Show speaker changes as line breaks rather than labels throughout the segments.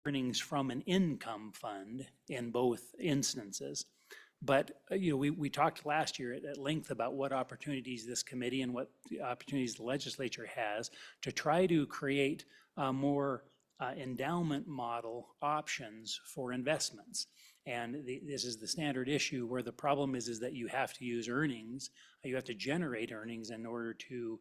earnings from an income fund in both instances. But we talked last year at length about what opportunities this committee and what opportunities the legislature has to try to create more endowment model options for investments. And this is the standard issue where the problem is that you have to use earnings, you have to generate earnings in order to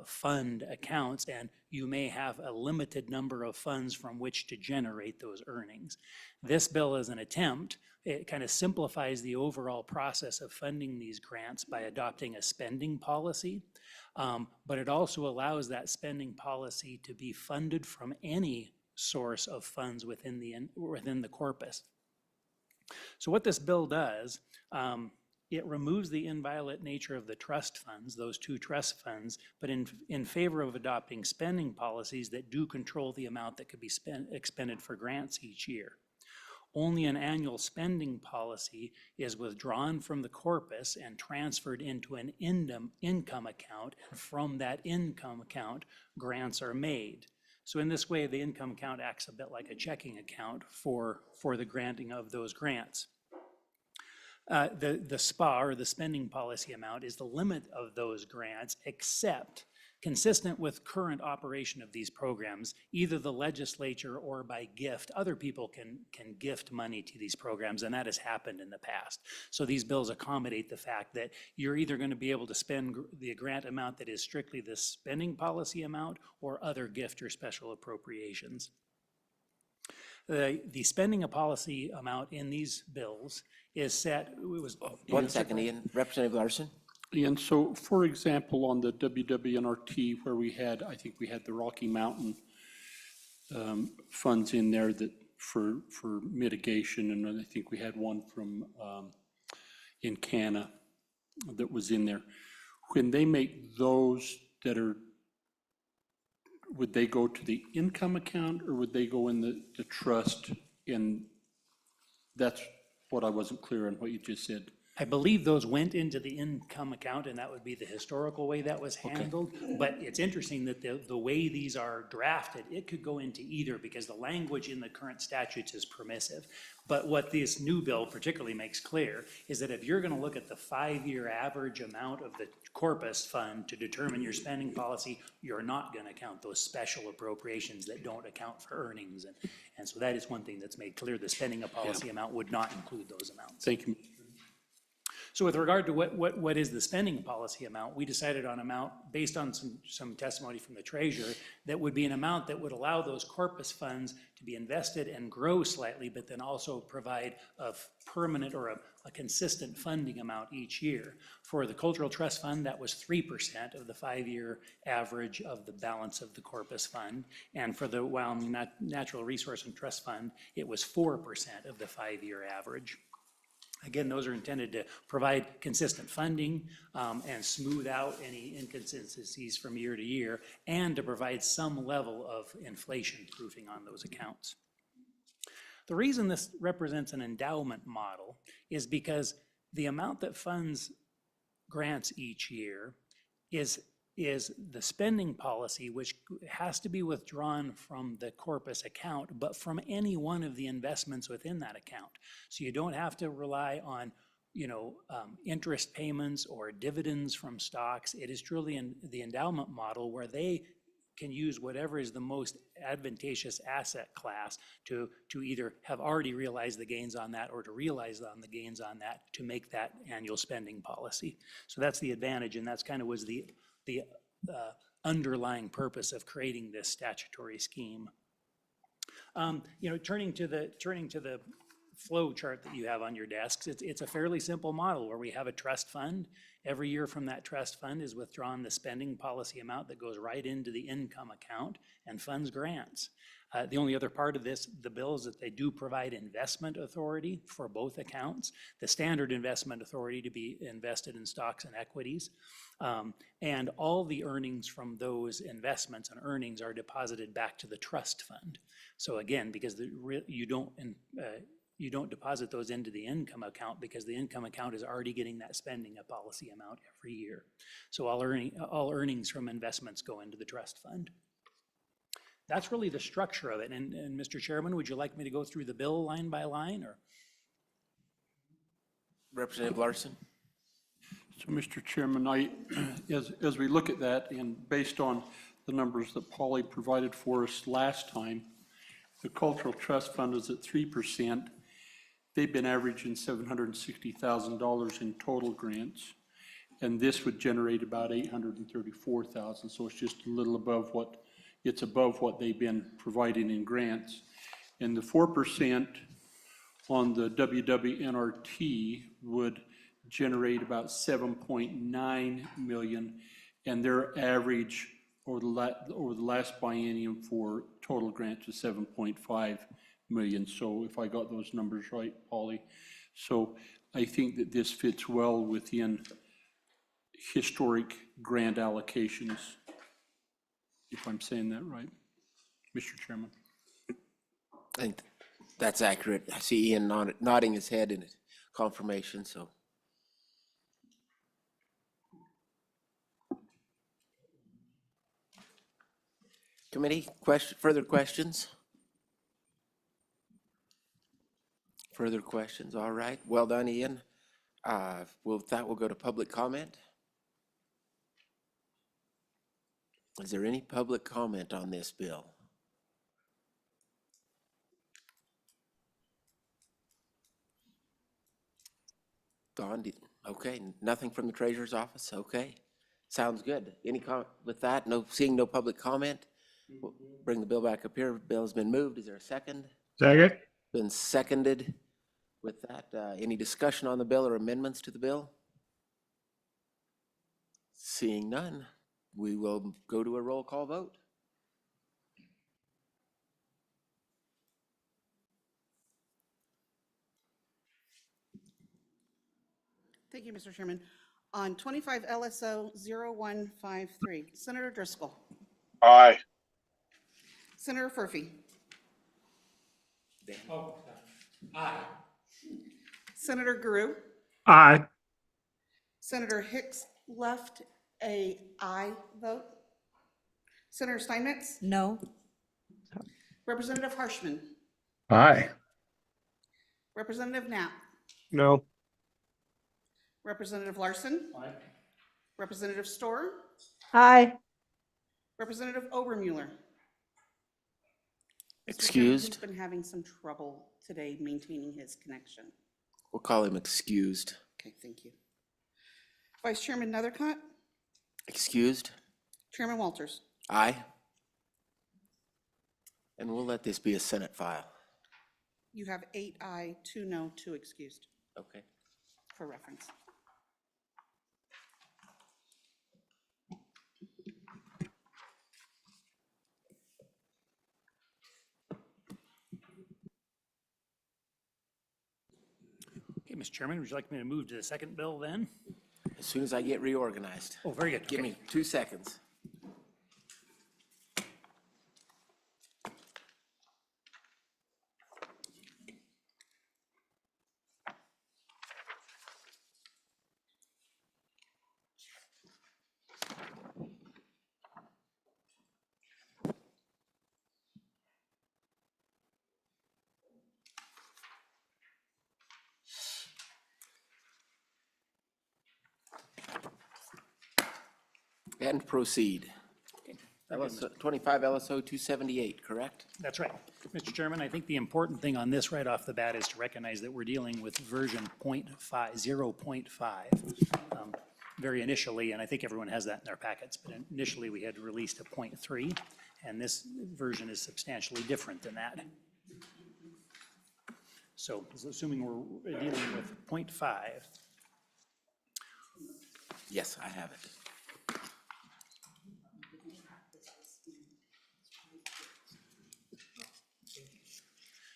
fund accounts, and you may have a limited number of funds from which to generate those earnings. This bill is an attempt. It kind of simplifies the overall process of funding these grants by adopting a spending policy, but it also allows that spending policy to be funded from any source of funds within the corpus. So what this bill does, it removes the inviolate nature of the trust funds, those two trust funds, but in favor of adopting spending policies that do control the amount that could be expended for grants each year. Only an annual spending policy is withdrawn from the corpus and transferred into an income account. From that income account, grants are made. So in this way, the income account acts a bit like a checking account for the granting of those grants. The SPA, or the spending policy amount, is the limit of those grants, except consistent with current operation of these programs, either the legislature or by gift. Other people can gift money to these programs, and that has happened in the past. So these bills accommodate the fact that you're either going to be able to spend the grant amount that is strictly the spending policy amount or other gift or special appropriations. The spending policy amount in these bills is set.
One second, Ian. Representative Larson.
And so, for example, on the WWNRT, where I think we had the Rocky Mountain funds in there that for mitigation, and I think we had one from in Canna that was in there. When they make those would they go to the income account, or would they go in the trust? And that's what I wasn't clear on what you just said.
I believe those went into the income account, and that would be the historical way that was handled. Okay. But it's interesting that the way these are drafted, it could go into either, because the language in the current statutes is permissive. But what this new bill particularly makes clear is that if you're going to look at the 5-year average amount of the corpus fund to determine your spending policy, you're not going to count those special appropriations that don't account for earnings. And so that is one thing that's made clear. The spending policy amount would not include those amounts.
Thank you.
So with regard to what is the spending policy amount, we decided on amount based on some testimony from the treasurer that would be an amount that would allow those corpus funds to be invested and grow slightly, but then also provide a permanent or a consistent funding amount each year. For the Cultural Trust Fund, that was 3% of the 5-year average of the balance of the corpus fund. And for the Wyoming Natural Resource and Trust Fund, it was 4% of the 5-year average. Again, those are intended to provide consistent funding and smooth out any inconsistencies from year to year, and to provide some level of inflation proofing on those accounts. The reason this represents an endowment model is because the amount that funds grants each year is the spending policy, which has to be withdrawn from the corpus account, but from any one of the investments within that account. So you don't have to rely on, interest payments or dividends from stocks. It is truly in the endowment model where they can use whatever is the most advantageous asset class to either have already realized the gains on that or to realize on the gains on that to make that annual spending policy. So that's the advantage, and that's kind of was the underlying purpose of creating this statutory scheme. Turning to the flow chart that you have on your desks, it's a fairly simple model where we have a trust fund. Every year from that trust fund is withdrawn the spending policy amount that goes right into the income account and funds grants. The only other part of the bill is that they do provide investment authority for both accounts, the standard investment authority to be invested in stocks and equities. And all the earnings from those investments and earnings are deposited back to the trust fund. So again, because you don't deposit those into the income account, because the income account is already getting that spending policy amount every year. So all earnings from investments go into the trust fund. that's really the structure of it. And Mr. Chairman, would you like me to go through the bill line by line, or?
Representative Larson?
So, Mr. Chairman, as we look at that, and based on the numbers that Polly provided for us last time, the Cultural Trust Fund is at 3%. They've been averaging $760,000 in total grants, and this would generate about $834,000. So it's just a little above it's above what they've been providing in grants. And the 4% on the WWNRT would generate about 7.9 million, and their average over the last biennium for total grants was 7.5 million. So if I got those numbers right, Polly. So I think that this fits well within historic grant allocations, if I'm saying that right, Mr. Chairman.
I think that's accurate. I see Ian nodding his head in confirmation, so. Committee, further questions? Further questions, all right. Well done, Ian. With that, we'll go to public comment. Is there any public comment on this bill? Don, okay, nothing from the treasurer's office, okay. Sounds good. Any comment with that? Seeing no public comment, we'll bring the bill back up here. Bill has been moved. Is there a second?
Second.
Been seconded. With that, any discussion on the bill or amendments to the bill? Seeing none, we will go to a roll call vote.
Thank you, Mr. Chairman. On 25 LSO 0153, Senator Driscoll.
Aye.
Senator Furphy.
Aye.
Senator Guru.
Aye.
Senator Hicks left a aye vote. Senator Steinmetz.
No.
Representative Harshman.
Aye.
Representative Knapp.
No.
Representative Larson.
Aye.
Representative Storer.
Aye.
Representative Obermuller.
Excused.
He's been having some trouble today maintaining his connection.
We'll call him excused.
Okay, thank you. Vice Chairman Nethercott.
Excused.
Chairman Walters.
Aye. And we'll let this be a Senate file.
You have 8 aye, 2 no, 2 excused
Okay.
for reference.
Okay, Mr. Chairman, would you like me to move to the second bill then?
As soon as I get reorganized.
Oh, very good.
Give
Okay.
me 2 seconds. And proceed. 25 LSO 278, correct?
That's right. Mr. Chairman, I think the important thing on this right off the bat is to recognize that we're dealing with version 0.5, very initially, and I think everyone has that in their packets, but initially we had released a 0.3, and this version is substantially different than that. So assuming we're dealing with 0.5,
Yes, I have it.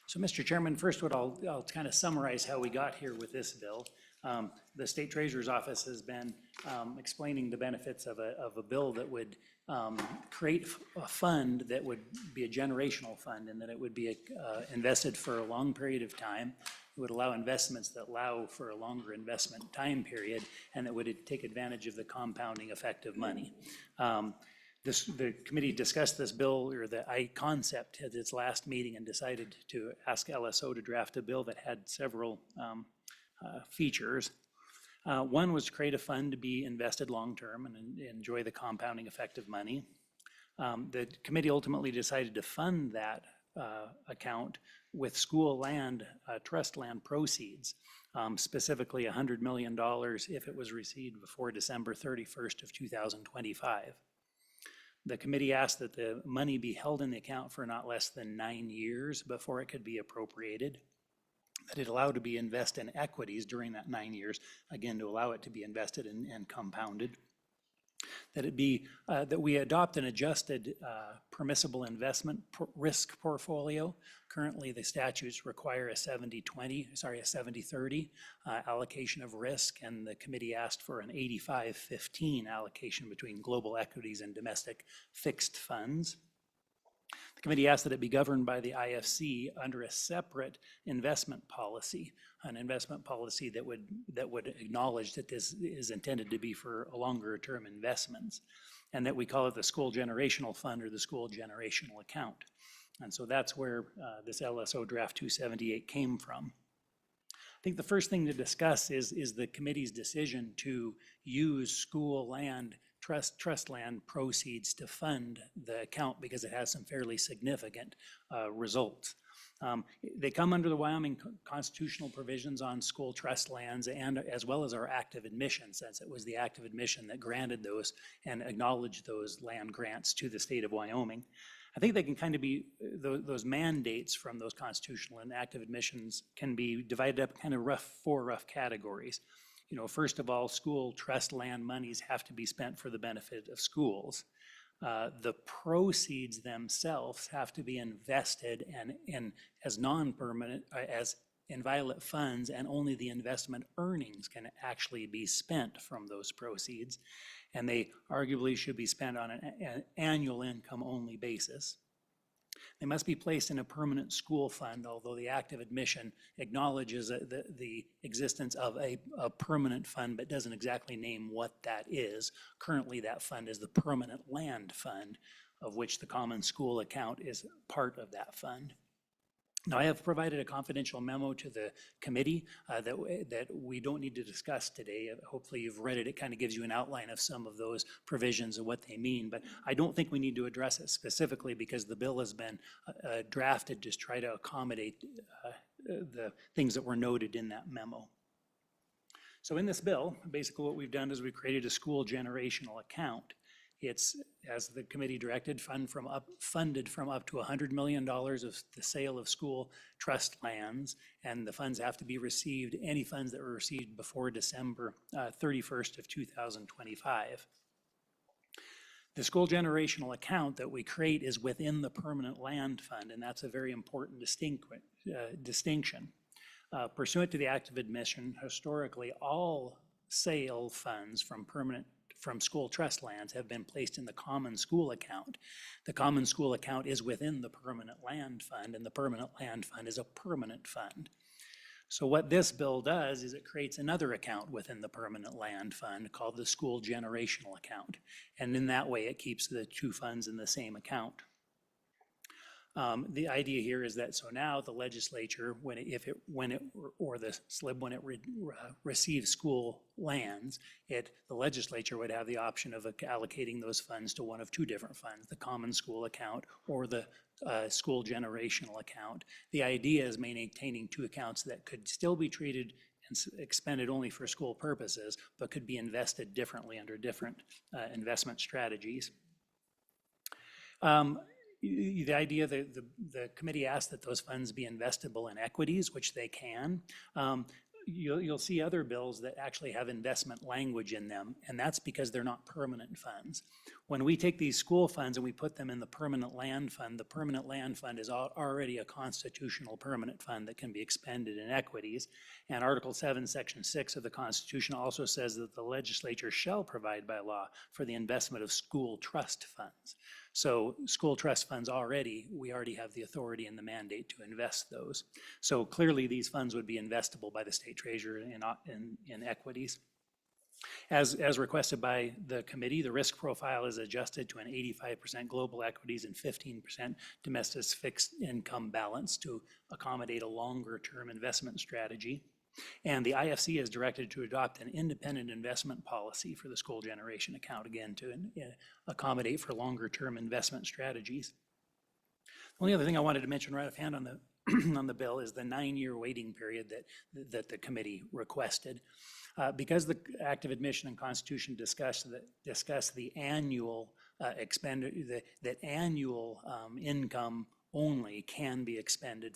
so, Mr. Chairman, first I'll kind of summarize how we got here with this bill. The State Treasurer's Office has been explaining the benefits of a bill that would create a fund that would be a generational fund, and that it would be invested for a long period of time. It would allow investments that allow for a longer investment time period, and that would take advantage of the compounding effect of money. The committee discussed this bill, or the concept at its last meeting, and decided to ask LSO to draft a bill that had several features. One was to create a fund to be invested long-term and enjoy the compounding effect of money. The committee ultimately decided to fund that account with school land, trust land proceeds, specifically $100 million if it was received before December 31st of 2025. The committee asked that the money be held in the account for not less than 9 years before it could be appropriated, that it allowed to be invested in equities during that 9 years, again, to allow it to be invested and compounded, that it be, that we adopt an adjusted permissible investment risk portfolio. Currently, the statutes require a 70-30 allocation of risk, and the committee asked for an 85-15 allocation between global equities and domestic fixed funds. The committee asked that it be governed by the IFC under a separate investment policy, an investment policy that would acknowledge that this is intended to be for longer term investments, and that we call it the School Generational Fund or the School Generational Account. And so that's where this LSO Draft 278 came from. I think the first thing to discuss is the committee's decision to use school land, trust land proceeds to fund the account, because it has some fairly significant results. They come under the Wyoming constitutional provisions on school trust lands, and as well as our active admission, since it was the active admission that granted those and acknowledged those land grants to the state of Wyoming. I think they can kind of be, those mandates from those constitutional and active admissions can be divided up kind of four rough categories. You know, first of all, school trust land monies have to be spent for the benefit of schools. The proceeds themselves have to be invested and as non-permanent, as inviolate funds, and only the investment earnings can actually be spent from those proceeds. And they arguably should be spent on an annual income only basis. They must be placed in a permanent school fund, although the active admission acknowledges the existence of a permanent fund, but doesn't exactly name what that is. Currently, that fund is the Permanent Land Fund, of which the Common School Account is part of that fund. Now, I have provided a confidential memo to the committee that we don't need to discuss today. Hopefully you've read it. It kind of gives you an outline of some of those provisions and what they mean, but I don't think we need to address it specifically, because the bill has been drafted to try to accommodate the things that were noted in that memo. So in this bill, basically what we've done is we've created a school generational account. It's, as the committee directed, funded from up to $100 million of the sale of school trust lands, and the funds have to be received, any funds that were received before December 31st of 2025. The school generational account that we create is within the Permanent Land Fund, and that's a very important distinction. Pursuant to the active admission, historically, all sale funds from school trust lands have been placed in the Common School Account. The Common School Account is within the Permanent Land Fund, and the Permanent Land Fund is a permanent fund. So what this bill does is it creates another account within the Permanent Land Fund called the School Generational Account. And in that way, it keeps the two funds in the same account. The idea here is that, so now the legislature, when it receives school lands, the legislature would have the option of allocating those funds to one of two different funds, the Common School Account or the School Generational Account. The idea is maintaining two accounts that could still be treated and expended only for school purposes, but could be invested differently under different investment strategies. The idea that the committee asked that those funds be investable in equities, which they can. You'll see other bills that actually have investment language in them, and that's because they're not permanent funds. When we take these school funds and we put them in the Permanent Land Fund, the Permanent Land Fund is already a constitutional permanent fund that can be expended in equities. And Article 7, Section 6 of the Constitution also says that the legislature shall provide by law for the investment of school trust funds. So school trust funds we already have the authority and the mandate to invest those. So clearly these funds would be investable by the state treasurer in equities. As requested by the committee, the risk profile is adjusted to an 85% global equities and 15% domestic fixed income balance to accommodate a longer-term investment strategy. And the IFC is directed to adopt an independent investment policy for the school generation account, again, to accommodate for longer-term investment strategies. The only other thing I wanted to mention right offhand on the on the bill is the 9-year waiting period that the committee requested. Because the Act of Admission and Constitution discuss the annual that annual income only can be expended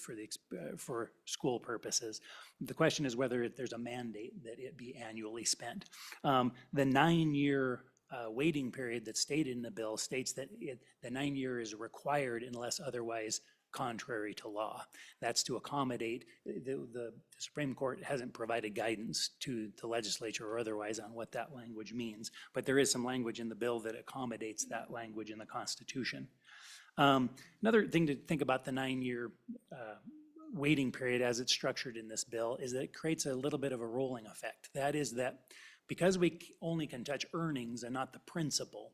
for school purposes. The question is whether there's a mandate that it be annually spent. The 9-year waiting period that's stated in the bill states that the 9 year is required unless otherwise contrary to law. That's to accommodate, the Supreme Court hasn't provided guidance to the legislature or otherwise on what that language means, but there is some language in the bill that accommodates that language in the Constitution. Another thing to think about the 9-year waiting period as it's structured in this bill is that it creates a little bit of a rolling effect. That is that because we only can touch earnings and not the principal,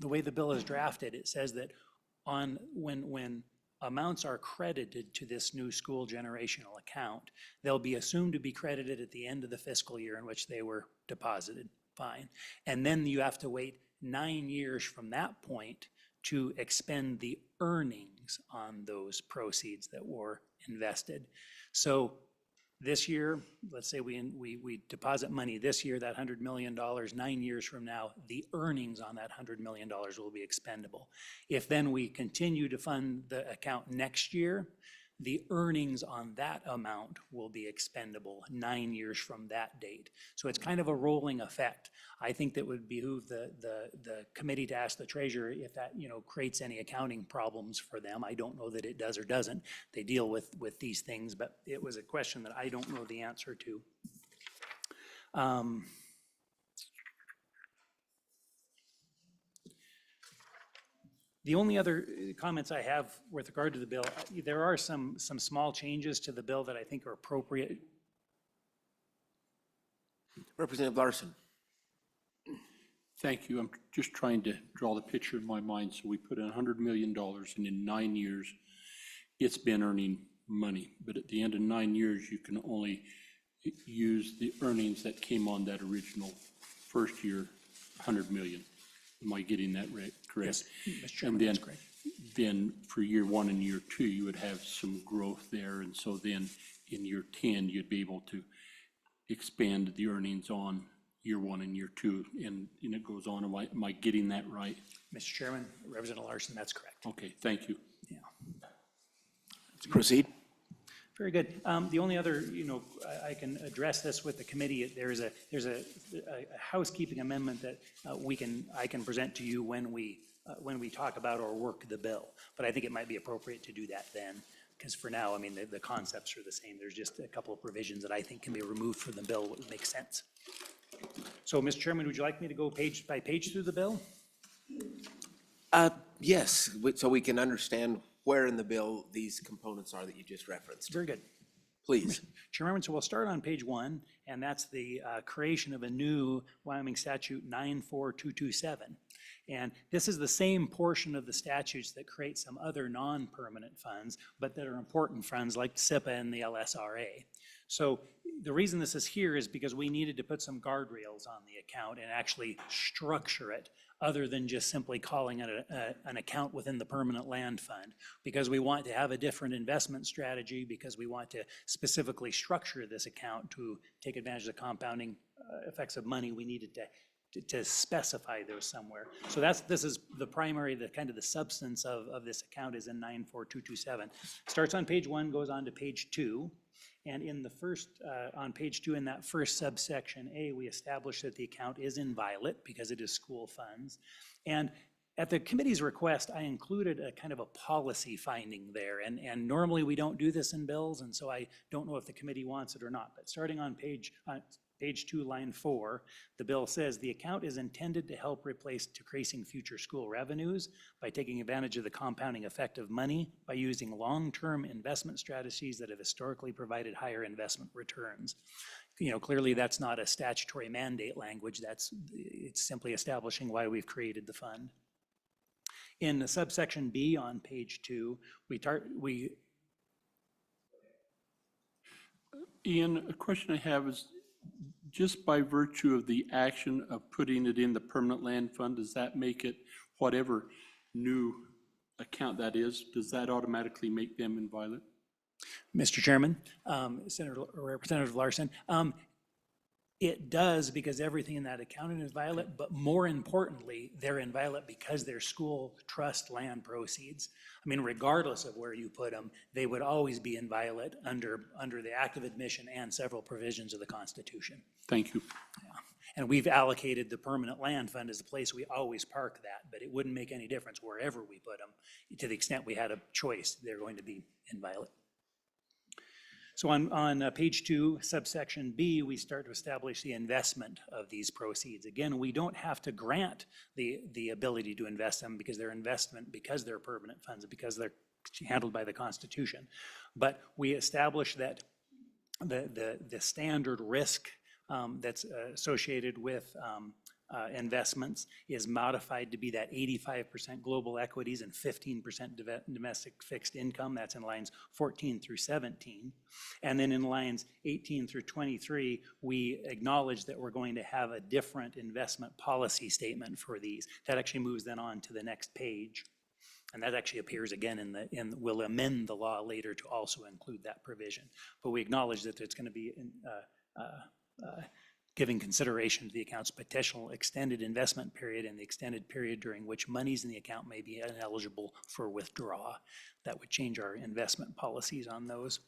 the way the bill is drafted, it says that when amounts are credited to this new school generational account, they'll be assumed to be credited at the end of the fiscal year in which they were deposited. Fine. And then you have to wait 9 years from that point to expend the earnings on those proceeds that were invested. So this year, let's say we deposit money this year, that $100 million, 9 years from now, the earnings on that $100 million will be expendable. If then we continue to fund the account next year, the earnings on that amount will be expendable 9 years from that date. So it's kind of a rolling effect. I think that would behoove the committee to ask the treasurer if that creates any accounting problems for them. I don't know that it does or doesn't. They deal with these things, but it was a question that I don't know the answer to. The only other comments I have with regard to the bill, there are some small changes to the bill that I think are appropriate.
Representative Larson.
Thank you. I'm just trying to draw the picture in my mind. So we put in $100 million, and in 9 years, it's been earning money. But at the end of 9 years, you can only use the earnings that came on that original first year, $100 million. Am I getting that right? Correct?
Yes, Mr. Chairman, that's correct.
Then for year 1 and year 2, you would have some growth there. And so then in year 10, you'd be able to expand the earnings on year 1 and year 2, and it goes on. Am I getting that right?
Mr. Chairman, Representative Larson, that's correct.
Okay, thank you.
Yeah.
Proceed.
Very good. The only other, I can address this with the committee. There's a housekeeping amendment that I can present to you when we talk about or work the bill. But I think it might be appropriate to do that then, because for now, I mean, the concepts are the same. There's just a couple of provisions that I think can be removed from the bill that would make sense. So, Mr. Chairman, would you like me to go page by page through the bill?
Yes, so we can understand where in the bill these components are that you just referenced.
Very good.
Please.
Chairman, so we'll start on page 1, and that's the creation of a new Wyoming Statute 94227. And this is the same portion of the statutes that create some other non-permanent funds, but that are important funds like SIPA and the LSRA. So the reason this is here is because we needed to put some guardrails on the account and actually structure it other than just simply calling it an account within the permanent land fund. Because we want to have a different investment strategy, because we want to specifically structure this account to take advantage of the compounding effects of money, we needed to specify those somewhere. So this is the primary, the kind of the substance of this account is in 94227. Starts on page 1, goes on to page 2. And in the first, on page 2, in that first subsection A, we established that the account is inviolate because it is school funds. And at the committee's request, I included a kind of a policy finding there. And normally we don't do this in bills, and so I don't know if the committee wants it or not. But starting on page 2, line 4, the bill says the account is intended to help replace decreasing future school revenues by taking advantage of the compounding effect of money by using long-term investment strategies that have historically provided higher investment returns. clearly that's not a statutory mandate language. It's simply establishing why we've created the fund. In the subsection B on page 2,
Ian, a question I have is, just by virtue of the action of putting it in the permanent land fund, does that make it whatever new account that is, does that automatically make them inviolate?
Mr. Chairman, Representative Larson, it does, because everything in that account is inviolate, but more importantly, they're inviolate because they're school trust land proceeds. I mean, regardless of where you put them, they would always be inviolate under the Act of Admission and several provisions of the Constitution.
Thank you.
And we've allocated the permanent land fund as the place we always park that, but it wouldn't make any difference wherever we put them. To the extent we had a choice, they're going to be inviolate. So on page 2, subsection B, we start to establish the investment of these proceeds. Again, we don't have to grant the ability to invest them because they're investment, because they're permanent funds, because they're handled by the Constitution. But we establish that the standard risk that's associated with investments is modified to be that 85% global equities and 15% domestic fixed income. That's in lines 14 through 17. And then in lines 18 through 23, we acknowledge that we're going to have a different investment policy statement for these. That actually moves then on to the next page. And that actually appears again we'll amend the law later to also include that provision. But we acknowledge that it's going to be giving consideration to the account's potential extended investment period and the extended period during which monies in the account may be ineligible for withdrawal. That would change our investment policies on those.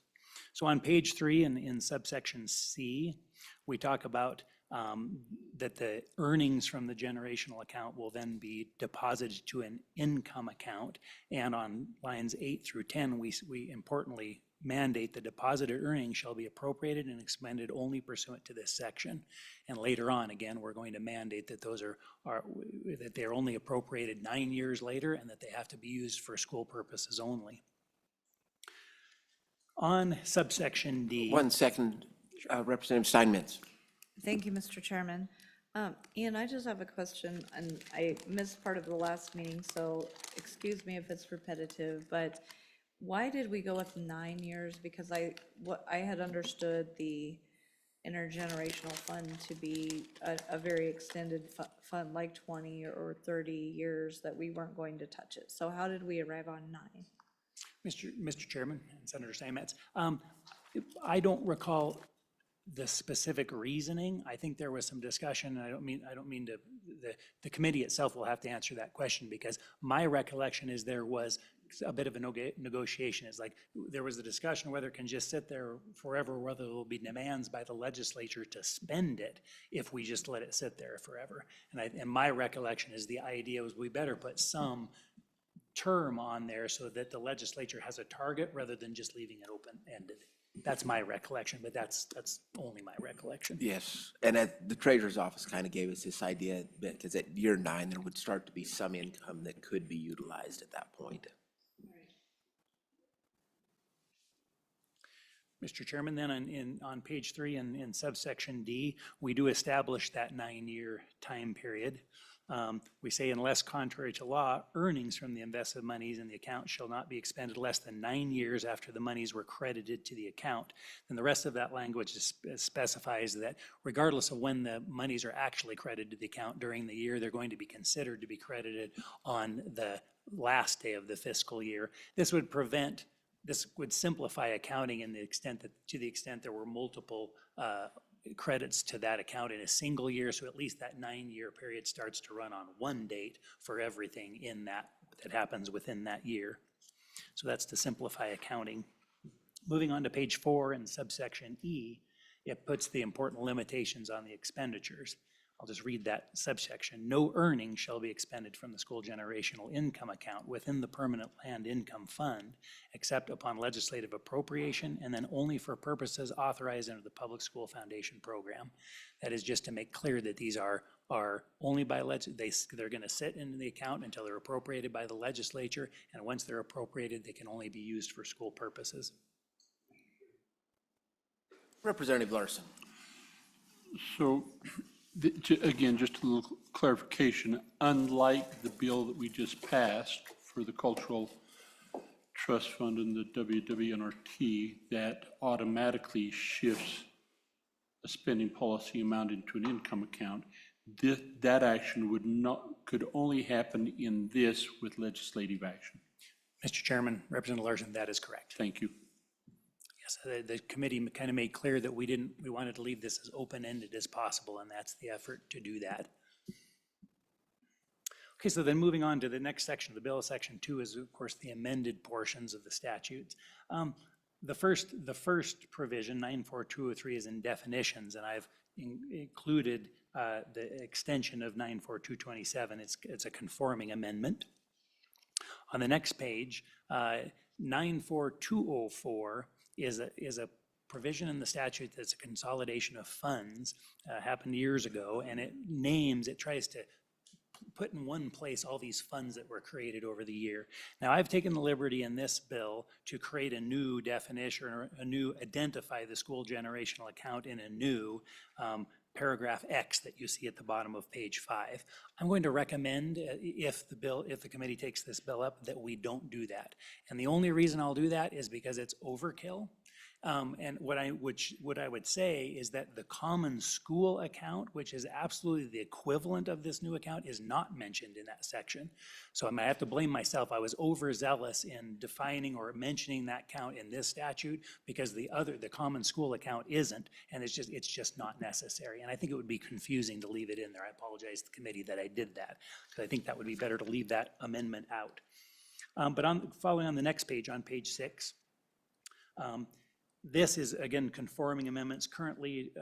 So on page 3 in subsection C, we talk about that the earnings from the generational account will then be deposited to an income account. And on lines 8 through 10, we importantly mandate the deposited earnings shall be appropriated and expended only pursuant to this section. And later on, again, we're going to mandate that those that they're only appropriated 9 years later and that they have to be used for school purposes only. On subsection D.
1 second, Representative Steinmetz.
Thank you, Mr. Chairman. Ian, I just have a question, and I missed part of the last meeting, so excuse me if it's repetitive, but why did we go with 9 years? Because I had understood the intergenerational fund to be a very extended fund, like 20 or 30 years, that we weren't going to touch it. So how did we arrive on 9?
Mr. Chairman and Senator Steinmetz, I don't recall the specific reasoning. I think there was some discussion, and I don't mean to, the committee itself will have to answer that question, because my recollection is there was a bit of a negotiation. It's like there was a discussion whether it can just sit there forever, whether there will be demands by the legislature to spend it if we just let it sit there forever. And my recollection is the idea was we better put some term on there so that the legislature has a target rather than just leaving it open-ended. That's my recollection, but that's only my recollection.
Yes, and the treasurer's office kind of gave us this idea that because at year 9, there would start to be some income that could be utilized at that point.
Mr. Chairman, then on page 3 in subsection D, we do establish that 9-year time period. We say, unless contrary to law, earnings from the invested monies in the account shall not be expended less than 9 years after the monies were credited to the account. And the rest of that language specifies that regardless of when the monies are actually credited to the account during the year, they're going to be considered to be credited on the last day of the fiscal year. This would simplify accounting to the extent there were multiple credits to that account in a single year, so at least that 9-year period starts to run on one date for everything in that happens within that year. So that's to simplify accounting. Moving on to page 4 in subsection E, it puts the important limitations on the expenditures. I'll just read that subsection. No earnings shall be expended from the school generational income account within the permanent land income fund, except upon legislative appropriation, and then only for purposes authorized under the Public School Foundation Program. That is just to make clear that these are only by they're going to sit in the account until they're appropriated by the legislature, and once they're appropriated, they can only be used for school purposes.
Representative Larson.
So, again, just a little clarification, unlike the bill that we just passed for the Cultural Trust Fund and the WWNRT, that automatically shifts a spending policy amount into an income account, that action could only happen in this with legislative action.
Mr. Chairman, Representative Larson, that is correct.
Thank you.
Yes, the committee kind of made clear that we wanted to leave this as open-ended as possible, and that's the effort to do that. Okay, so then moving on to the next section of the bill, section 2 is of course the amended portions of the statutes. The first provision, 94203, is in definitions, and I've included the extension of 94227. It's a conforming amendment. On the next page, 94204 is a provision in the statute that's a consolidation of funds, happened years ago, and it tries to put in one place all these funds that were created over the year. Now, I've taken the liberty in this bill to create a new definition or identify the school generational account in a new paragraph X that you see at the bottom of page 5. I'm going to recommend, if the committee takes this bill up, that we don't do that. And the only reason I'll do that is because it's overkill. And what I would say is that the common school account, which is absolutely the equivalent of this new account, is not mentioned in that section. So I might have to blame myself. I was overzealous in defining or mentioning that count in this statute because the common school account isn't, and it's just not necessary. And I think it would be confusing to leave it in there. I apologize to the committee that I did that, because I think that would be better to leave that amendment out. But following on the next page, on page 6, this is, again, conforming amendments. Currently,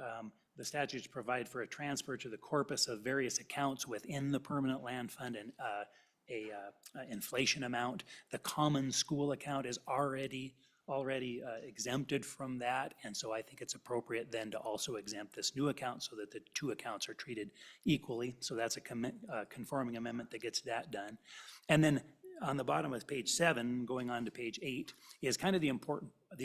the statutes provide for a transfer to the corpus of various accounts within the permanent land fund and a inflation amount. The common school account is already exempted from that, and so I think it's appropriate then to also exempt this new account so that the two accounts are treated equally. So that's a conforming amendment that gets that done. And then on the bottom of page 7, going on to page 8, is kind of the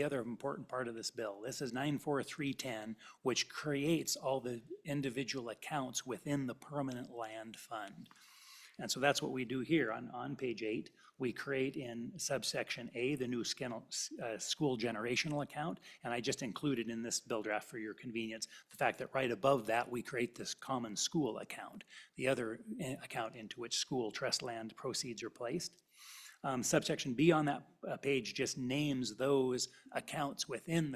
other important part of this bill. This is 94310, which creates all the individual accounts within the permanent land fund. And so that's what we do here on page 8. We create in subsection A the new school generational account, and I just included in this bill draft for your convenience the fact that right above that we create this common school account, the other account into which school trust land proceeds are placed. Subsection B on that page just names those accounts within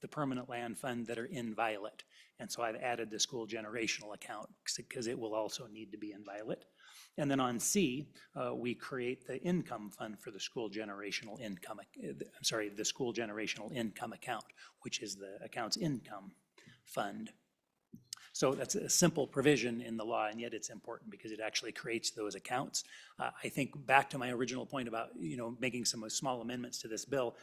the permanent land fund that are inviolate. And so I've added the school generational account because it will also need to be inviolate. And then on C, we create the income fund for the school generational income, the school generational income account, which is the account's income fund. So that's a simple provision in the law, and yet it's important because it actually creates those accounts. I think back to my original point about making some small amendments to this bill,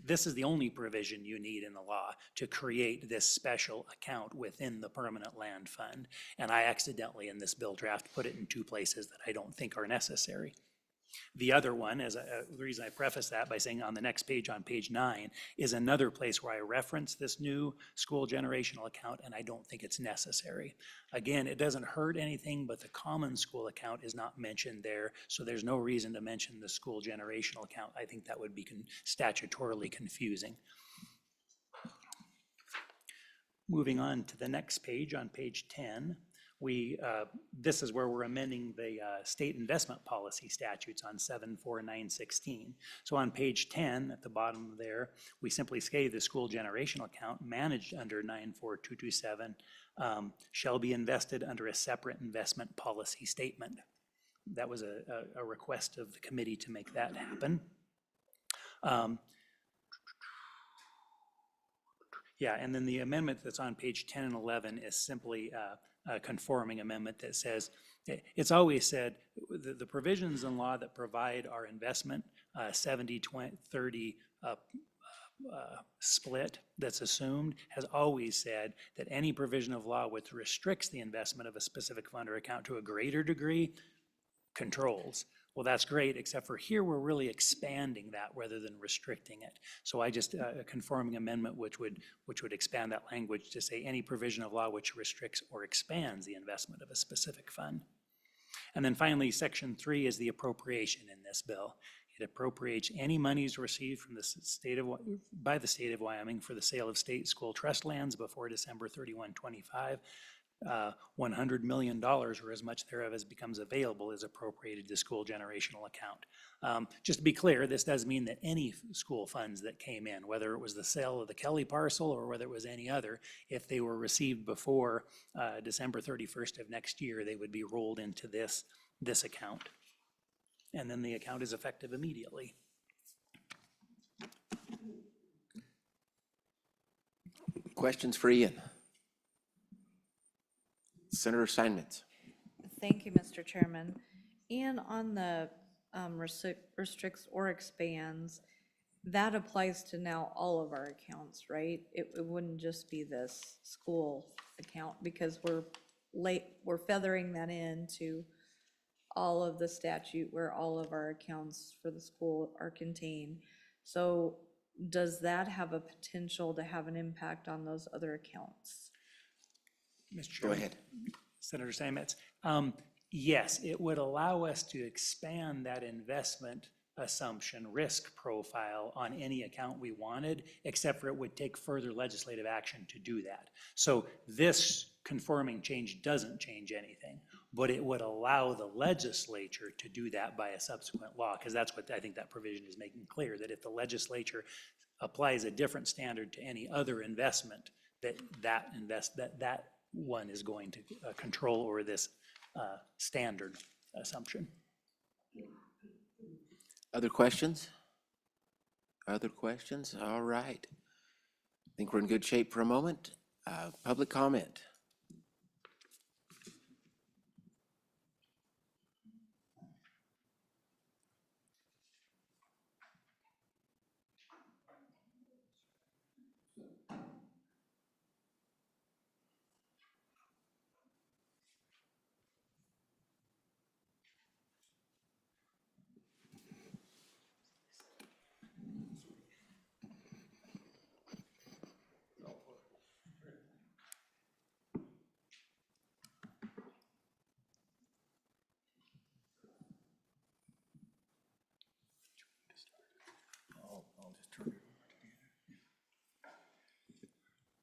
this is the only provision you need in the law to create this special account within the permanent land fund. And I accidentally in this bill draft put it in two places that I don't think are necessary. The other one, the reason I preface that by saying on the next page, on page 9, is another place where I reference this new school generational account, and I don't think it's necessary. Again, it doesn't hurt anything, but the common school account is not mentioned there, so there's no reason to mention the school generational account. I think that would be statutorily confusing. Moving on to the next page, on page 10. This is where we're amending the state investment policy statutes on 74916. So on page 10, at the bottom there, we simply say the school generational account managed under 94227 shall be invested under a separate investment policy statement. That was a request of the committee to make that happen. Yeah, and then the amendment that's on page 10 and 11 is simply a conforming amendment that says, it's always said, the provisions in law that provide our investment 70-30 split that's assumed has always said that any provision of law which restricts the investment of a specific fund or account to a greater degree controls. Well, that's great, except for here, we're really expanding that rather than restricting it. So I just, a conforming amendment which would expand that language to say any provision of law which restricts or expands the investment of a specific fund. And then finally, section 3 is the appropriation in this bill. It appropriates any monies received from the by the state of Wyoming for the sale of state school trust lands before December 31, 25. $100 million or as much thereof as becomes available is appropriated to school generational account. Just to be clear, this does mean that any school funds that came in, whether it was the sale of the Kelly parcel or whether it was any other, if they were received before December 31st of next year, they would be rolled into this account. And then the account is effective immediately.
Questions for Ian? Senator Steinmetz.
Thank you, Mr. Chairman. And on the restricts or expands, that applies to now all of our accounts, right? It wouldn't just be this school account because we're feathering that into all of the statute where all of our accounts for the school are contained. So does that have a potential to have an impact on those other accounts?
Mr. Chairman.
Go ahead.
Senator Steinmetz. Yes, it would allow us to expand that investment assumption risk profile on any account we wanted, except for it would take further legislative action to do that. So this conforming change doesn't change anything, but it would allow the legislature to do that by a subsequent law, because that's what I think that provision is making clear, that if the legislature applies a different standard to any other investment, that one is going to control over this standard assumption.
Other questions? Other questions? All right. I think we're in good shape for a moment. Public comment.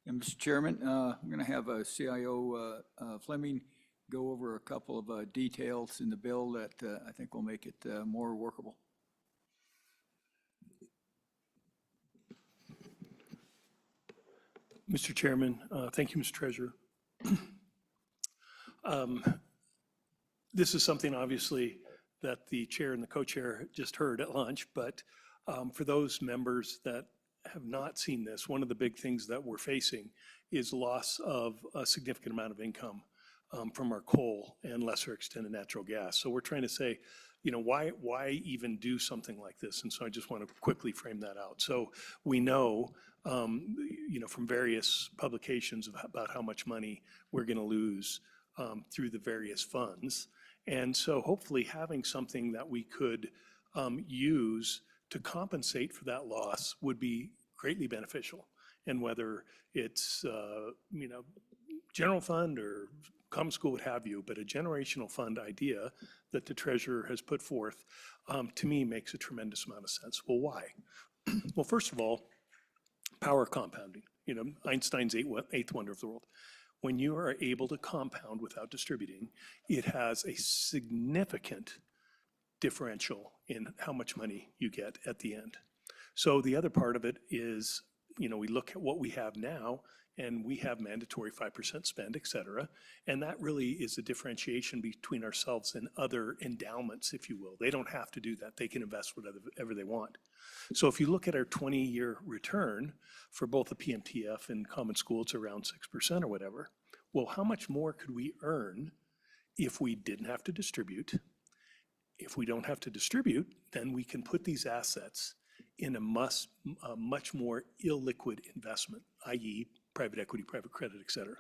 And Mr. Chairman, I'm going to have CIO Fleming go over a couple of details in the bill that I think will make it more workable.
Mr. Chairman, thank you, Mr. Treasurer. This is something obviously that the chair and the co-chair just heard at lunch, but for those members that have not seen this, one of the big things that we're facing is loss of a significant amount of income from our coal and lesser extent of natural gas. So we're trying to say, you know, why even do something like this? And so I just want to quickly frame that out. So we know, you know, from various publications about how much money we're going to lose through the various funds. And so hopefully having something that we could use to compensate for that loss would be greatly beneficial. And whether it's, you know, general fund or common school, what have you, but a generational fund idea that the treasurer has put forth, to me, makes a tremendous amount of sense. Well, why? Well, first of all, power compounding, you know, Einstein's eighth wonder of the world. When you are able to compound without distributing, it has a significant differential in how much money you get at the end. So the other part of it is, you know, we look at what we have now, and we have mandatory 5% spend, et cetera. And that really is a differentiation between ourselves and other endowments, if you will. They don't have to do that. They can invest whatever they want. So if you look at our 20-year return for both the PMTF and common school, it's around 6% or whatever. Well, how much more could we earn if we didn't have to distribute? If we don't have to distribute, then we can put these assets in a much more illiquid investment, i.e. private equity, private credit, et cetera.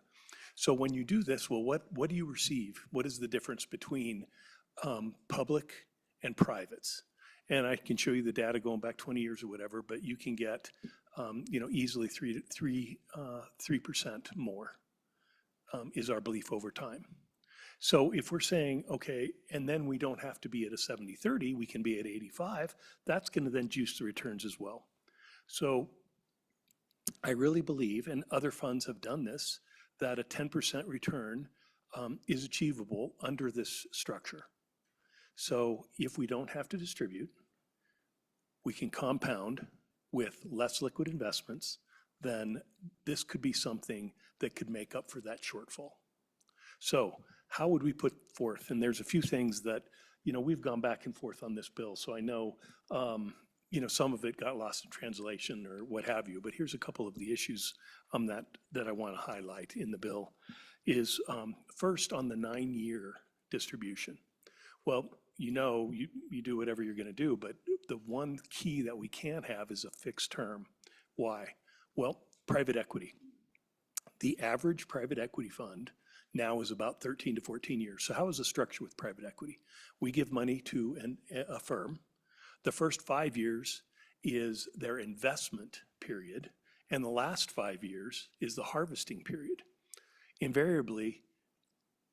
So when you do this, well, what do you receive? What is the difference between public and privates. And I can show you the data going back 20 years or whatever, but you can get, easily 3% more is our belief over time. So if we're saying, okay, and then we don't have to be at a 70-30, we can be at 85, that's going to then juice the returns as well. So I really believe, and other funds have done this, that a 10% return is achievable under this structure. So if we don't have to distribute, we can compound with less liquid investments, then this could be something that could make up for that shortfall. So how would we put forth? And there's a few things that, we've gone back and forth on this bill, so I know, some of it got lost in translation or what have you, but here's a couple of the issues that I want to highlight in the bill is first on the 9-year distribution. Well, you do whatever you're going to do, but the one key that we can't have is a fixed term. Why? Well, private equity. The average private equity fund now is about 13 to 14 years. So how is the structure with private equity? We give money to a firm. The first 5 years is their investment period, and the last 5 years is the harvesting period. Invariably,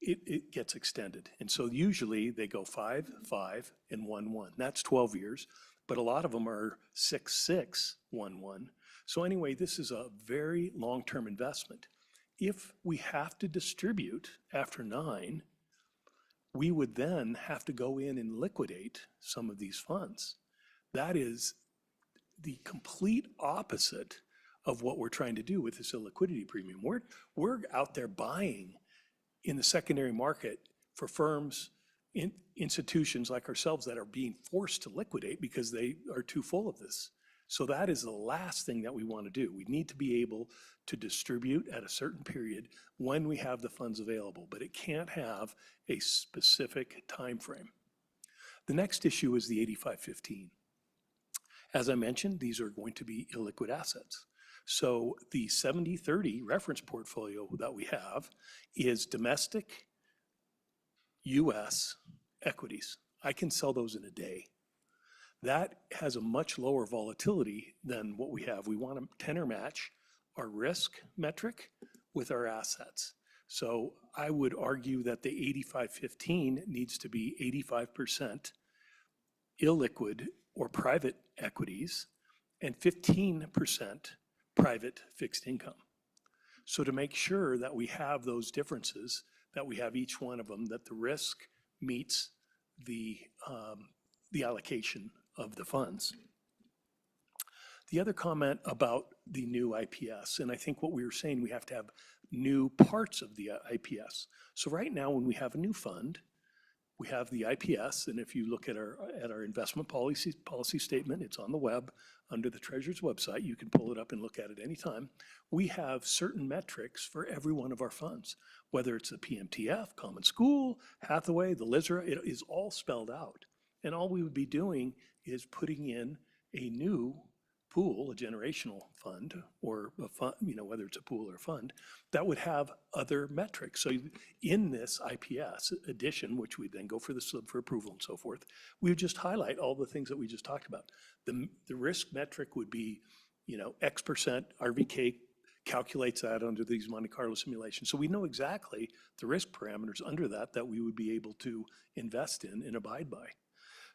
it gets extended. And so usually they go 5, 5, and 1, 1. That's 12 years, but a lot of them are 6, 6, 1, 1. So anyway, this is a very long-term investment. If we have to distribute after 9, we would then have to go in and liquidate some of these funds. That is the complete opposite of what we're trying to do with this illiquidity premium. We're out there buying in the secondary market for firms, institutions like ourselves that are being forced to liquidate because they are too full of this. So that is the last thing that we want to do. We need to be able to distribute at a certain period when we have the funds available, but it can't have a specific time frame. The next issue is the 85-15. As I mentioned, these are going to be illiquid assets. So the 70-30 reference portfolio that we have is domestic US equities. I can sell those in a day. That has a much lower volatility than what we have. We want to tenor match our risk metric with our assets. So I would argue that the 85-15 needs to be 85% illiquid or private equities and 15% private fixed income. So to make sure that we have those differences, that we have each one of them, that the risk meets the allocation of the funds. The other comment about the new IPS, and I think what we were saying, we have to have new parts of the IPS. So right now, when we have a new fund, we have the IPS, and if you look at our investment policy statement, it's on the web under the Treasurer's website. You can pull it up and look at it anytime. We have certain metrics for every one of our funds, whether it's the PMTF, Common School, Hathaway, the LISRA, it is all spelled out. And all we would be doing is putting in a new pool, a generational fund, or a fund, whether it's a pool or a fund, that would have other metrics. So in this IPS addition, which we then go for the slip for approval and so forth, we would just highlight all the things that we just talked about. The risk metric would be, X%, RVK calculates that under these Monte Carlo simulations. So we know exactly the risk parameters under that we would be able to invest in and abide by.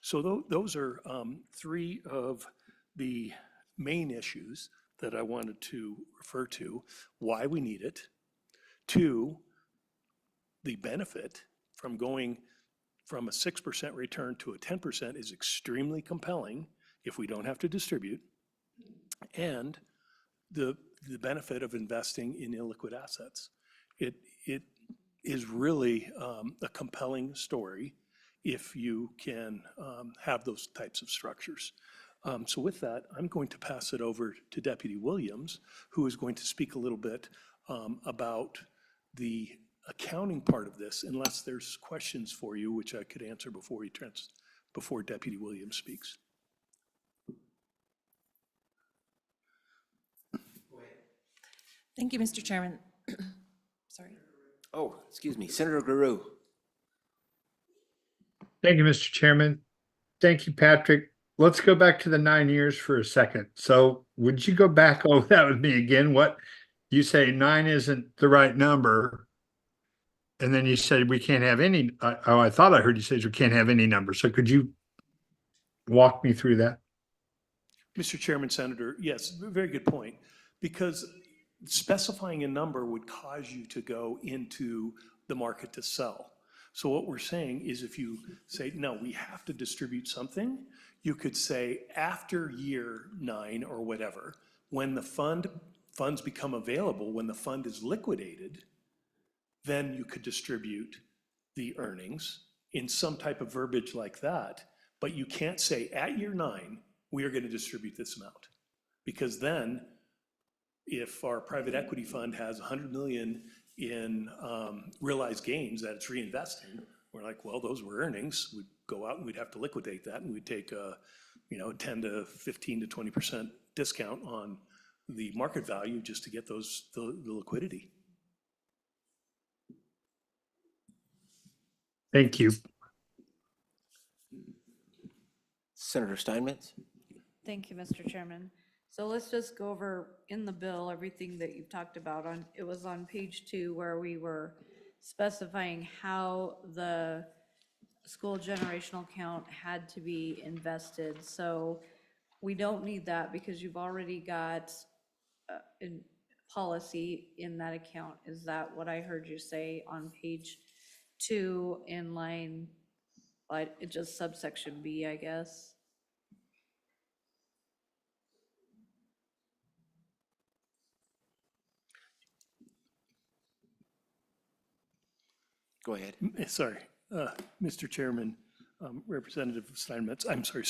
So those are 3 of the main issues that I wanted to refer to: why we need it, 2, the benefit from going from a 6% return to a 10% is extremely compelling if we don't have to distribute, and the benefit of investing in illiquid assets. It is really a compelling story if you can have those types of structures. So with that, I'm going to pass it over to Deputy Williams, who is going to speak a little bit about the accounting part of this, unless there's questions for you, which I could answer before Deputy Williams speaks.
Thank you, Mr. Chairman. Sorry.
Oh, excuse me, Senator Guru.
Thank you, Mr. Chairman. Thank you, Patrick. Let's go back to the 9 years for a second. So would you go back over that with me again? What you say 9 isn't the right number. And then you said we can't have any, I thought I heard you say we can't have any number. So could you walk me through that?
Mr. Chairman, Senator, yes, very good point. Because specifying a number would cause you to go into the market to sell. So what we're saying is if you say, no, we have to distribute something, you could say after year 9 or whatever, when the funds become available, when the fund is liquidated, then you could distribute the earnings in some type of verbiage like that. But you can't say at year 9, we are going to distribute this amount. Because then if our private equity fund has 100 million in realized gains that it's reinvesting, we're like, well, those were earnings. We'd go out and we'd have to liquidate that, and we'd take a 10 to 15 to 20% discount on the market value just to get the liquidity.
Thank you.
Senator Steinmetz?
Thank you, Mr. Chairman. So let's just go over in the bill, everything that you've talked about on, it was on page 2 where we were specifying how the school generational account had to be invested. So we don't need that because you've already got in policy in that account. Is that what I heard you say on page 2 in line, like it just subsection B, I guess?
Go ahead.
Sorry, Mr. Chairman, Representative Steinmetz, I'm sorry,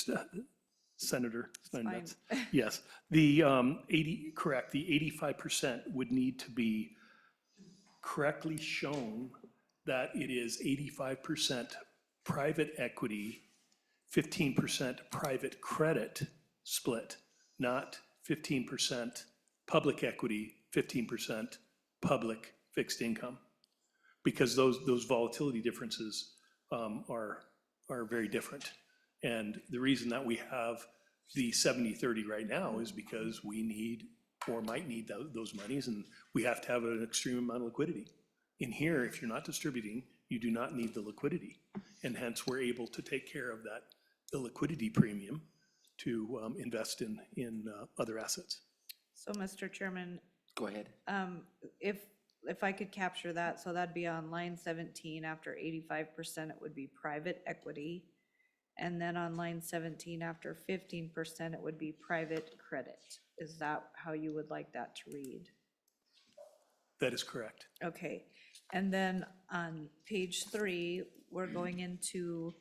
Senator Steinmetz. Yes, the 85% would need to be correctly shown that it is 85% private equity, 15% private credit split, not 15% public equity, 15% public fixed income. Because those volatility differences are very different. And the reason that we have the 70-30 right now is because we need or might need those monies, and we have to have an extreme amount of liquidity. In here, if you're not distributing, you do not need the liquidity. And hence, we're able to take care of that illiquidity premium to invest in other assets.
So, Mr. Chairman,
Go ahead.
if I could capture that, so that'd be on line 17, after 85%, it would be private equity. And then on line 17, after 15%, it would be private credit. Is that how you would like that to read?
That is correct.
Okay, and then on page 3, we're going into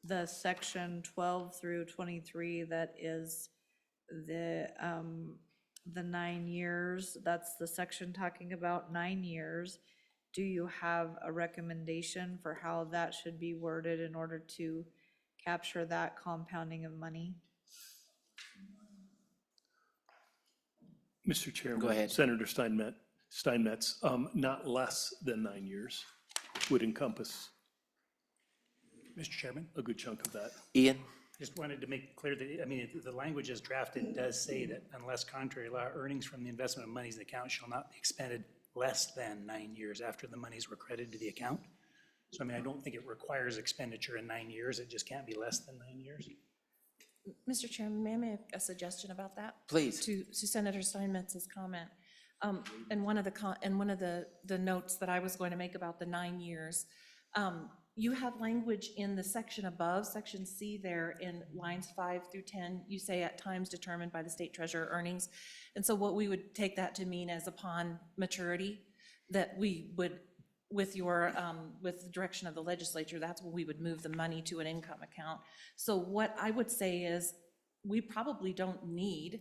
the section 12 through 23, that is the 9 years. That's the section talking about 9 years. Do you have a recommendation for how that should be worded in order to capture that compounding of money?
Mr. Chairman.
Go ahead.
Senator Steinmetz, not less than 9 years would encompass
Mr. Chairman,
a good chunk of that.
Ian?
just wanted to make clear that, I mean, the language as drafted does say that unless contrary law, earnings from the investment of monies in the account shall not be expended less than 9 years after the monies were credited to the account. So I mean, I don't think it requires expenditure in 9 years. It just can't be less than 9 years.
Mr. Chairman, may I make a suggestion about that?
Please.
To Senator Steinmetz's comment. And one of the notes that I was going to make about the 9 years, you have language in the section above, section C there in lines 5 through 10, you say at times determined by the state treasurer earnings. And so what we would take that to mean as upon maturity, that we would, with the direction of the legislature, that's when we would move the money to an income account. So what I would say is we probably don't need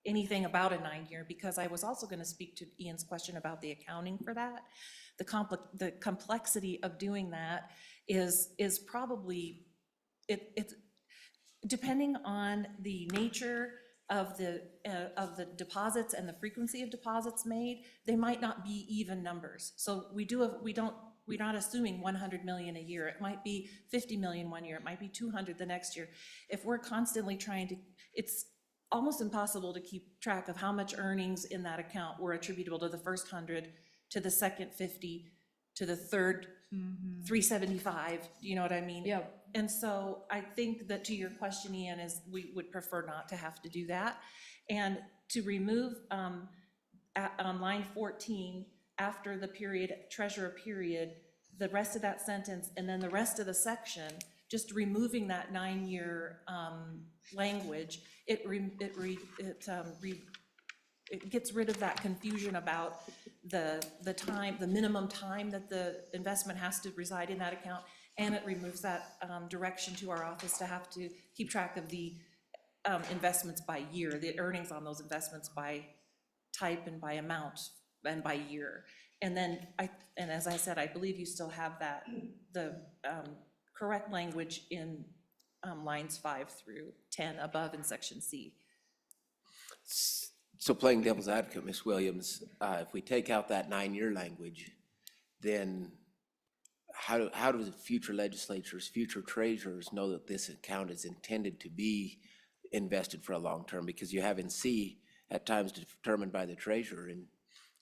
anything about a 9 year, because I was also going to speak to Ian's question about the accounting for that. The complexity of doing that is probably, it's depending on the nature of the deposits and the frequency of deposits made, they might not be even numbers. So we don't We're not assuming 100 million a year. It might be 50 million one year, it might be 200 the next year. If we're constantly trying to, it's almost impossible to keep track of how much earnings in that account were attributable to the first 100, to the second 50, to the third 375, do you know what I mean?
Yeah.
And so I think that to your question, Ian, is we would prefer not to have to do that. And to remove, on line 14, after the period, treasurer period, the rest of that sentence, and then the rest of the section, just removing that 9-year language, it gets rid of that confusion about the time, the minimum time that the investment has to reside in that account, and it removes that direction to our office to have to keep track of the investments by year, the earnings on those investments by type and by amount and by year. And then and as I said, I believe you still have that, the correct language in lines 5 through 10 above in section C.
So playing devil's advocate, Ms. Williams, if we take out that 9-year language, then how do the future legislatures, future treasurers know that this account is intended to be invested for a long term? Because you have in C, at times determined by the treasurer, in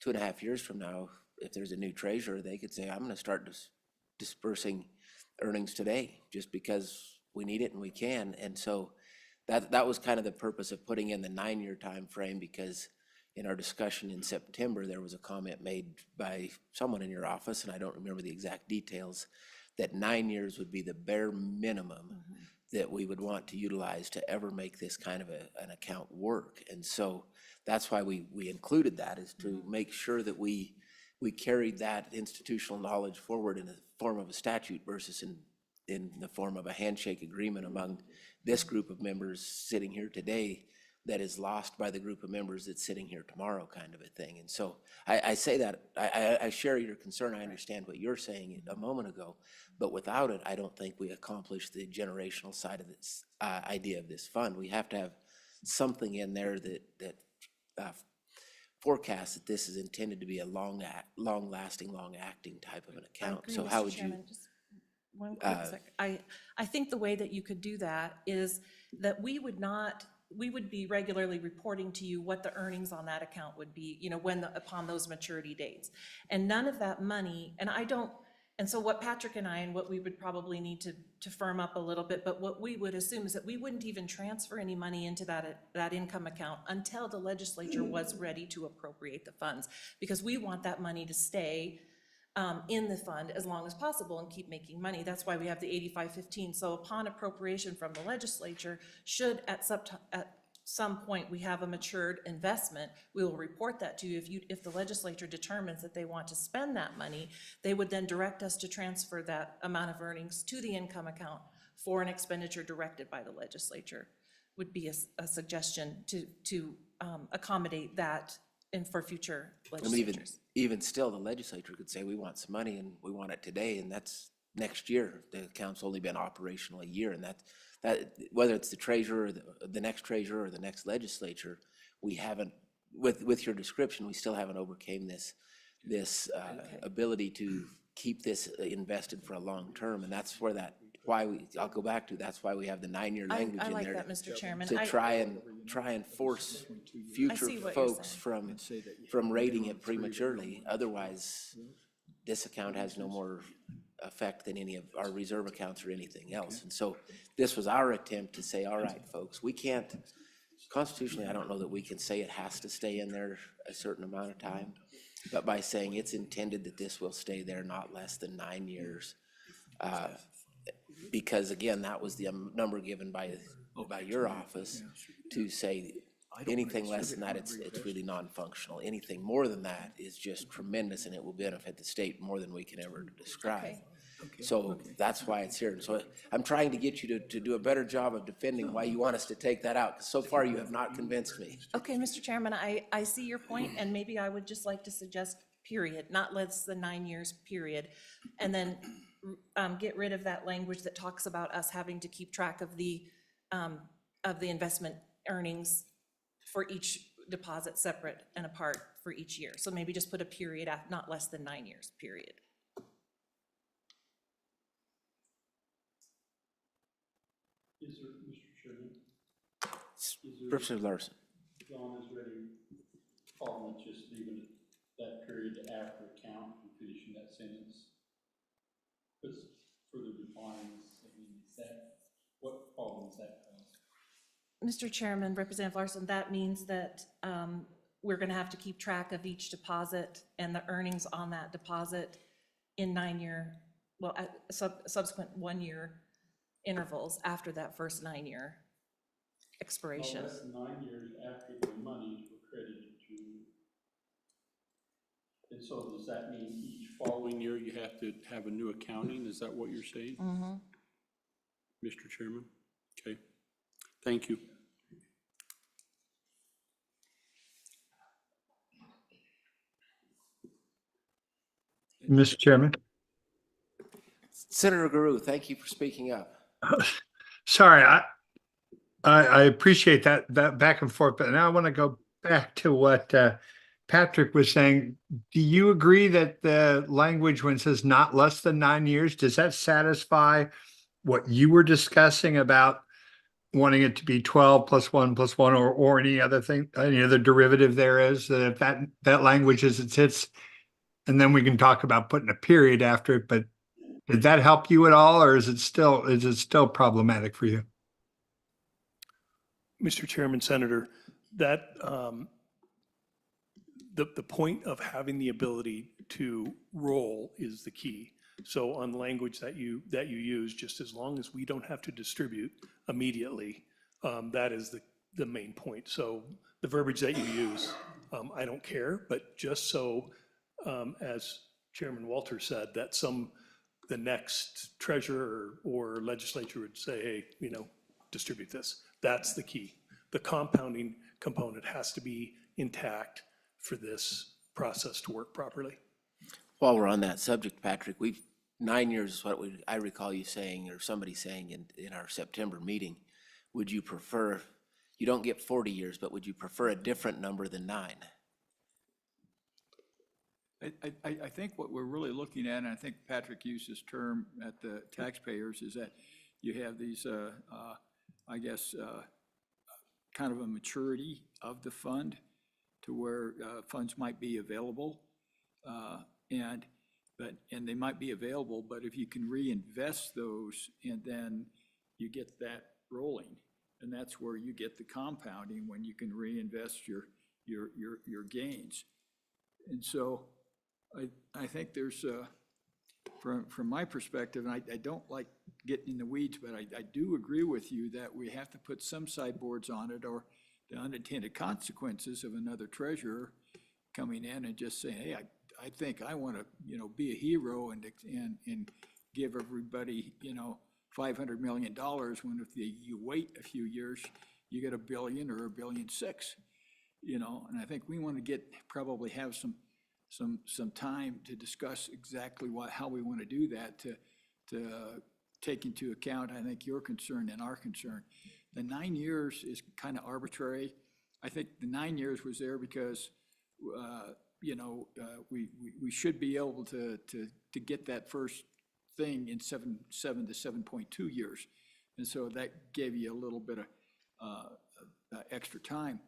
2.5 years from now, if there's a new treasurer, they could say, I'm gonna start dispersing earnings today, just because we need it and we can. And so that was kind of the purpose of putting in the 9-year time frame, because in our discussion in September, there was a comment made by someone in your office, and I don't remember the exact details, that 9 years would be the bare minimum that we would want to utilize to ever make this kind of an account work. And so that's why we included that, is to make sure that we carried that institutional knowledge forward in the form of a statute versus in the form of a handshake agreement among this group of members sitting here today that is lost by the group of members that's sitting here tomorrow, kind of a thing. And so I say that, I share your concern. I understand what you're saying a moment ago, but without it, I don't think we accomplish the generational side of this idea of this fund. We have to have something in there that forecasts that this is intended to be a long-lasting, long-acting type of an account.
I agree,
So
Mr.
how would you?
Chairman. Just one quick sec. I think the way that you could do that is that we would be regularly reporting to you what the earnings on that account would be, you know, upon those maturity dates. And none of that money, and so what Patrick and I, and what we would probably need to firm up a little bit, but what we would assume is that we wouldn't even transfer any money into that income account until the legislature was ready to appropriate the funds, because we want that money to stay in the fund as long as possible and keep making money. That's why we have the 8515. So upon appropriation from the legislature, should at some point we have a matured investment, we will report that to you. If the legislature determines that they want to spend that money, they would then direct us to transfer that amount of earnings to the income account for an expenditure directed by the legislature. Would be a suggestion to accommodate that and for future
I mean,
legislatures.
even still, the legislature could say, we want some money and we want it today, and that's next year. The account's only been operational a year, and that whether it's the treasurer, or the next treasurer, or the next legislature, we haven't, with your description, we still haven't overcame this ability to keep this invested for a long term, and that's where I'll go back to, that's why we have the 9-year language
I
in
like
there.
that, Mr. Chairman.
To try and force future
see what you're
folks from rating it prematurely. Otherwise, this account has no more effect than any of our reserve accounts or anything else. And so this was our attempt to say, all right, folks, we can't, constitutionally, I don't know that we can say it has to stay in there a certain amount of time, but by saying it's intended that this will stay there not less than 9 years. Because again, that was the number given by your office to say anything less than that, it's really non-functional. Anything more than that is just tremendous, and it will benefit the state more than we can ever describe. So that's why it's here. And so I'm trying to get you to do a better job of defending why you want us to take that out, because so far you have not convinced me.
Okay, Mr. Chairman, I see your point, and maybe I would just like to suggest period, not less than 9 years, period. And then get rid of that language that talks about us having to keep track of the investment earnings for each deposit separate and apart for each year. So maybe just put a period at not less than 9 years, period.
Is there, Mr. Chairman,
Representative Larson.
John is ready, problem with just leaving that period after account and finishing that sentence? Because further defines, I mean, is that, what problem is that cause?
Mr. Chairman, Representative Larson, that means that we're going to have to keep track of each deposit and the earnings on that deposit in 9-year, well, subsequent 1-year intervals after that first 9-year expiration.
Well, that's 9 years after the monies were credited to. And so does that mean each following year you have to have a new accounting? Is that what you're saying? Mr. Chairman? Okay, thank you.
Mr. Chairman?
Senator Guru, thank you for speaking up.
Sorry, I appreciate that back and forth, but now I want to go back to what Patrick was saying. Do you agree that the language when it says not less than 9 years, does that satisfy what you were discussing about wanting it to be 12 plus 1 plus 1 or any other thing, any other derivative there is, that if that language is it sits, and then we can talk about putting a period after it, but did that help you at all, or is it still problematic for you?
Mr. Chairman, Senator, that the point of having the ability to roll is the key. So on language that you use, just as long as we don't have to distribute immediately, that is the main point. So the verbiage that you use, I don't care, but just so, as Chairman Walter said, that the next treasurer or legislature would say, hey, distribute this. That's the key. The compounding component has to be intact for this process to work properly.
While we're on that subject, Patrick, 9 years is what I recall you saying, or somebody saying in our September meeting. Would you prefer, you don't get 40 years, but would you prefer a different number than 9?
I think what we're really looking at, and I think Patrick used this term at the taxpayers, is that you have these, I guess, kind of a maturity of the fund to where funds might be available. And they might be available, but if you can reinvest those and then you get that rolling, and that's where you get the compounding, when you can reinvest your gains. And so I think there's, from my perspective, and I don't like getting in the weeds, but I do agree with you that we have to put some sideboards on it, or the unintended consequences of another treasurer coming in and just saying, hey, I think I want to, be a hero and give everybody, $500 million, when if you wait a few years, you get $1 billion or $1.6 billion, and I think we want to probably have some time to discuss exactly how we want to do that, to take into account, I think, your concern and our concern. The 9 years is kind of arbitrary. I think the 9 years was there because, we should be able to get that first thing in 7 to 7.2 years. And so that gave you a little bit of extra time.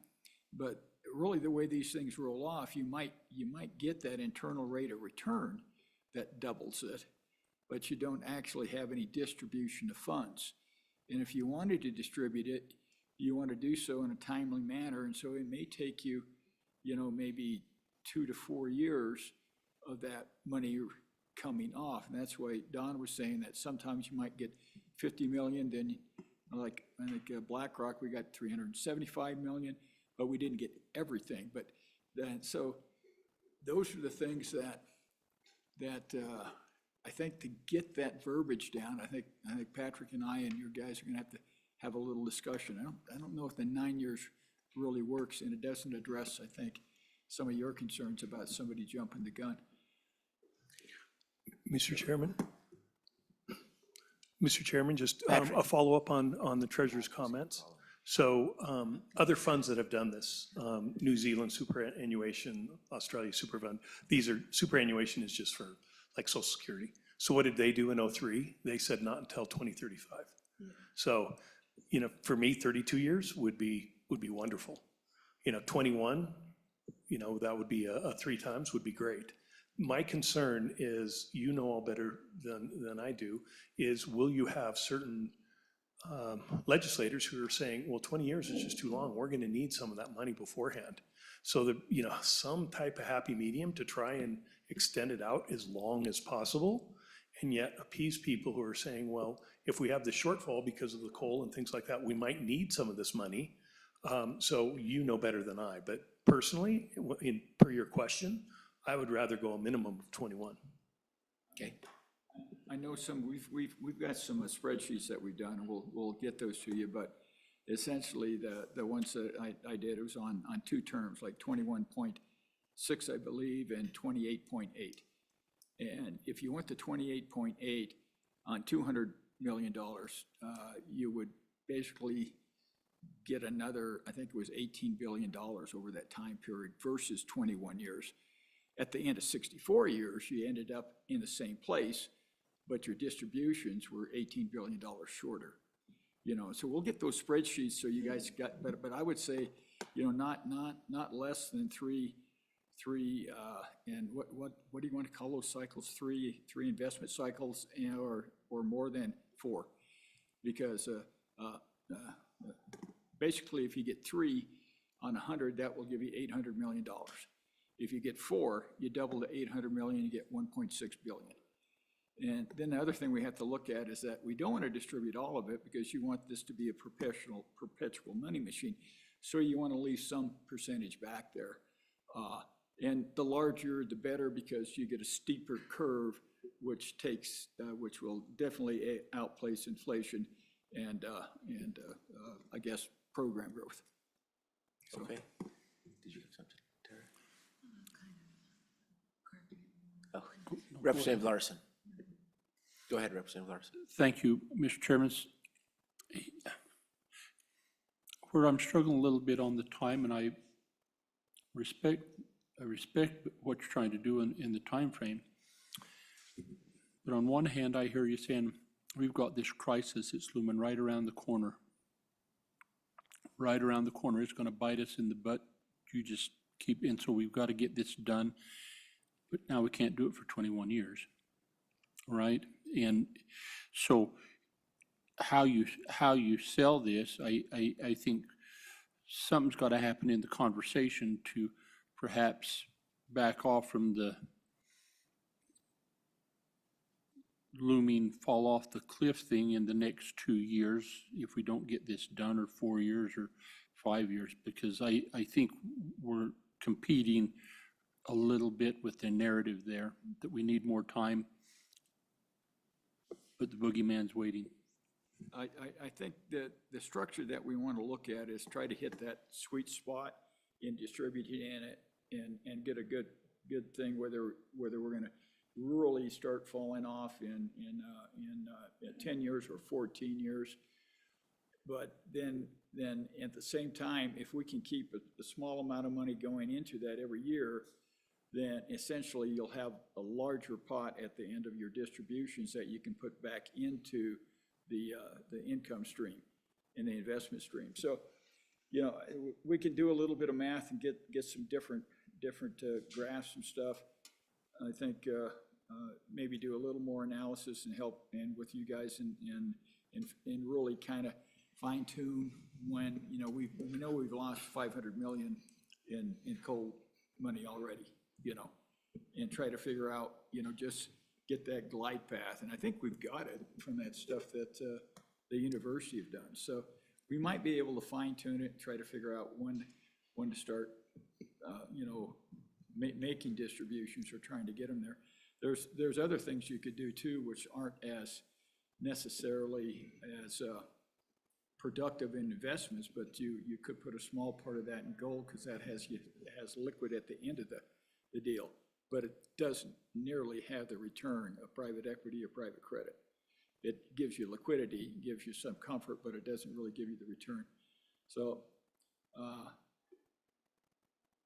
But really, the way these things roll off, you might get that internal rate of return that doubles it, but you don't actually have any distribution of funds. And if you wanted to distribute it, you want to do so in a timely manner, and so it may take you, maybe 2 to 4 years of that money coming off. And that's why Don was saying that sometimes you might get 50 million, then like, I think BlackRock, we got 375 million, but we didn't get everything. But then, so those are the things that I think to get that verbiage down, I think Patrick and I and your guys are gonna have to have a little discussion. I don't know if the 9 years really works, and it doesn't address, I think, some of your concerns about somebody jumping the gun.
Mr. Chairman, just a follow-up on the treasurer's comments. So other funds that have done this, New Zealand superannuation, Australia superfund, superannuation is just for like Social Security. So what did they do in 2003? They said not until 2035. So you know, for me, 32 years would be wonderful. You know, 21, you know, that would be a 3 times would be great. My concern is, you know all better than I do, is will you have certain legislators who are saying, well, 20 years is just too long, we're gonna need some of that money beforehand. So that, you know, some type of happy medium to try and extend it out as long as possible, and yet appease people who are saying, well, if we have the shortfall because of the coal and things like that, we might need some of this money. So you know better than I, but personally, per your question, I would rather go a minimum of 21.
Okay,
I know we've got some spreadsheets that we've done, and we'll get those to you, but essentially, the ones that I did, it was on 2 terms, like 21.6, I believe, and 28.8. And if you went to 28.8 on $200 million, you would basically get another, I think it was $18 billion over that time period versus 21 years. At the end of 64 years, you ended up in the same place, but your distributions were $18 billion shorter. You know, so we'll get those spreadsheets so you guys got, but I would say, you know, not less than three, and what do you want to call those cycles? Three investment cycles, and, or more than 4, because basically, if you get 3 on 100, that will give you $800 million. If you get 4, you double the 800 million, you get 1.6 billion. And then the other thing we have to look at is that we don't want to distribute all of it because you want this to be a perpetual money machine. So you want to leave some percentage back there. And the larger, the better, because you get a steeper curve, which will definitely outpace inflation and I guess program growth. So.
okay. Did you have something, Tara? Oh, Representative Larson. Go ahead, Representative Larson.
Thank you, Mr. Chairman. Where I'm struggling a little bit on the time, and I respect what you're trying to do in the time frame. But on one hand, I hear you saying, we've got this crisis, it's looming right around the corner. Right around the corner, it's gonna bite us in the butt. You just keep, and so we've got to get this done. But now we can't do it for 21 years, right? And so how you sell this, I think something's got to happen in the conversation to perhaps back off from the looming fall off the cliff thing in the next 2 years if we don't get this done, or 4 years or 5 years, because I think we're competing a little bit with the narrative there that we need more time, but the boogeyman's waiting.
I think that the structure that we want to look at is try to hit that sweet spot in distributing it and get a good thing, whether we're going to really start falling off in 10 years or 14 years. But then at the same time, if we can keep a small amount of money going into that every year, then essentially you'll have a larger pot at the end of your distributions that you can put back into the income stream and the investment stream. So, you know, we can do a little bit of math and get some different graphs and stuff. I think maybe do a little more analysis and help and with you guys and really kind of fine tune when, you know, we know we've lost 500 million in coal money already, you know, and try to figure out, you know, just get that glide path. And I think we've got it from that stuff that the university have done. So we might be able to fine tune it and try to figure out when to start, you know, making distributions or trying to get them there. There's other things you could do too, which aren't as necessarily as productive in investments, but you could put a small part of that in gold because that has liquid at the end of the deal, but it doesn't nearly have the return of private equity or private credit. It gives you liquidity, gives you some comfort, but it doesn't really give you the return. So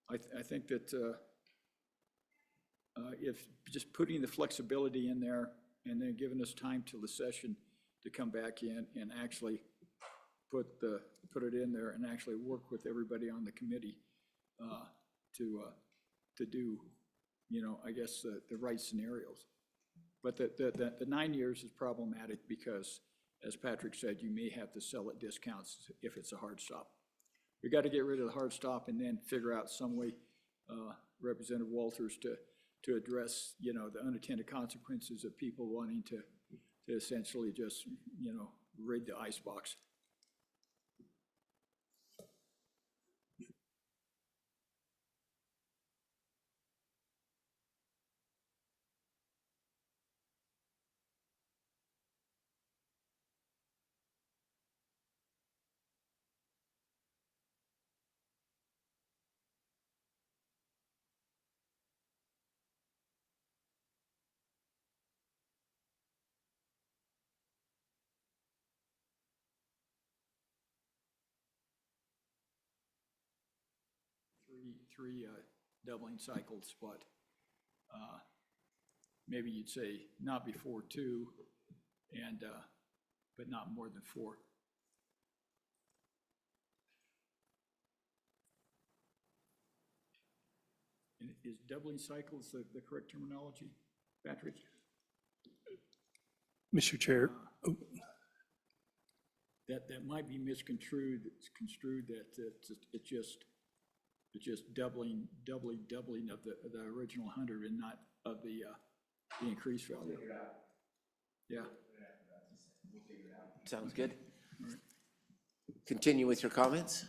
I think that if just putting the flexibility in there and then giving us time till the session to come back in and actually put it in there and actually work with everybody on the committee to do, I guess, the right scenarios. But the 9 years is problematic because, as Patrick said, you may have to sell at discounts if it's a hard stop. We got to get rid of the hard stop and then figure out some way, Representative Walters, to address, the unintended consequences of people wanting to essentially just, rid the icebox. Three doubling cycles, but maybe you'd say not before 2, and but not more than 4. And is doubling cycles the correct terminology, Patrick?
Mr. Chair,
That might be misconstrued, that it's just doubling of the original 100 and not of the increased value. Yeah.
Sounds good. Continue with your comments.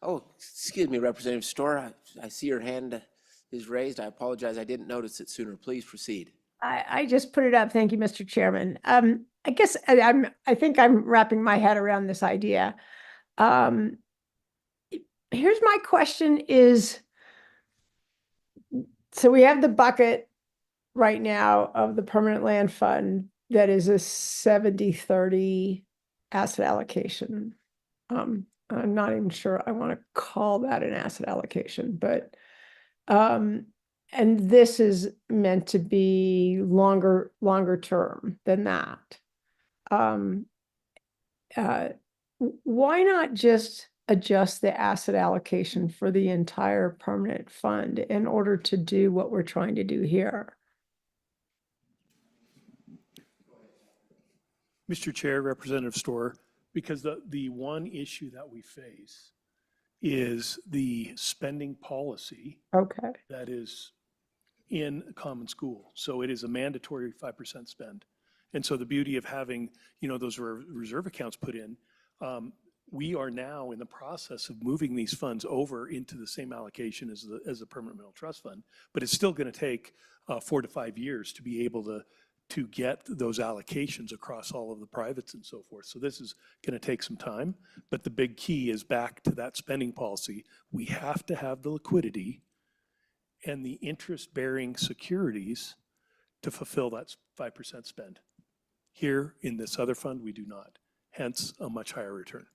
Oh, excuse me, Representative Storr, I see your hand is raised. I apologize, I didn't notice it sooner. Please proceed.
I just put it up. Thank you, Mr. Chairman. I guess I think I'm wrapping my head around this idea. Here's my question is, so we have the bucket right now of the permanent land fund that is a 70-30 asset allocation. I'm not even sure I want to call that an asset allocation, but and this is meant to be longer term than that. Why not just adjust the asset allocation for the entire permanent fund in order to do what we're trying to do here?
Mr. Chair, Representative Storr, because the one issue that we face is the spending policy
Okay,
that is in common school. So it is a mandatory 5% spend. And so the beauty of having, those reserve accounts put in, we are now in the process of moving these funds over into the same allocation as the permanent mineral trust fund. But it's still going to take 4 to 5 years to be able to get those allocations across all of the privates and so forth. So this is going to take some time, but the big key is back to that spending policy. We have to have the liquidity and the interest-bearing securities to fulfill that 5% spend. Here in this other fund, we do not, hence a much higher return.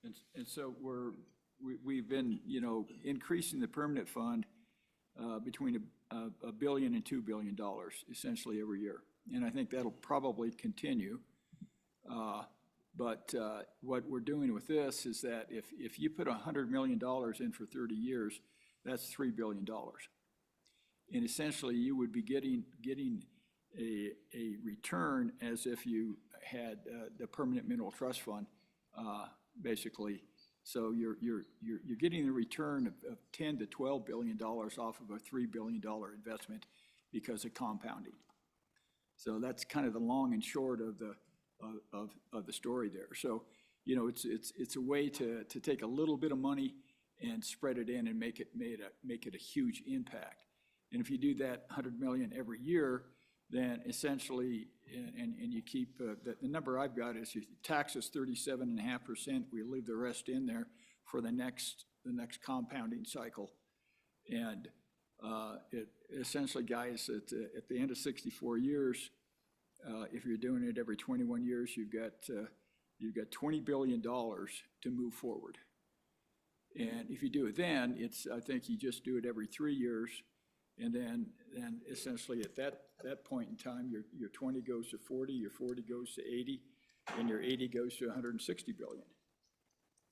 And so we've been, increasing the permanent fund between $1 billion and $2 billion essentially every year. And I think that'll probably continue. But what we're doing with this is that if you put $100 million in for 30 years, that's $3 billion. And essentially you would be getting a return as if you had the permanent mineral trust fund, basically. So you're getting a return of $10 to $12 billion off of a $3 billion investment because of compounding. So that's kind of the long and short of the story there. So, it's a way to take a little bit of money and spread it in and make it a huge impact. And if you do that 100 million every year, then essentially, and you keep, the number I've got is you tax us 37.5%, we leave the rest in there for the next compounding cycle. And It essentially, guys, at the end of 64 years, if you're doing it every 21 years, you've got $20 billion to move forward. And if you do it then, I think you just do it every 3 years. And then essentially at that point in time, your 20 goes to 40, your 40 goes to 80, and your 80 goes to 160 billion.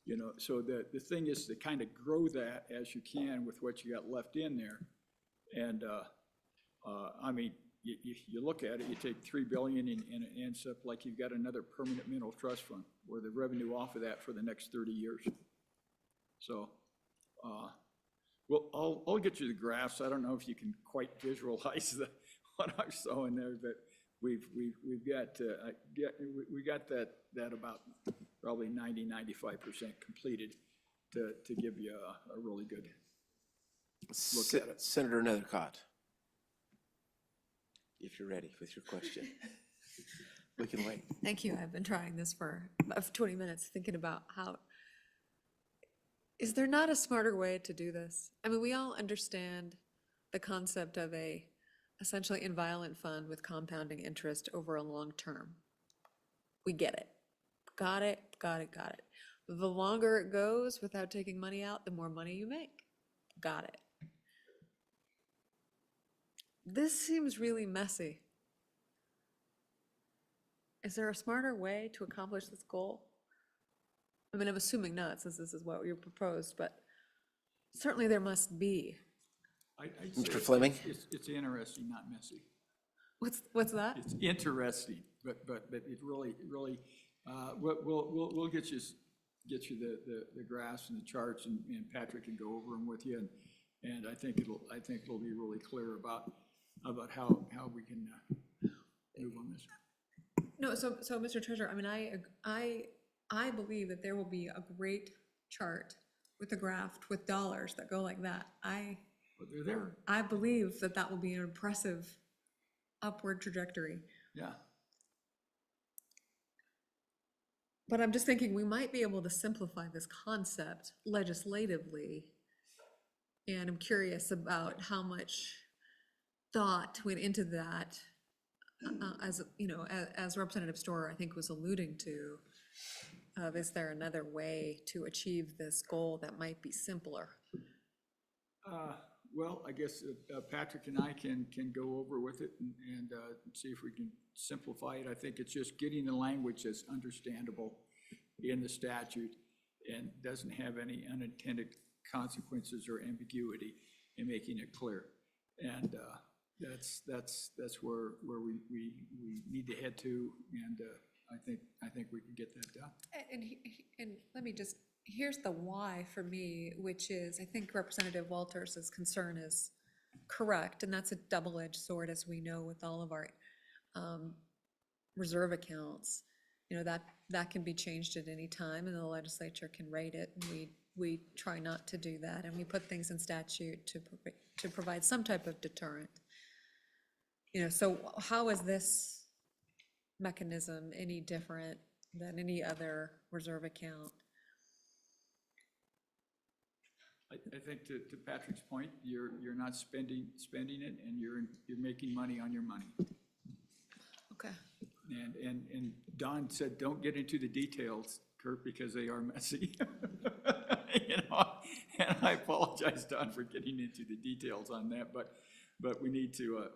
You know, so the thing is to kind of grow that as you can with what you got left in there. And, I mean, you look at it, you take 3 billion and it ends up like you've got another permanent mineral trust fund where the revenue off of that for the next 30 years. So, well, I'll get you the graphs. I don't know if you can quite visualize what I saw in there, but we've got that about probably 90-95% completed to give you a really good look at it.
Senator Nethercott, if you're ready with your question. We can wait.
Thank you. I've been trying this for about 20 minutes, thinking about how, is there not a smarter way to do this? I mean, we all understand the concept of a essentially inviolate fund with compounding interest over a long term. We get it. Got it. The longer it goes without taking money out, the more money you make. Got it. This seems really messy. Is there a smarter way to accomplish this goal? I mean, I'm assuming not, since this is what you proposed, but certainly there must be.
I'd say
Mr. Fleming?
It's interesting, not messy.
What's that?
It's interesting, but it really, we'll get you the graphs and the charts, and Patrick can go over them with you, and I think it'll be really clear about how we can move on this.
No, so Mr. Treasurer, I mean, I believe that there will be a great chart with a graph with dollars that go like that.
But they're there,
I believe that will be an impressive upward trajectory.
yeah.
But I'm just thinking we might be able to simplify this concept legislatively. And I'm curious about how much thought went into that, as you know, as Representative Storer, I think, was alluding to. Is there another way to achieve this goal that might be simpler?
Well, I guess Patrick and I can go over with it and see if we can simplify it. I think it's just getting the language that's understandable in the statute and doesn't have any unintended consequences or ambiguity, and making it clear. And that's where we need to head to, and I think we can get that done.
And let me just, here's the why for me, which is, I think Representative Walters' concern is correct, and that's a double-edged sword, as we know, with all of our reserve accounts. You know, that can be changed at any time, and the legislature can rate it, and we try not to do that, and we put things in statute to provide some type of deterrent. You know, so how is this mechanism any different than any other reserve account?
I think to Patrick's point, you're not spending it, and you're making money on your money.
Okay.
And Don said, don't get into the details, Kurt, because they are messy. You know, and I apologize, Don, for getting into the details on that, but we need to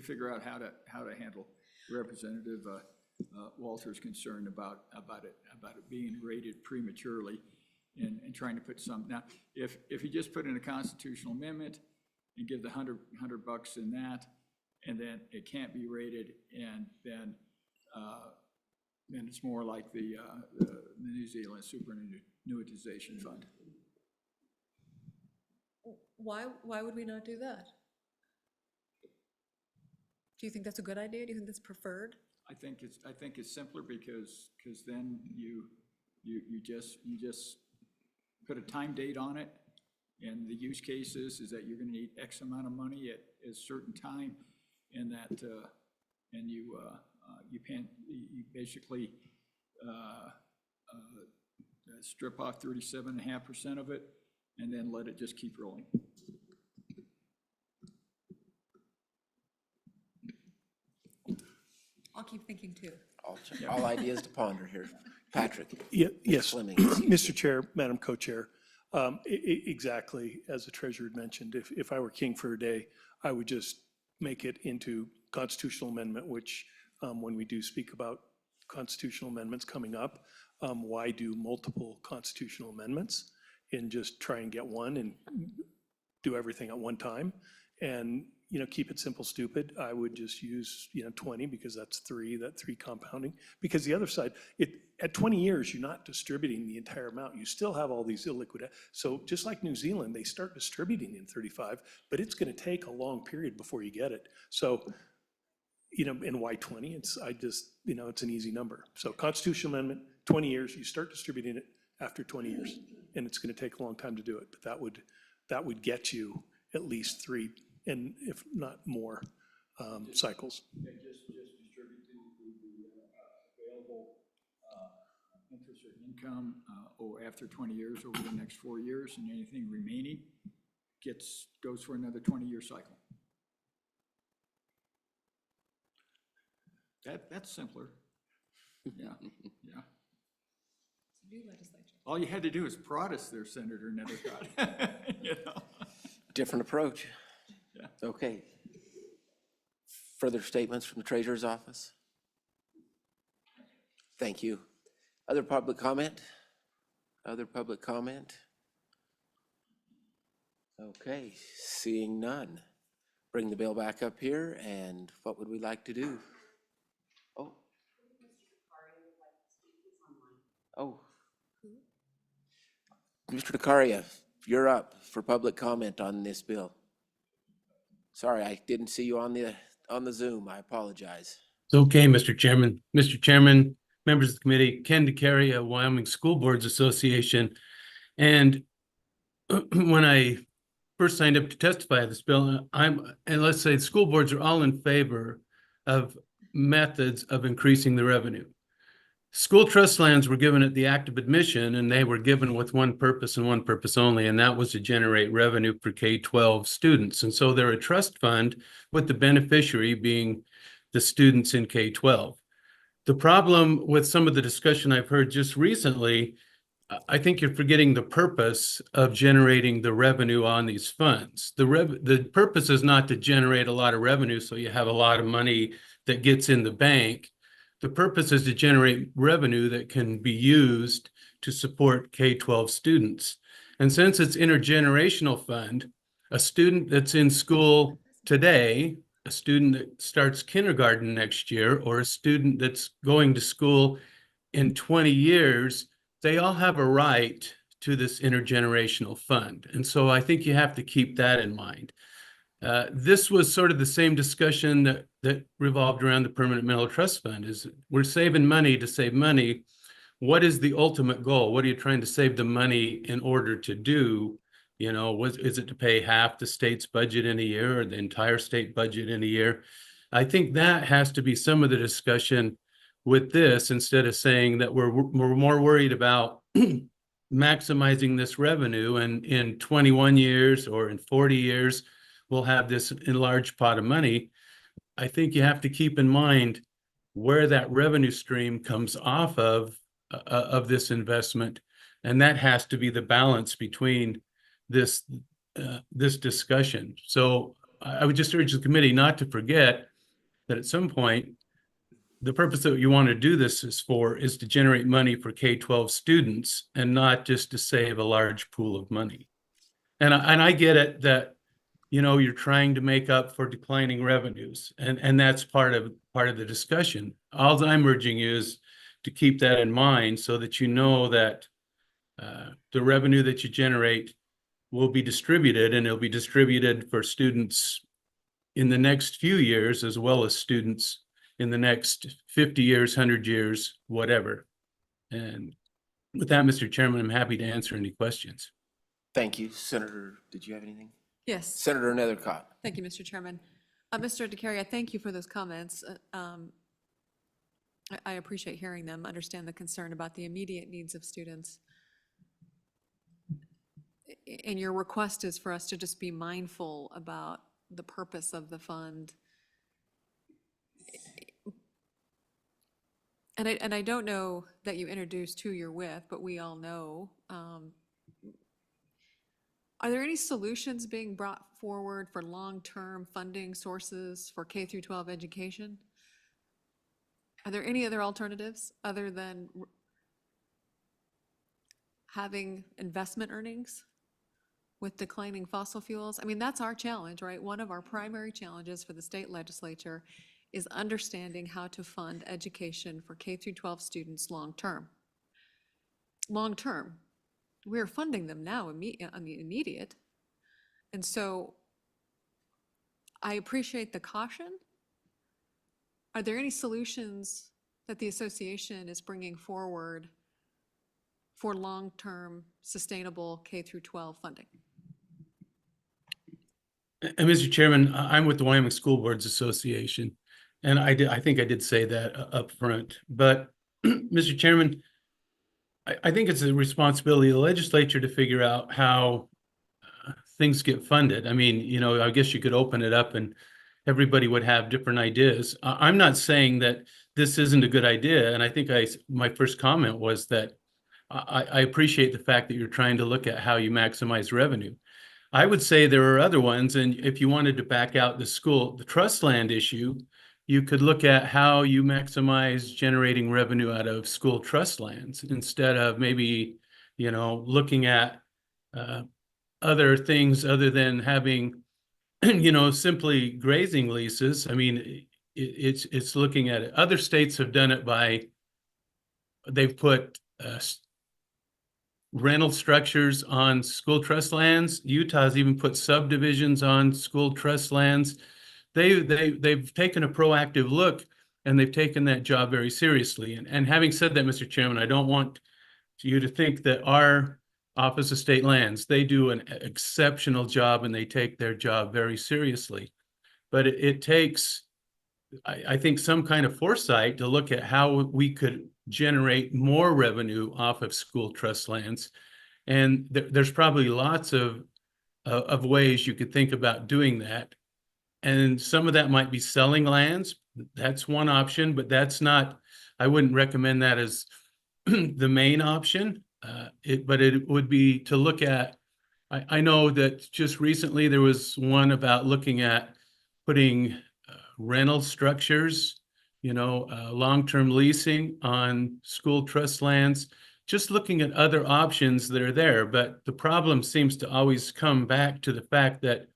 figure out how to handle Representative Walter's concern about it being rated prematurely, and trying to put some. Now, if you just put in a constitutional amendment and give the $100 in that, and then it can't be rated, and then it's more like the New Zealand Superannuitization Fund.
Why would we not do that? Do you think that's a good idea? Do you think that's preferred?
I think it's simpler because then you just put a time date on it, and the use case is that you're going to need X amount of money at a certain time, and that and you basically strip off 37.5% of it, and then let it just keep rolling.
I'll keep thinking too.
All ideas to ponder here. Patrick?
Yes,
Fleming.
Mr. Chair, Madam Co-Chair, exactly as the treasurer had mentioned, if I were king for a day, I would just make it into constitutional amendment, which, when we do speak about constitutional amendments coming up, why do multiple constitutional amendments? And just try and get one and do everything at one time. And, keep it simple, stupid. I would just use, 20 because that's three compounding. Because the other side, at 20 years, you're not distributing the entire amount. You still have all these illiquid. So just like New Zealand, they start distributing in 35, but it's going to take a long period before you get it. So, and why 20? It's an easy number. So constitutional amendment, 20 years, you start distributing it after 20 years. And it's going to take a long time to do it, but that would get you at least 3, and if not more, cycles.
Yeah, just distribute the available interest or income or after 20 years over the next 4 years, and anything remaining goes for another 20-year cycle. That's simpler. Yeah, yeah.
New legislation.
All you had to do is prod us there, Senator Nethercott.
Different approach.
Yeah.
Okay. Further statements from the treasurer's office? Thank you. Other public comment? Other public comment? Okay, seeing none. Bring the bill back up here, and what would we like to do? Oh. Oh. Mr. DeCaria, you're up for public comment on this bill. Sorry, I didn't see you on the Zoom. I apologize.
It's okay, Mr. Chairman. Mr. Chairman, members of the committee, Ken DeCaria, Wyoming School Boards Association. And when I first signed up to testify on this bill, and let's say the school boards are all in favor of methods of increasing the revenue. School trust lands were given at the act of admission, and they were given with one purpose and one purpose only, and that was to generate revenue for K-12 students. And so they're a trust fund with the beneficiary being the students in K-12. The problem with some of the discussion I've heard just recently, I think you're forgetting the purpose of generating the revenue on these funds. The purpose is not to generate a lot of revenue so you have a lot of money that gets in the bank. The purpose is to generate revenue that can be used to support K-12 students. And since it's intergenerational fund, a student that's in school today, a student that starts kindergarten next year, or a student that's going to school in 20 years, they all have a right to this intergenerational fund. And so I think you have to keep that in mind. This was sort of the same discussion that revolved around the Permanent Mental Trust Fund. Is we're saving money to save money. What is the ultimate goal? What are you trying to save the money in order to do? Is it to pay half the state's budget in a year or the entire state budget in a year? I think that has to be some of the discussion with this, instead of saying that we're more worried about maximizing this revenue, and in 21 years or in 40 years, we'll have this enlarged pot of money. I think you have to keep in mind where that revenue stream comes off of this investment. And that has to be the balance between this discussion. So I would just urge the committee not to forget that at some point, the purpose that you want to do this is to generate money for K-12 students and not just to save a large pool of money. And I get it that you're trying to make up for declining revenues, and that's part of the discussion. All I'm urging you is to keep that in mind so that you know that the revenue that you generate will be distributed, and it'll be distributed for students in the next few years, as well as students in the next 50 years, 100 years, whatever. And with that, Mr. Chairman, I'm happy to answer any questions.
Thank you. Senator, did you have anything?
Yes.
Senator Nethercott.
Thank you, Mr. Chairman. Mr. DeCaria, thank you for those comments. I appreciate hearing them, understand the concern about the immediate needs of students. And your request is for us to just be mindful about the purpose of the fund. and I don't know that you introduced who you're with, but we all know, are there any solutions being brought forward for long-term funding sources for K through 12 education? Are there any other alternatives other than having investment earnings with declining fossil fuels? I mean, that's our challenge, right? One of our primary challenges for the state legislature is understanding how to fund education for K through 12 students long-term. Long-term, we're funding them now on the immediate. And so I appreciate the caution. Are there any solutions that the association is bringing forward for long-term sustainable K through 12 funding?
And Mr. Chairman, I'm with the Wyoming School Boards Association, and I think I did say that up front. But Mr. Chairman, I think it's a responsibility of the legislature to figure out how things get funded. I mean, you know, I guess you could open it up and everybody would have different ideas. I'm not saying that this isn't a good idea, and I think my first comment was that I appreciate the fact that you're trying to look at how you maximize revenue. I would say there are other ones, and if you wanted to back out the trust land issue, you could look at how you maximize generating revenue out of school trust lands instead of maybe, you know, looking at other things other than having, you know, simply grazing leases. I mean, it's looking at it. Other states have done it they've put rental structures on school trust lands. Utah's even put subdivisions on school trust lands. They've taken a proactive look, and they've taken that job very seriously. And having said that, Mr. Chairman, I don't want you to think that our Office of State Lands, they do an exceptional job and they take their job very seriously. But it takes, I think, some kind of foresight to look at how we could generate more revenue off of school trust lands. And there's probably lots of ways you could think about doing that. And some of that might be selling lands. That's one option, but that's not, I wouldn't recommend that as the main option. But it would be to look at, I know that just recently there was one about looking at putting rental structures, you know, long-term leasing on school trust lands, just looking at other options that are there. But the problem seems to always come back to the fact that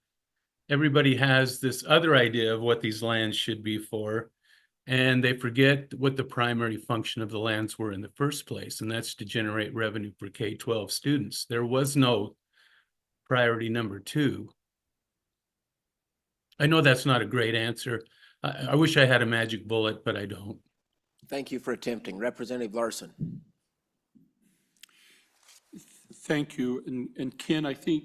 everybody has this other idea of what these lands should be for, and they forget what the primary function of the lands were in the first place, and that's to generate revenue for K-12 students. There was no priority number two. I know that's not a great answer. I wish I had a magic bullet, but I don't.
Thank you for attempting. Representative Larson.
Thank you. And Ken, I think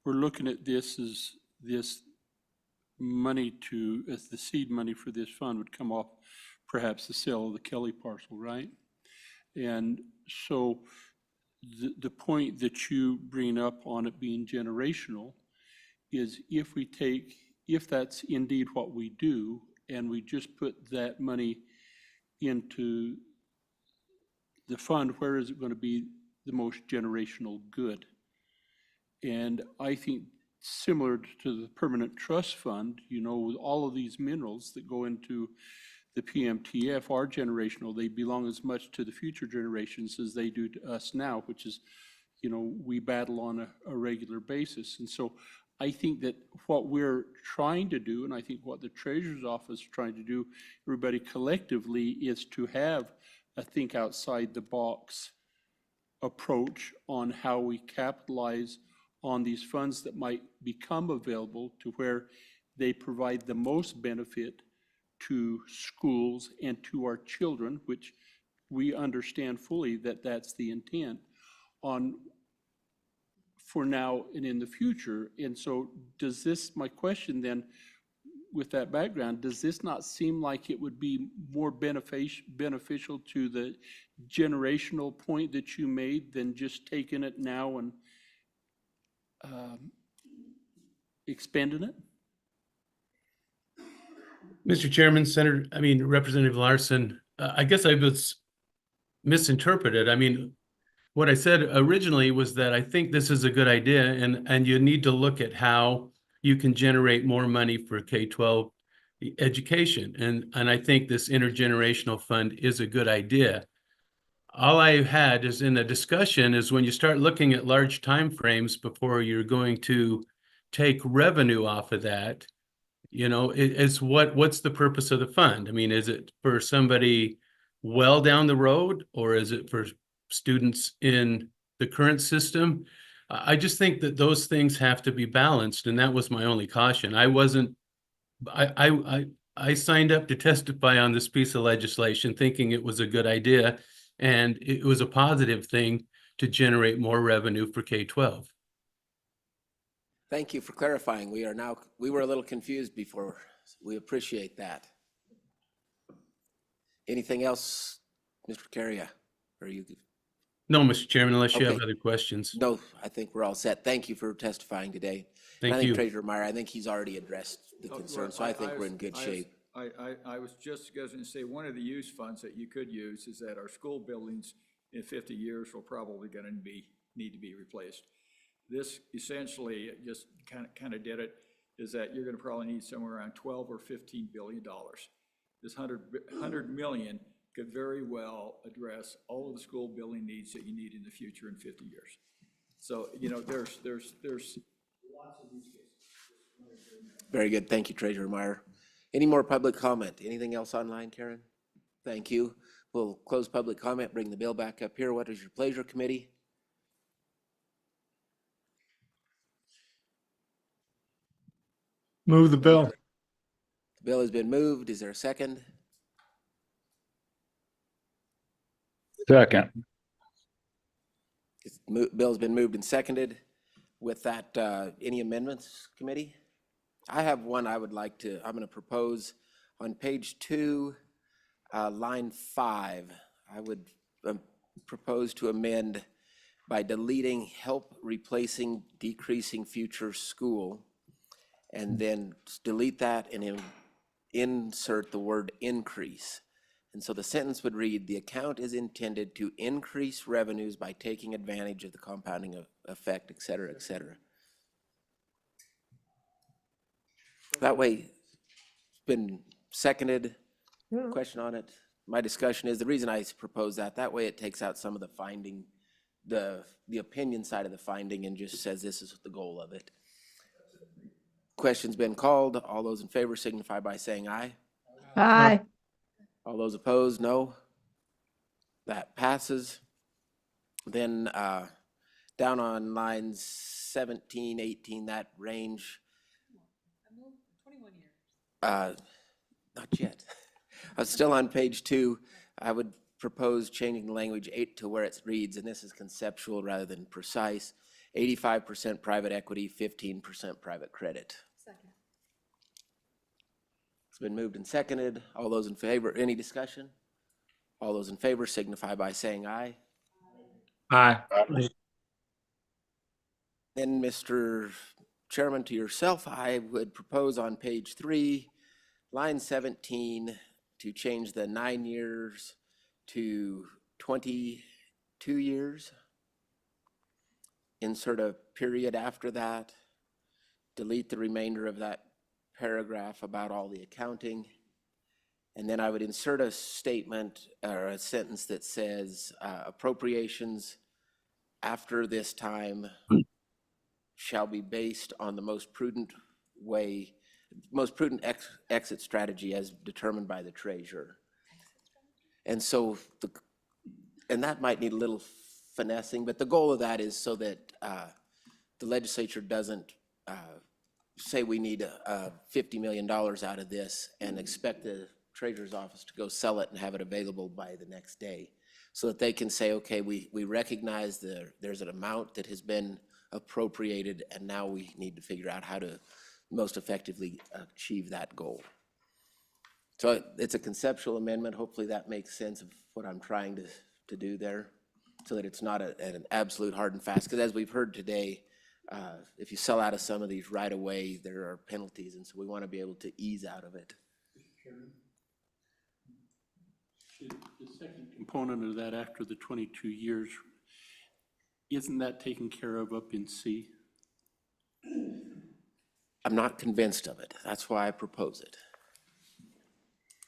we're looking at this as this money as the seed money for this fund would come off perhaps the sale of the Kelly parcel, right? And so the point that you bring up on it being generational is if that's indeed what we do, and we just put that money into the fund, where is it going to be the most generational good? And I think similar to the permanent trust fund, you know, with all of these minerals that go into the PMTF are generational. They belong as much to the future generations as they do to us now, which is, you know, we battle on a regular basis. And so I think that what we're trying to do, and I think what the Treasurer's Office is trying to do, everybody collectively, is to have a think outside the box approach on how we capitalize on these funds that might become available to where they provide the most benefit to schools and to our children, which we understand fully that that's the intent on for now and in the future. And so does this, my question then, with that background, does this not seem like it would be more beneficial to the generational point that you made than just taking it now and expending it?
Mr. Chairman, Representative Larson, I guess I was misinterpreted. I mean, what I said originally was that I think this is a good idea, and you need to look at how you can generate more money for K-12 education. And I think this intergenerational fund is a good idea. All I had is in the discussion is when you start looking at large timeframes before you're going to take revenue off of that, you know, it's what's the purpose of the fund? I mean, is it for somebody well down the road, or is it for students in the current system? I just think that those things have to be balanced, and that was my only caution. I signed up to testify on this piece of legislation thinking it was a good idea, and it was a positive thing to generate more revenue for K-12.
Thank you for clarifying. We were a little confused before. We appreciate that. Anything else, Mr. Carrier? Are you?
No, Mr. Chairman, unless you have
Okay.
other questions.
No, I think we're all set. Thank you for testifying today. And I
Thank
think
you.
Treasurer Meyer, I think he's already addressed the concern, so I think we're in good shape.
I was just going to say, one of the use funds that you could use is that our school buildings in 50 years will probably going to need to be replaced. This essentially just kind of did it, is that you're going to probably need somewhere around 12 or 15 billion dollars. This 100 million could very well address all of the school building needs that you need in the future in 50 years. So, you know, there's lots of use cases.
Very good. Thank you, Treasurer Meyer. Any more public comment? Anything else online, Karen? Thank you. We'll close public comment, bring the bill back up here. What is your pleasure, committee?
Move the bill.
The bill has been moved. Is there a second?
Second.
Bill's been moved and seconded. With that, any amendments, committee? I have one I'm going to propose on page 2, line 5. I would propose to amend by deleting help replacing decreasing future school, and then delete that and insert the word increase. And so the sentence would read, the account is intended to increase revenues by taking advantage of the compounding effect, et cetera, et cetera. That way, it's been seconded. Question on it? My discussion is, the reason I propose that way it takes out some of the finding, the opinion side of the finding, and just says this is the goal of it. Question's been called. All those in favor signify by saying aye.
Aye.
All those opposed, no. That passes. Then down on lines 17, 18, that range.
21 years.
Not yet. I was still on page 2. I would propose changing the language 8 to where it reads, and this is conceptual rather than precise, 85% private equity, 15% private credit.
Second.
It's been moved and seconded. All those in favor, any discussion? All those in favor signify by saying aye.
Aye.
Then, Mr. Chairman, to yourself, I would propose on page 3, line 17, to change the 9 years to 22 years. Insert a period after that. Delete the remainder of that paragraph about all the accounting. And then I would insert a statement or a sentence that says appropriations after this time shall be based on the most prudent way, most prudent exit strategy as determined by the treasurer. And so, and that might need a little finessing, but the goal of that is so that the legislature doesn't say we need $50 million out of this and expect the treasurer's office to go sell it and have it available by the next day, so that they can say, okay, we recognize there's an amount that has been appropriated, and now we need to figure out how to most effectively achieve that goal. So it's a conceptual amendment. Hopefully that makes sense of what I'm trying to do there, so that it's not an absolute hard and fast, because as we've heard today, if you sell out of some of these right away, there are penalties, and so we want to be able to ease out of it.
The second component of that, after the 22 years, isn't that taken care of up in C?
I'm not convinced of it. That's why I propose it.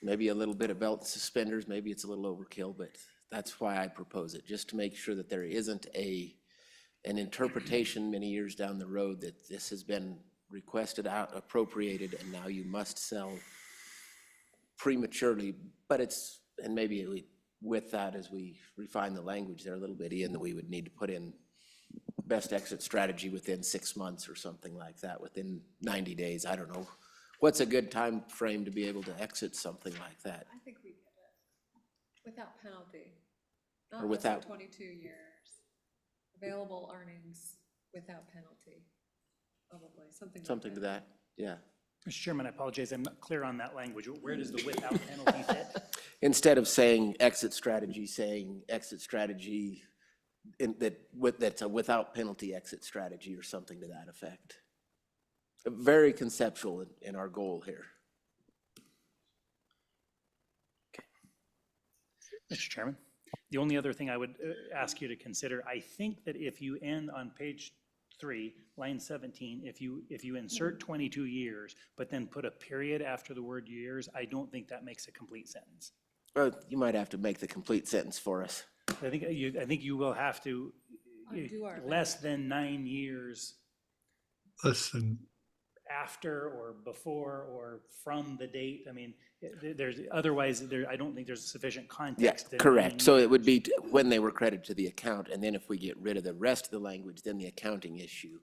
Maybe a little bit of belt and suspenders, maybe it's a little overkill, but that's why I propose it, just to make sure that there isn't an interpretation many years down the road that this has been requested out, appropriated, and now you must sell prematurely. But it's, and maybe with that, as we refine the language there a little bit, Ian, that we would need to put in best exit strategy within 6 months or something like that, within 90 days. I don't know. What's a good time frame to be able to exit something like that?
I think we get it without penalty.
Or
Not less than
without-
22 years. Available earnings without penalty. Probably, something like that.
Something to that, yeah.
Mr. Chairman, I apologize, I'm not clear on that language. Where does the without penalty fit?
Instead of saying exit strategy that's a without penalty exit strategy or something to that effect. Very conceptual in our goal here.
Mr. Chairman, the only other thing I would ask you to consider, I think that if you end on page 3, line 17, if you insert 22 years, but then put a period after the word years, I don't think that makes a complete sentence.
Well, you might have to make the complete sentence for us.
I think you will have to,
Undo our
less than 9 years
Listen,
after or before or from the date. I mean, otherwise, I don't think there's sufficient
Yeah,
context. in
correct.
9
So it
years.
would be when they were credited to the account, and then if we get rid of the rest of the language, then the accounting issue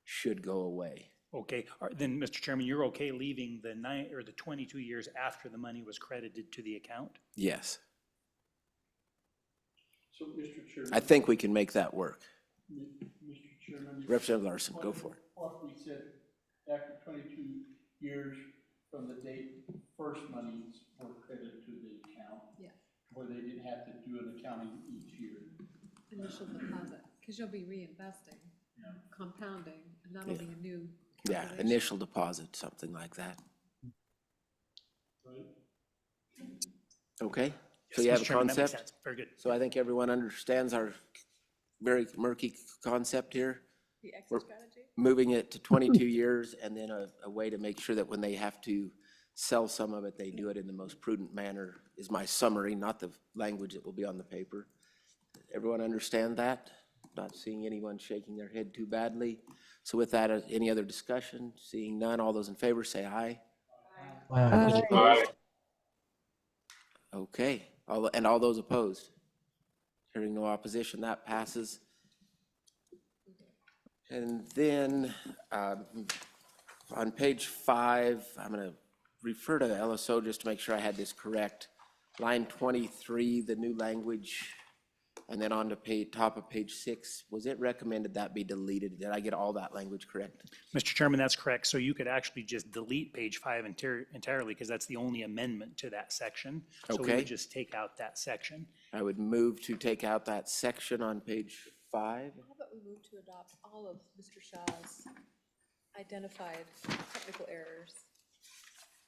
should go away.
Okay, then, Mr. Chairman, you're okay leaving the 9 or the 22 years after the money was credited to the account?
Yes,
So, Mr. Chairman.
I think we can make that work.
Mr. Chairman.
Representative Larson, go for it.
What we said, after 22 years from the date first monies were credited to the account.
Yeah.
Where they didn't have to do an accounting each year.
Initial deposit, because you'll be reinvesting, compounding, and that'll be a new
Yeah,
calculation.
initial deposit, something like that. Okay, so you
Yes,
have
Mr.
a
Chairman, that makes
concept?
sense. Very good.
So I think everyone understands our very murky concept here.
The
We're
exit strategy?
moving it to 22 years and then a way to make sure that when they have to sell some of it, they do it in the most prudent manner is my summary, not the language that will be on the paper. Everyone understand that? Not seeing anyone shaking their head too badly. So with that, any other discussion? Seeing none, all those in favor say aye. Those opposed? Okay, and all those opposed? Hearing no opposition, that passes. And then on page 5, I'm going to refer to the LSO just to make sure I had this correct. Line 23, the new language, and then on to top of page 6, was it recommended that be deleted? Did I get all that language correct?
Mr. Chairman, that's correct. So you could actually just delete page 5 entirely because that's the only amendment to that section. So we
Okay.
would just take out that section.
I would move to take out that section on page 5.
How about we move to adopt all of Mr. Shaw's identified technical errors?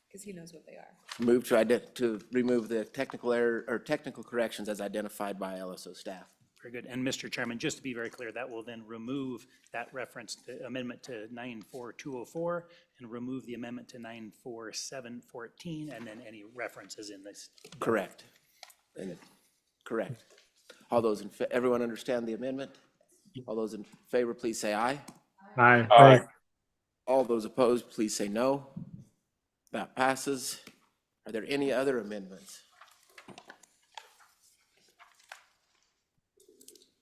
Because he knows what they are.
Move to remove the technical error or technical corrections as identified by LSO staff.
Very good. And Mr. Chairman, just to be very clear, that will then remove that reference, the amendment to 94204, and remove the amendment to 94714, and then any references in this.
Correct. Correct. All those everyone understand the amendment? All those in favor, please say aye.
aye.
All those opposed, please say no. That passes. Are there any other amendments?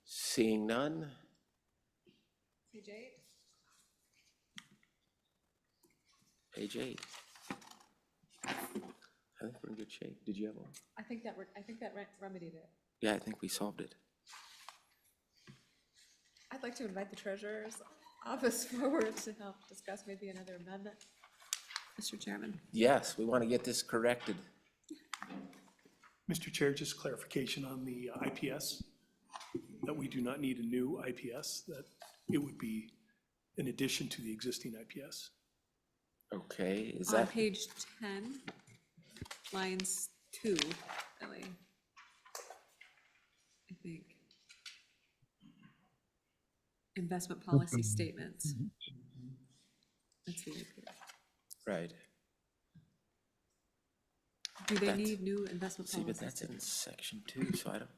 Seeing none.
Page 8?
Page 8. I think we're in good shape. Did you have one?
I think that remedied it.
Yeah, I think we solved it.
I'd like to invite the treasurer's office forward to help discuss maybe another amendment. Mr. Chairman.
Yes, we want to get this corrected.
Mr. Chair, just clarification on the IPS, that we do not need a new IPS, that it would be in addition to the existing IPS.
Okay, is
On
that,
page 10, lines 2, really. think. Investment policy statements. That's the IPS.
Right.
Do they
That's-
need new investment
See, but
policies?
that's in section 2, so I don't,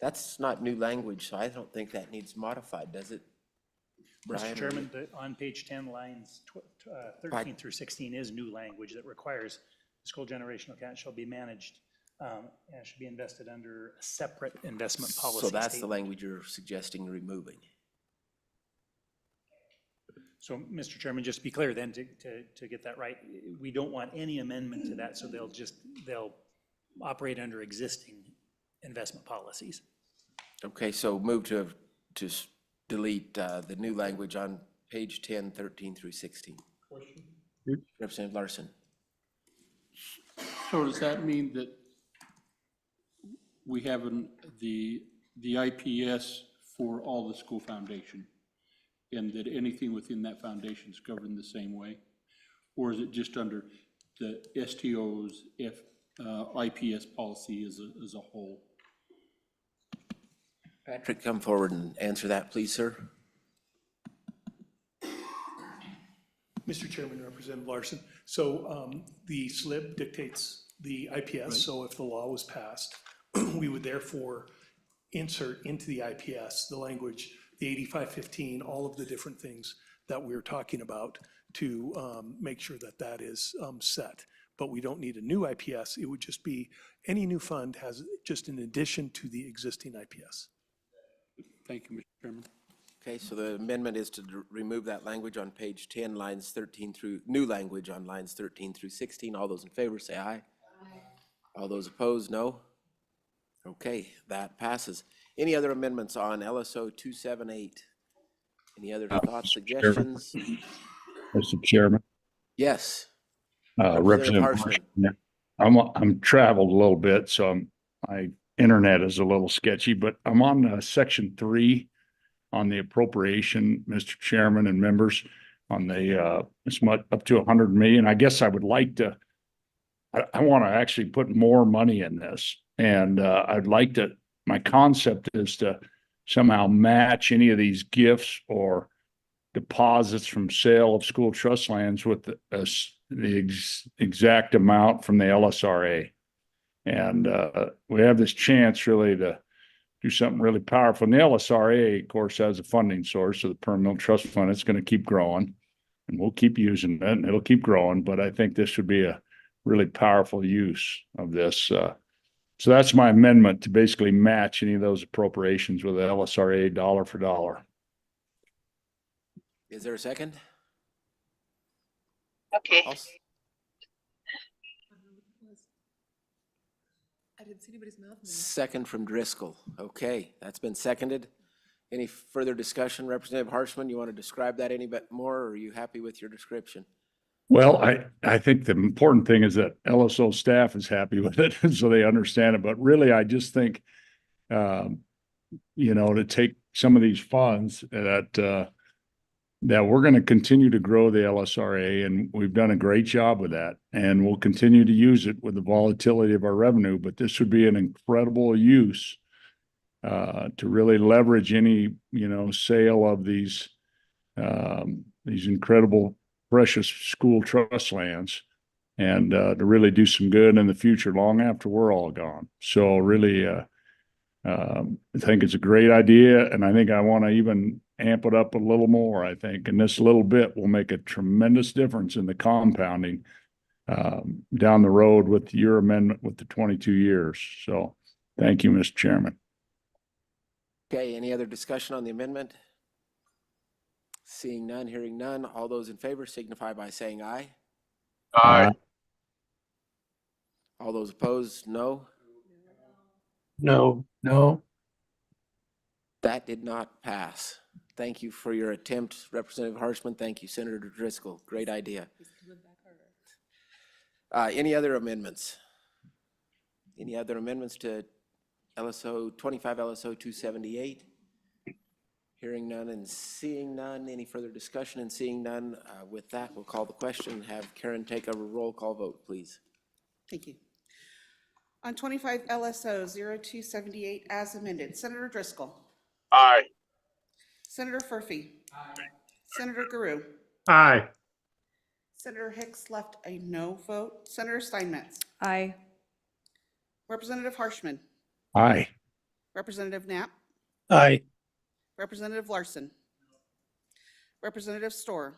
that's not new language, so I don't think that needs modified, does it? Brian?
Mr. Chairman, on page 10, lines 13 through 16 is new language that requires the school generational account shall be managed and should be invested under a separate investment policy
So that's the
statement.
language you're suggesting removing.
So, Mr. Chairman, just to be clear then, to get that right, we don't want any amendment to that, so they'll operate under existing investment policies.
Okay, so move to delete the new language on page 10, 13 through 16. Representative Larson.
So does that mean that we have the IPS for all the school foundation? And that anything within that foundation is governed the same way? Or is it just under the STO's IPS policy as a whole?
Patrick, come forward and answer that, please, sir.
Mr. Chairman, Representative Larson, so the SLIB dictates the IPS, so if the law was passed, we would therefore insert into the IPS the language, the 8515, all of the different things that we're talking about to make sure that that is set. But we don't need a new IPS. It would just be, any new fund has just an addition to the existing IPS.
Thank you, Mr. Chairman.
Okay, so the amendment is to remove that language on page 10, lines 13 through, new language on lines 13 through 16. All those in favor say aye. Aye. All those opposed, no. Okay, that passes. Any other amendments on LSO 278? Any other thoughts, suggestions?
Mr. Chairman,
Yes.
Representative
Harshman.
Harshman. I'm traveled a little bit, so my internet is a little sketchy, but I'm on section 3 on the appropriation, Mr. Chairman and members, on the it's up to 100 million. I guess I would like to, I want to actually put more money in this, and I'd like to, my concept is to somehow match any of these gifts or deposits from sale of school trust lands with the exact amount from the LSRA. And we have this chance really to do something really powerful. And the LSRA, of course, has a funding source of the Permanent Trust Fund. It's going to keep growing, and we'll keep using it, and it'll keep growing. But I think this would be a really powerful use of this. So that's my amendment, to basically match any of those appropriations with the LSRA dollar for dollar.
Is there a second?
Okay. I didn't see anybody's mouth move.
Second from Driscoll. Okay, that's been seconded. Any further discussion? Representative Harshman, you want to describe that any bit more, or are you happy with your description?
Well, I think the important thing is that LSO staff is happy with it, so they understand it. But really, I just think, to take some of these funds that we're going to continue to grow the LSRA, and we've done a great job with that, and we'll continue to use it with the volatility of our revenue. But this would be an incredible use to really leverage any, sale of these incredible precious school trust lands, and to really do some good in the future, long after we're all gone. So really, I think it's a great idea, and I think I want to even amp it up a little more, I think. And this little bit will make a tremendous difference in the compounding down the road with your amendment with the 22 years. So thank you, Mr. Chairman.
Okay, any other discussion on the amendment? Seeing none, hearing none, all those in favor signify by saying aye.
Aye.
All those opposed, no.
No.
That did not pass. Thank you for your attempt, Representative Harshman. Thank you, Senator Driscoll. Great idea. Any other amendments? Any other amendments to 25 LSO 278? Hearing none and seeing none. Any further discussion? And seeing none, with that, we'll call the question. Have Karen take a roll call vote, please.
Thank you. On 25 LSO 0278 as amended, Senator Driscoll.
Aye.
Senator Furphy. Senator Guru.
Aye.
Senator Hicks left a no vote. Senator Steinmetz.
Aye.
Representative Harshman.
Aye.
Representative Knapp.
Aye.
Representative Larson. Representative Storr.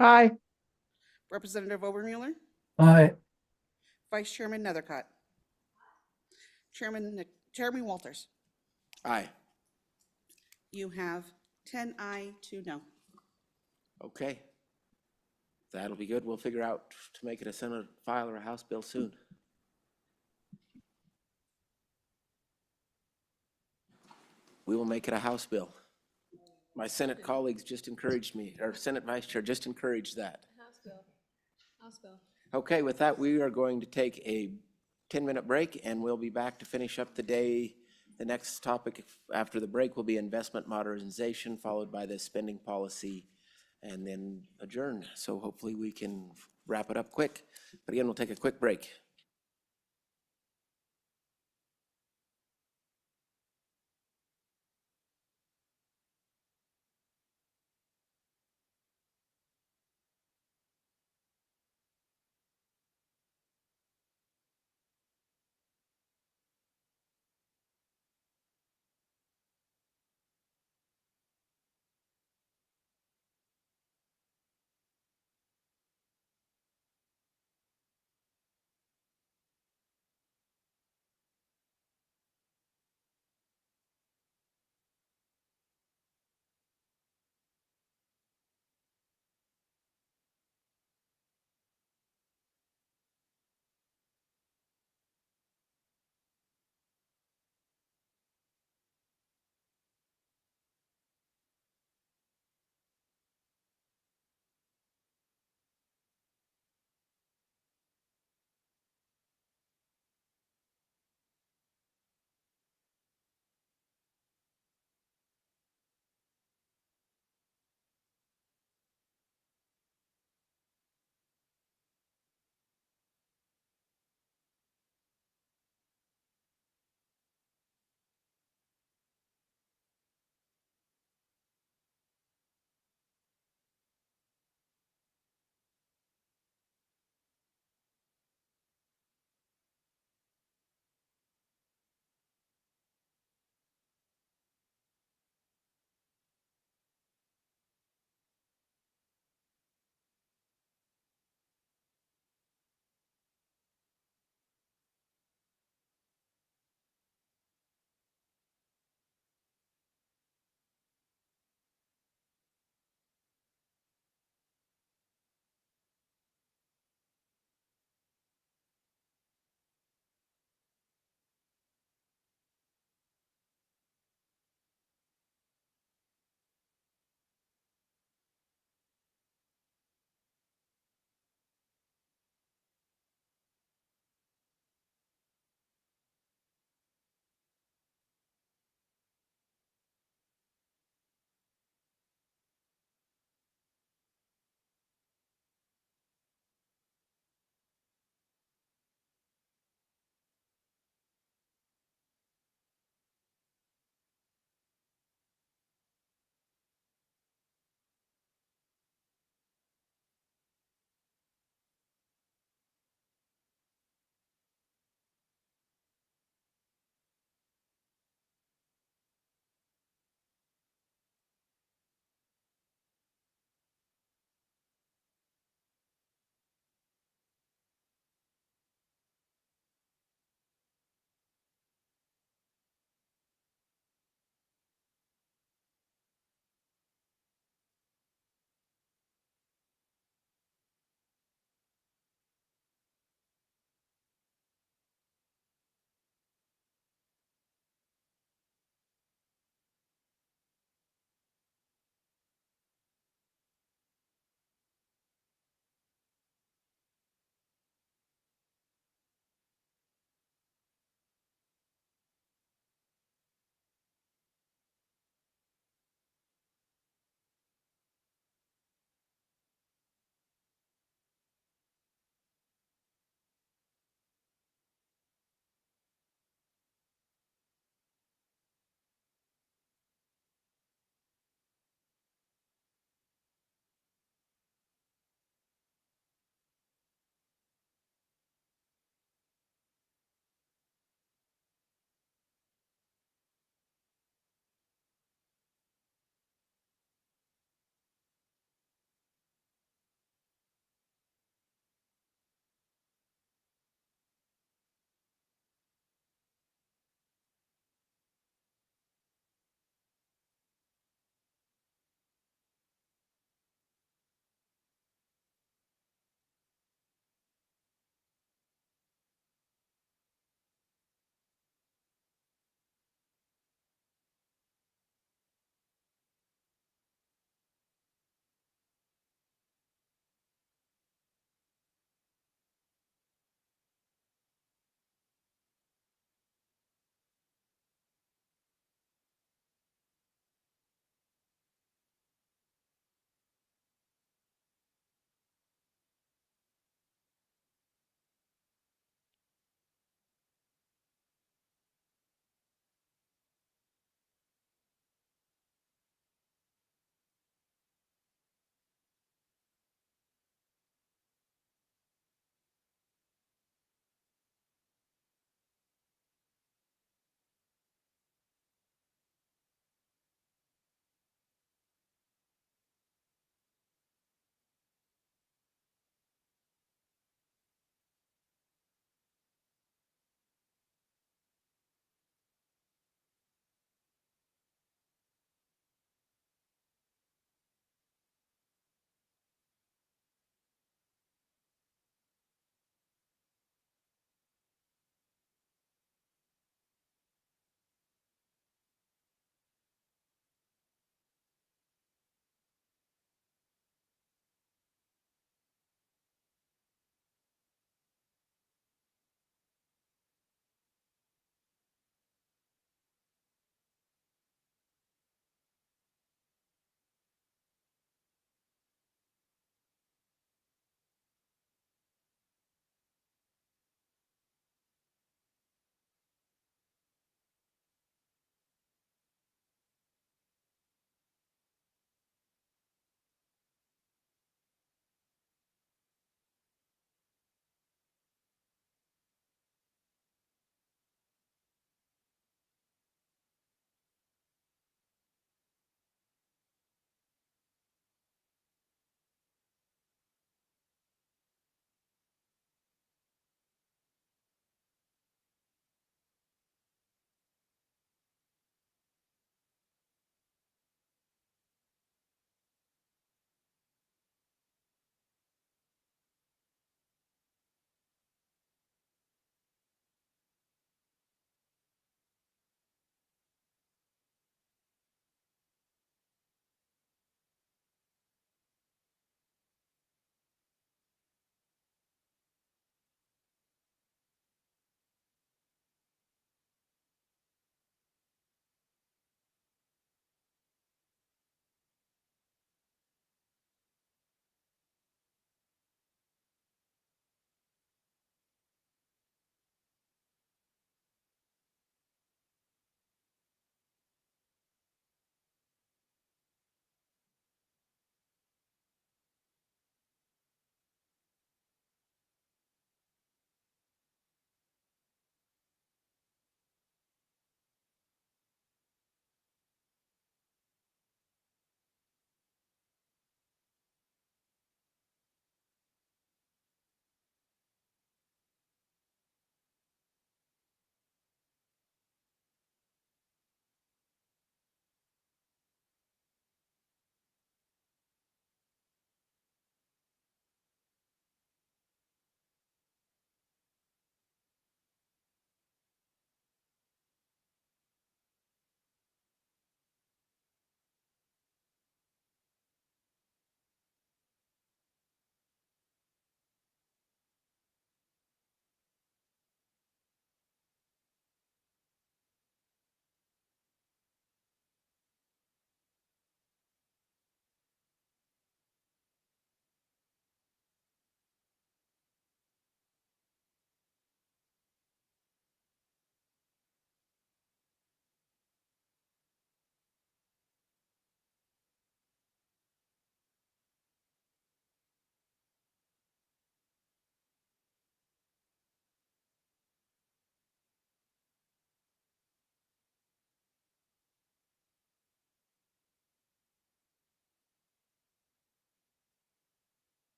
Aye.
Representative Obermueller.
Aye.
Vice Chairman Nethercott. Chairman Walters.
Aye.
You have 10 aye, 2 no.
Okay. That'll be good. We'll figure out to make it a Senate file or a House bill soon. We will make it a House bill. My Senate colleagues just encouraged me, or Senate Vice Chair just encouraged that.
House bill. House bill.
Okay, with that, we are going to take a 10-minute break, and we'll be back to finish up the day. The next topic after the break will be investment modernization, followed by the spending policy, and then adjourn. So hopefully we can wrap it up quick. But again, we'll take a quick break.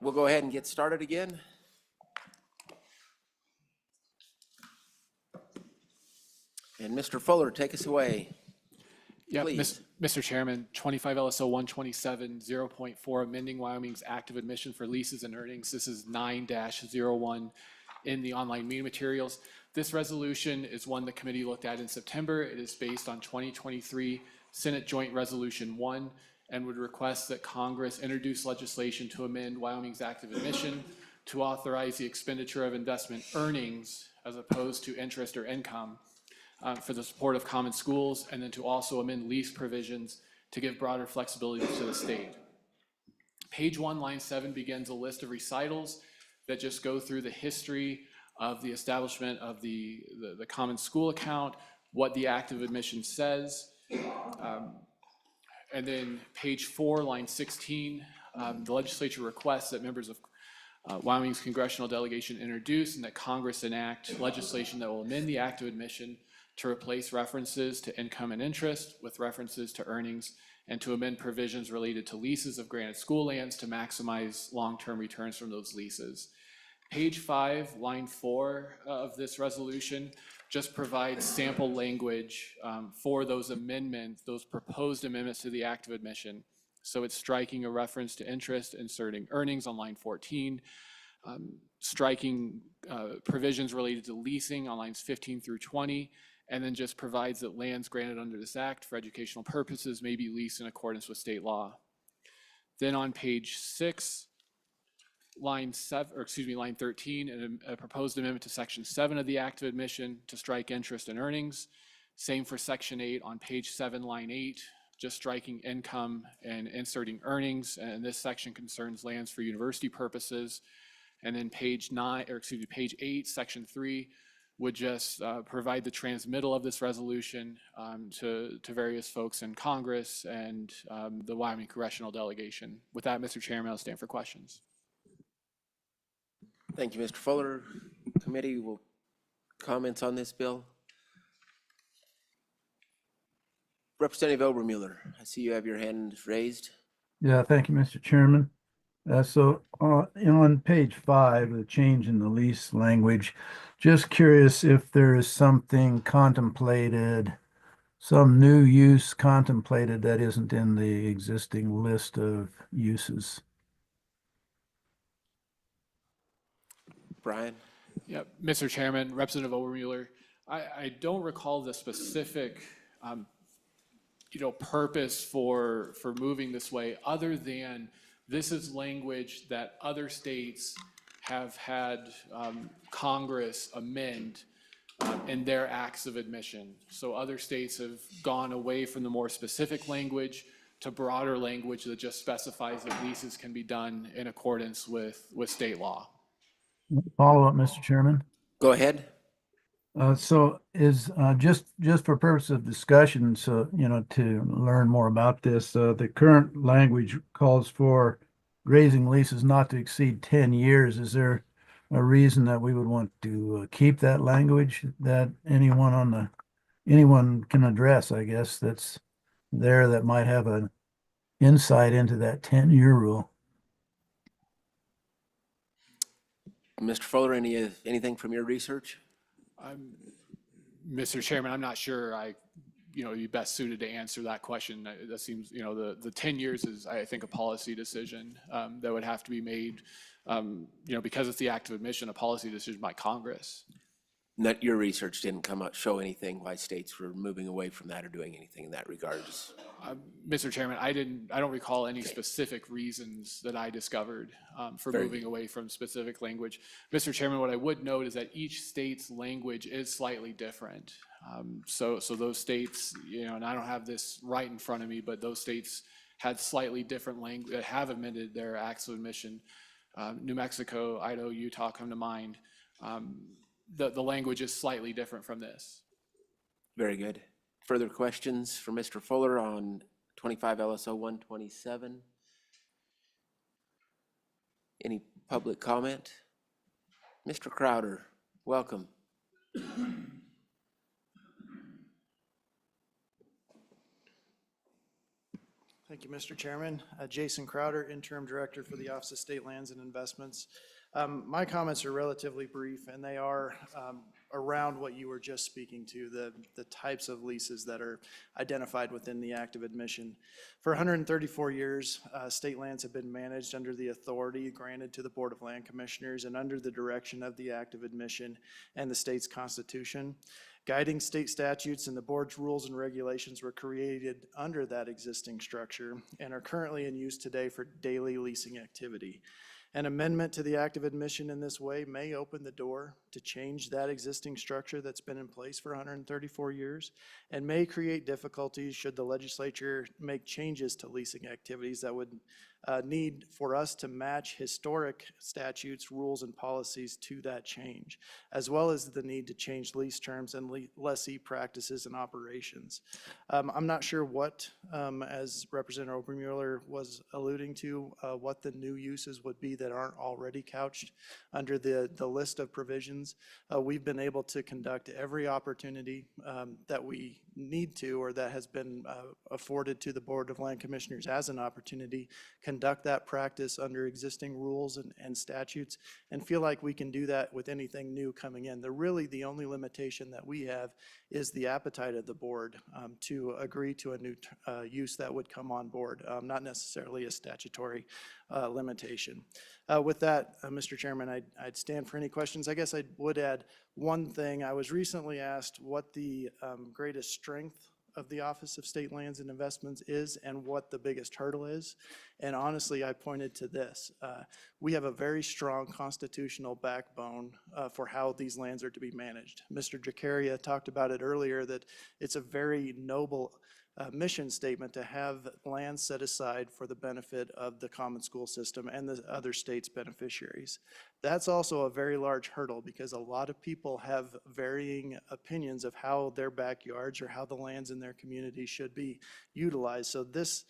we'll go ahead and get started again. And Mr. Fuller, take us away.
Yeah,
Please.
Mr. Chairman, 25 LSO 127, 0.4, amending Wyoming's active admission for leases and earnings. This is 9-01 in the online meeting materials. This resolution is one the committee looked at in September. It is based on 2023 Senate Joint Resolution 1 and would request that Congress introduce legislation to amend Wyoming's active admission to authorize the expenditure of investment earnings as opposed to interest or income for the support of common schools, and then to also amend lease provisions to give broader flexibility to the state. Page 1, line 7 begins a list of recitals that just go through the history of the establishment of the common school account, what the active admission says. And then page 4, line 16, the legislature requests that members of Wyoming's congressional delegation introduce and that Congress enact legislation that will amend the active admission to replace references to income and interest with references to earnings, and to amend provisions related to leases of granted school lands to maximize long-term returns from those leases. Page 5, line 4 of this resolution just provides sample language for those amendments, those proposed amendments to the active admission. So it's striking a reference to interest, inserting earnings on line 14, striking provisions related to leasing on lines 15 through 20, and then just provides that lands granted under this act for educational purposes may be leased in accordance with state law. Then on page 6, line 13, and a proposed amendment to section 7 of the active admission to strike interest and earnings. Same for section 8 on page 7, line 8, just striking income and inserting earnings. And this section concerns lands for university purposes. And then page 8, section 3, would just provide the transmittal of this resolution to various folks in Congress and the Wyoming congressional delegation. With that, Mr. Chairman, I'll stand for questions.
Thank you, Mr. Fuller. Committee will comments on this bill. Representative Obermuller, I see you have your hand raised.
Yeah, thank you, Mr. Chairman. On page 5, the change in the lease language, just curious if there is something contemplated, some new use contemplated that isn't in the existing list of uses.
Brian?
Yeah, Mr. Chairman, Representative Obermuller, I don't recall the specific purpose for moving this way, other than this is language that other states have had Congress amend in their acts of admission. So other states have gone away from the more specific language to broader language that just specifies that leases can be done in accordance with state law.
Follow up, Mr. Chairman.
Go ahead.
So is just for purpose of discussion, so to learn more about this, the current language calls for grazing leases not to exceed 10 years. Is there a reason that we would want to keep that language that anyone can address, I guess, that's there that might have an insight into that 10-year rule?
Mr. Fuller, anything from your research?
Mr. Chairman, I'm not sure you'd be best suited to answer that question. That seems, the 10 years is, I think, a policy decision that would have to be made, because it's the act of admission, a policy decision by Congress.
Your research didn't show anything why states were moving away from that or doing anything in that regards.
Mr. Chairman, I don't recall any specific reasons that I discovered for moving away from specific language. Mr. Chairman, what I would note is that each state's language is slightly different. So those states, and I don't have this right in front of me, but those states had slightly different language, have amended their acts of admission. New Mexico, Idaho, Utah come to mind. The language is slightly different from this.
Very good. Further questions for Mr. Fuller on 25 LSO 127? Any public comment? Mr. Crowder, welcome.
Thank Thank you, Mr. Chairman. Jason Crowder, Interim Director for the Office of State Lands and Investments. My comments are relatively brief, and they are around what you were just speaking to, the types of leases that are identified within the Act of Admission. For 134 years, state lands have been managed under the authority granted to the Board of Land Commissioners and under the direction of the Act of Admission and the state's constitution. Guiding state statutes and the board's rules and regulations were created under that existing structure and are currently in use today for daily leasing activity. An amendment to the Act of Admission in this way may open the door to change that existing structure that's been in place for 134 years and may create difficulties should the legislature make changes to leasing activities that would need for us to match historic statutes, rules, and policies to that change, as well as the need to change lease terms and lessee practices and operations. I'm not sure what, as Representative Obermueller was alluding to, what the new uses would be that aren't already couched under the list of provisions. We've been able to conduct every opportunity that we need to, or that has been afforded to the Board of Land Commissioners as an opportunity, conduct that practice under existing rules and statutes, and feel like we can do that with anything new coming in. Really, the only limitation that we have is the appetite of the board to agree to a new use that would come on board, not necessarily a statutory limitation. With that, Mr. Chairman, I'd stand for any questions. I guess I would add one thing. I was recently asked what the greatest strength of the Office of State Lands and Investments is and what the biggest hurdle is. And honestly, I pointed to this. We have a very strong constitutional backbone for how these lands are to be managed. Mr. Jacaria talked about it earlier, that it's a very noble mission statement to have land set aside for the benefit of the common school system and the other states' beneficiaries. That's also a very large hurdle because a lot of people have varying opinions of how their backyards or how the lands in their community should be utilized. So this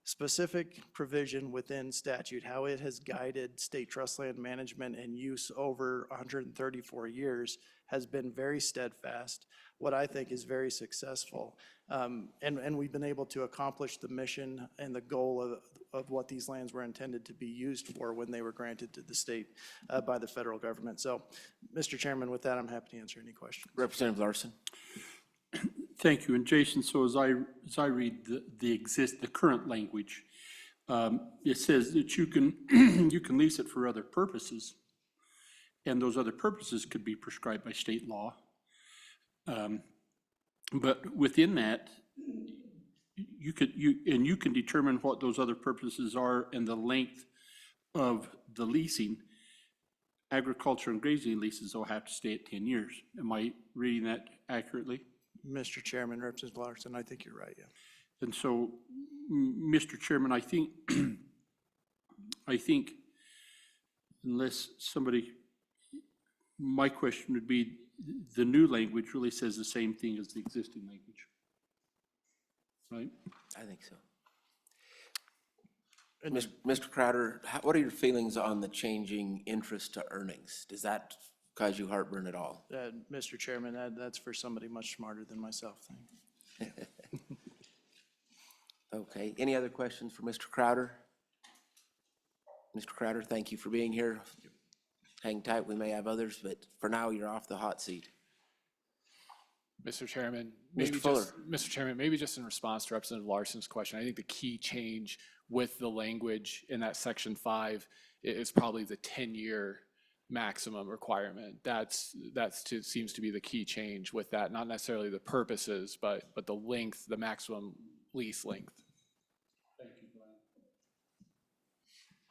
specific provision within statute, how it has guided state trust land management and use over 134 years, has been very steadfast, what I think is very successful. And we've been able to accomplish the mission and the goal of what these lands were intended to be used for when they were granted to the state by the federal government. So, Mr. Chairman, with that, I'm happy to answer any questions.
Representative Larson.
Thank you. And Jason, so as I read the current language, it says that you can you can lease it for other purposes, and those other purposes could be prescribed by state law. But within that, you can determine what those other purposes are and the length of the leasing. Agriculture and grazing leases will have to stay at 10 years. Am I reading that accurately?
Mr. Chairman, Representative Larson, I think you're right, yeah.
And so, Mr. Chairman, I think unless somebody, my question would be, the new language really says the same thing as the existing language, right?
I think so. Mr. Crowder, what are your feelings on the changing interest to earnings? Does that cause you heartburn at all?
Mr. Chairman, that's for somebody much smarter than myself.
Okay, any other questions for Mr. Crowder? Mr. Crowder, thank you for being here. Hang tight, we may have others, but for now, you're off the hot seat.
Mr. Chairman,
Mr. Fuller.
Mr. Chairman, maybe just in response to Representative Larson's question, I think the key change with the language in that section 5 is probably the 10-year maximum requirement. Seems to be the key change with that, not necessarily the purposes, but the length, the maximum lease length.
Thank you,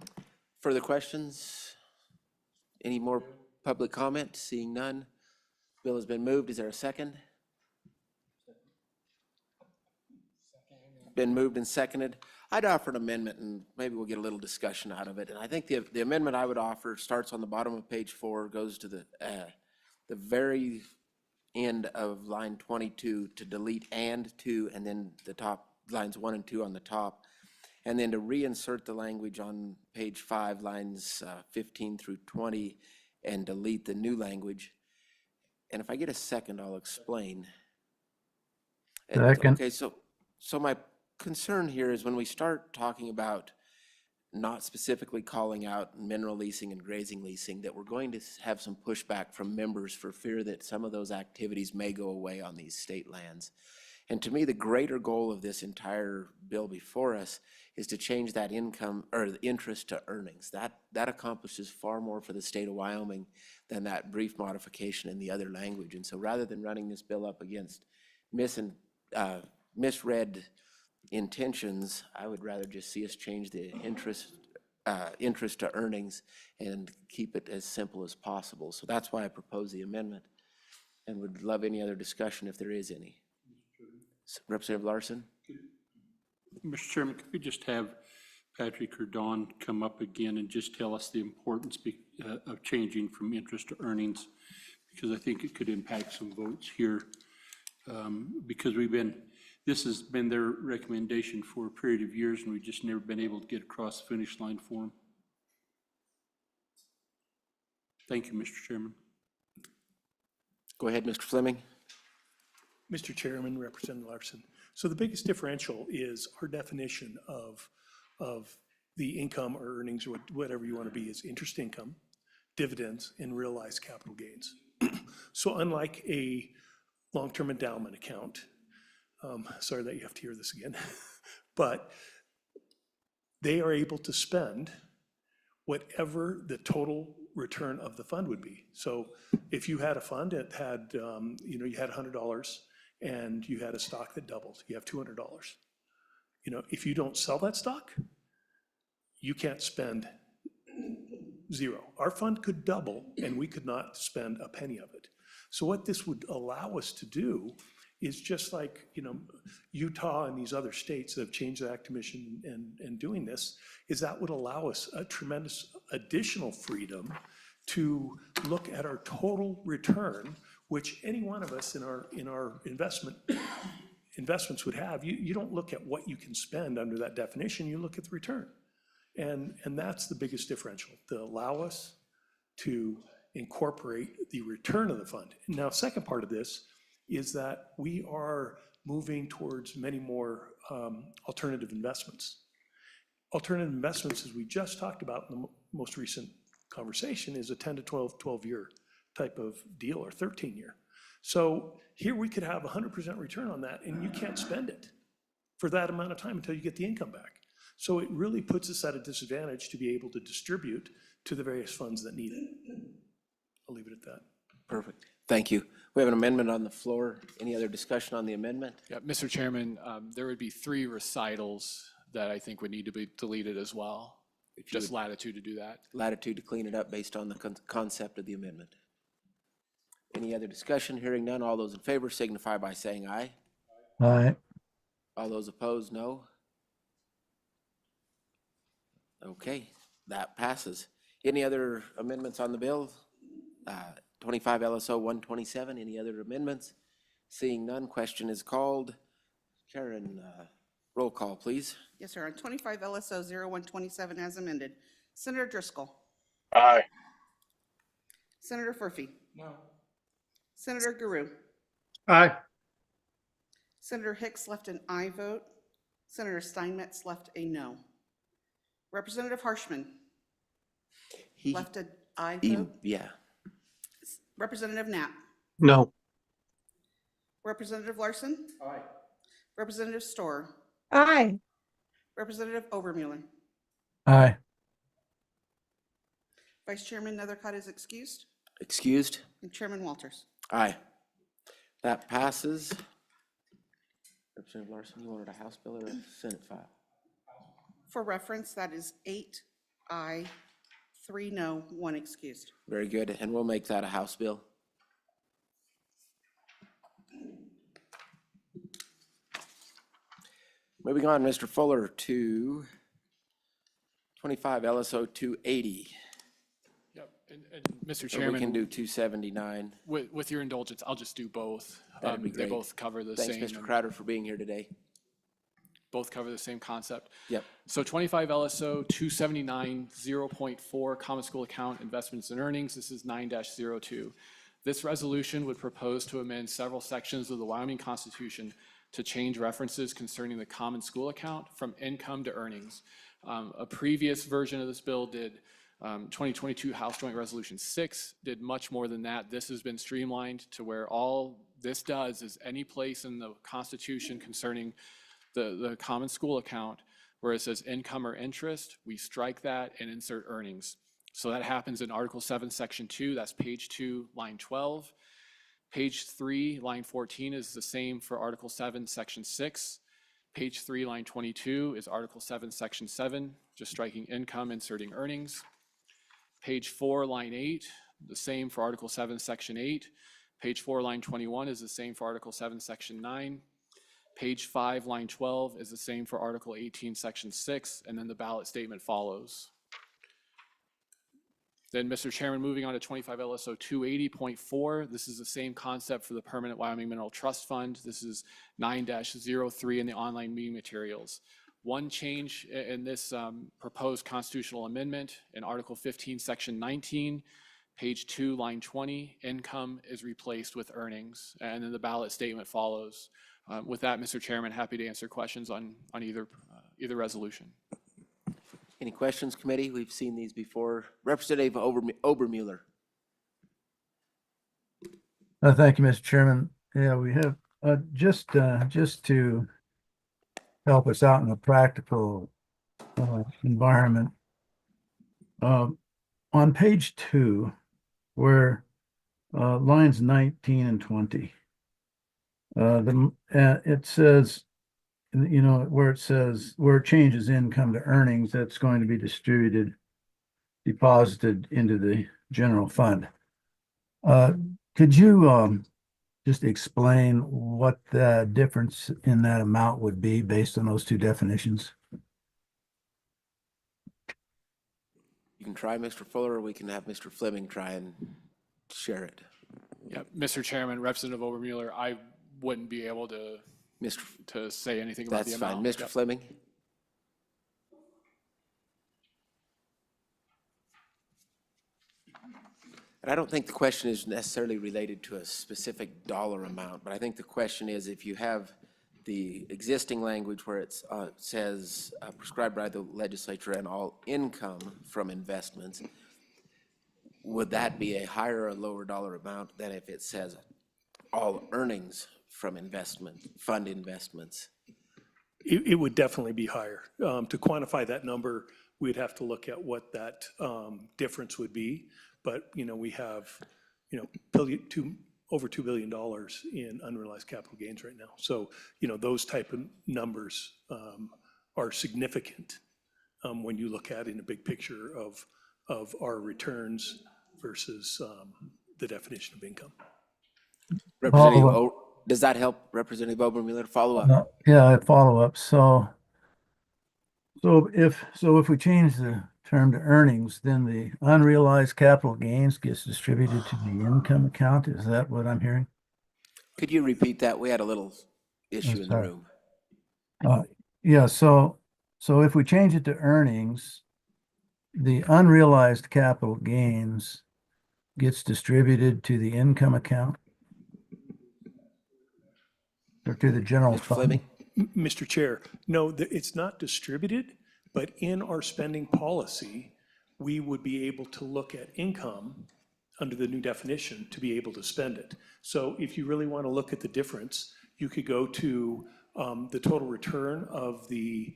Brian.
Further questions? Any more public comment? Seeing none. Bill has been moved. Is there a second? Been moved and seconded. I'd offer an amendment and maybe we'll get a little discussion out of it. And I think the amendment I would offer starts on the bottom of page 4, goes to the very end of line 22 to delete and to, and then the top lines 1 and 2 on the top. And then to reinsert the language on page 5, lines 15 through 20, and delete the new language. And if I get a second, I'll explain.
Second.
Okay, so my concern here is when we start talking about not specifically calling out mineral leasing and grazing leasing, that we're going to have some pushback from members for fear that some of those activities may go away on these state lands. And to me, the greater goal of this entire bill before us is to change that income or the interest to earnings. That accomplishes far more for the state of Wyoming than that brief modification in the other language. And so rather than running this bill up against misread intentions, I would rather just see us change the interest to earnings and keep it as simple as possible. So that's why I propose the amendment, and would love any other discussion if there is any. Representative Larson?
Mr. Chairman, could we just have Patrick or Dawn come up again and just tell us the importance of changing from interest to earnings? Because I think it could impact some votes here. Because this has been their recommendation for a period of years, and we've just never been able to get across the finish line for them. Thank you, Mr. Chairman.
Go ahead, Mr. Fleming.
Mr. Chairman, Representative Larson. So the biggest differential is our definition of the income or earnings, or whatever you want to be, is interest income, dividends, and realized capital gains. So unlike a long-term endowment account, sorry that you have to hear this again, but they are able to spend whatever the total return of the fund would be. So if you had a fund that had, you had $100 and you had a stock that doubled, you have $200. If you don't sell that stock, you can't spend zero. Our fund could double and we could not spend a penny of it. So what this would allow us to do is just like, Utah and these other states that have changed the Act Commission and doing this, is that would allow us a tremendous additional freedom to look at our total return, which any one of us in our investments would have. You don't look at what you can spend under that definition, you look at the return. And that's the biggest differential, to allow us to incorporate the return of the fund. Now, second part of this is that we are moving towards many more alternative investments. Alternative investments, as we just talked about in the most recent conversation, is a 10 to 12-year type of deal, or 13-year. So here we could have 100% return on that, and you can't spend it for that amount of time until you get the income back. So it really puts us at a disadvantage to be able to distribute to the various funds that need it. I'll leave it at that.
Perfect. Thank you. We have an amendment on the floor. Any other discussion on the amendment?
Yeah, Mr. Chairman, there would be 3 recitals that I think would need to be deleted as well. Just latitude to do that.
Latitude to clean it up based on the concept of the amendment. Any other discussion? Hearing none, all those in favor signify by saying aye.
Aye.
All those opposed, no. Okay, that passes. Any other amendments on the bill? 25 LSO 127, any other amendments? Seeing none, question is called. Karen, roll call, please.
Yes, sir. On 25 LSO 0127 as amended, Senator Driscoll.
Aye.
Senator Furphy. No. Senator Guru.
Aye.
Senator Hicks left an aye vote. Senator Steinmetz left a no. Representative Harshman left an aye vote.
Yeah.
Representative Knapp.
No.
Representative Larson.
Aye.
Representative Storer.
Aye.
Representative Obermuller.
Aye.
Vice Chairman Nethercott is excused.
Excused?
And Chairman Walters.
Aye. That passes. Representative Larson, you wanted a House bill or a Senate file?
For reference, that is 8 aye, 3 no, 1 excused.
Very good, and we'll make that a House bill. Moving on, Mr. Fuller, to 25 LSO 280.
Yep, and Mr.
Or
Chairman.
we can do 279.
With your indulgence, I'll just do both.
That'd be
They
great.
both cover the same.
Thanks, Mr. Crowder, for being here today.
Both cover the same concept.
Yep.
So 25 LSO 279 0.4 Common School Account Investments and Earnings. This is 9-02. This resolution would propose to amend several sections of the Wyoming Constitution to change references concerning the common school account from income to earnings. A previous version of this bill did 2022 House Joint Resolution 6 did much more than that. This has been streamlined to where all this does is any place in the Constitution concerning the common school account where it says income or interest, we strike that and insert earnings. So that happens in Article 7, Section 2, that's page 2, line 12. Page 3, line 14 is the same for Article 7, Section 6. Page 3, line 22 is Article 7, Section 7, just striking income, inserting earnings. Page 4, line 8, the same for Article 7, Section 8. Page 4, line 21 is the same for Article 7, Section 9. Page 5, line 12 is the same for Article 18, Section 6, and then the ballot statement follows. Then, Mr. Chairman, moving on to 25 LSO 280.4, this is the same concept for the Permanent Wyoming Mineral Trust Fund. This is 9-03 in the online meeting materials. One change in this proposed constitutional amendment in Article 15, Section 19, page 2, line 20, income is replaced with earnings, and then the ballot statement follows. With that, Mr. Chairman, happy to answer questions on either resolution.
Any questions, committee? We've seen these before. Representative Obermuller.
Thank you, Mr. Chairman. Yeah, we have, just to help us out in a practical environment. On page 2, where lines 19 and 20, it says, where it says, where it changes income to earnings, that's going to be deposited into the general fund. Could you just explain what the difference in that amount would be based on those two definitions?
You can try, Mr. Fuller, or we can have Mr. Fleming try and share it.
Yeah, Mr. Chairman, Representative Obermuller, I wouldn't be able to say anything about the
That's
amount.
fine. Mr. Fleming? And I don't think the question is necessarily related to a specific dollar amount, but I think the question is if you have the existing language where it says prescribed by the legislature and all income from investments, would that be a higher or lower dollar amount than if it says all earnings from fund investments?
It would definitely be higher. To quantify that number, we'd have to look at what that difference would be. But, we have, over $2 billion in unrealized capital gains right now. So, those type of numbers are significant when you look at in a big picture of our returns versus the definition of income.
Representative, does that help, Representative Obermuller? Follow up.
Yeah, follow up. So if we change the term to earnings, then the unrealized capital gains gets distributed to the income account. Is that what I'm hearing?
Could you repeat that? We had a little issue in the
sorry.
room.
Yeah, so if we change it to earnings, the unrealized capital gains gets distributed to the income account or to the general
Mr.
fund?
Fleming?
Mr. Chair, no, it's not distributed, but in our spending policy, we would be able to look at income under the new definition to be able to spend it. So if you really want to look at the difference, you could go to the total return of the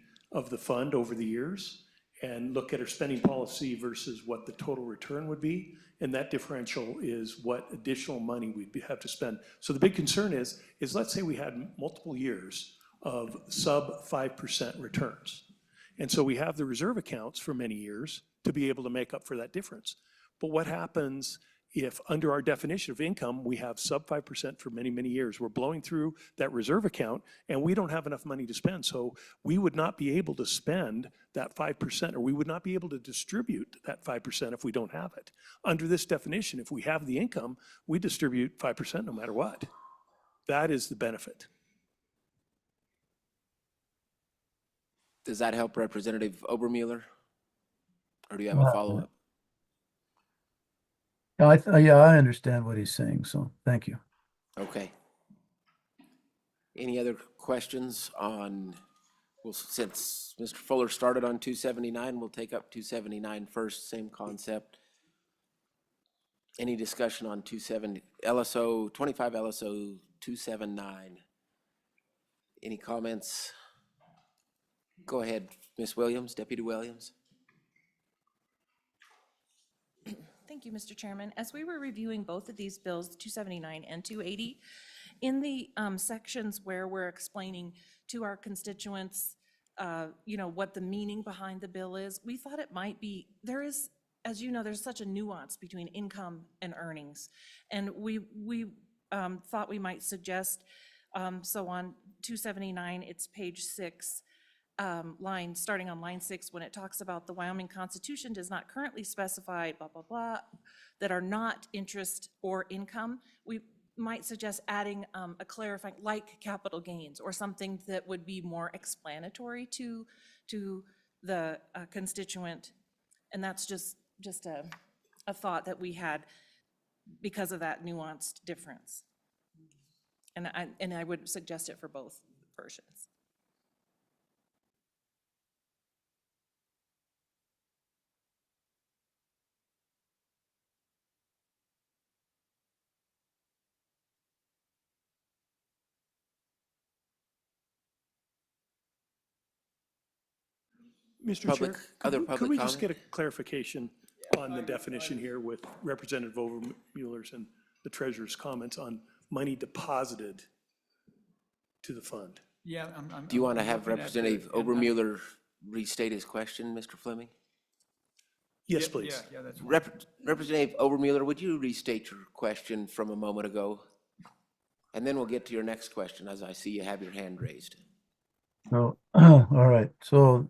fund over the years and look at our spending policy versus what the total return would be. And that differential is what additional money we'd have to spend. So the big concern is let's say we had multiple years of sub 5% returns. And so we have the reserve accounts for many years to be able to make up for that difference. But what happens if under our definition of income, we have sub 5% for many, many years? We're blowing through that reserve account and we don't have enough money to spend. So we would not be able to spend that 5%, or we would not be able to distribute that 5% if we don't have it. Under this definition, if we have the income, we distribute 5% no matter what. That is the benefit.
Does that help, Representative Obermuller? Or do you have a follow-up?
Yeah, I understand what he's saying, so thank you.
Okay. Any other questions on, well, since Mr. Fuller started on 279, we'll take up 279 first, same concept. Any discussion on 270, LSO, 25 LSO 279? Any comments? Go ahead, Ms. Williams, Deputy Williams.
Thank you, Mr. Chairman. As we were reviewing both of these bills, 279 and 280, in the sections where we're explaining to our constituents, what the meaning behind the bill is, we thought it might be, there is, as you know, there's such a nuance between income and earnings. And we thought we might suggest, so on 279, it's page 6, starting on line 6, when it talks about the Wyoming Constitution does not currently specify blah, blah, blah, that are not interest or income. We might suggest adding a clarifying, like capital gains, or something that would be more explanatory to the constituent. And that's just a thought that we had because of that nuanced difference. And I would suggest it for both versions.
Mr. Chair,
Public, other
could
public
we just get
comment?
a clarification on the definition here with Representative Overmuller's and the treasurer's comments on money deposited to the fund?
Yeah,
Do you want to
I'm
have
looking at the-
Representative Obermuller restate his question, Mr. Fleming?
Yes,
Yeah,
please.
Yeah, that's fine.
Representative Obermuller, would you restate your question from a moment ago? And then we'll get to your next question, as I see you have your hand raised.
So, all right, so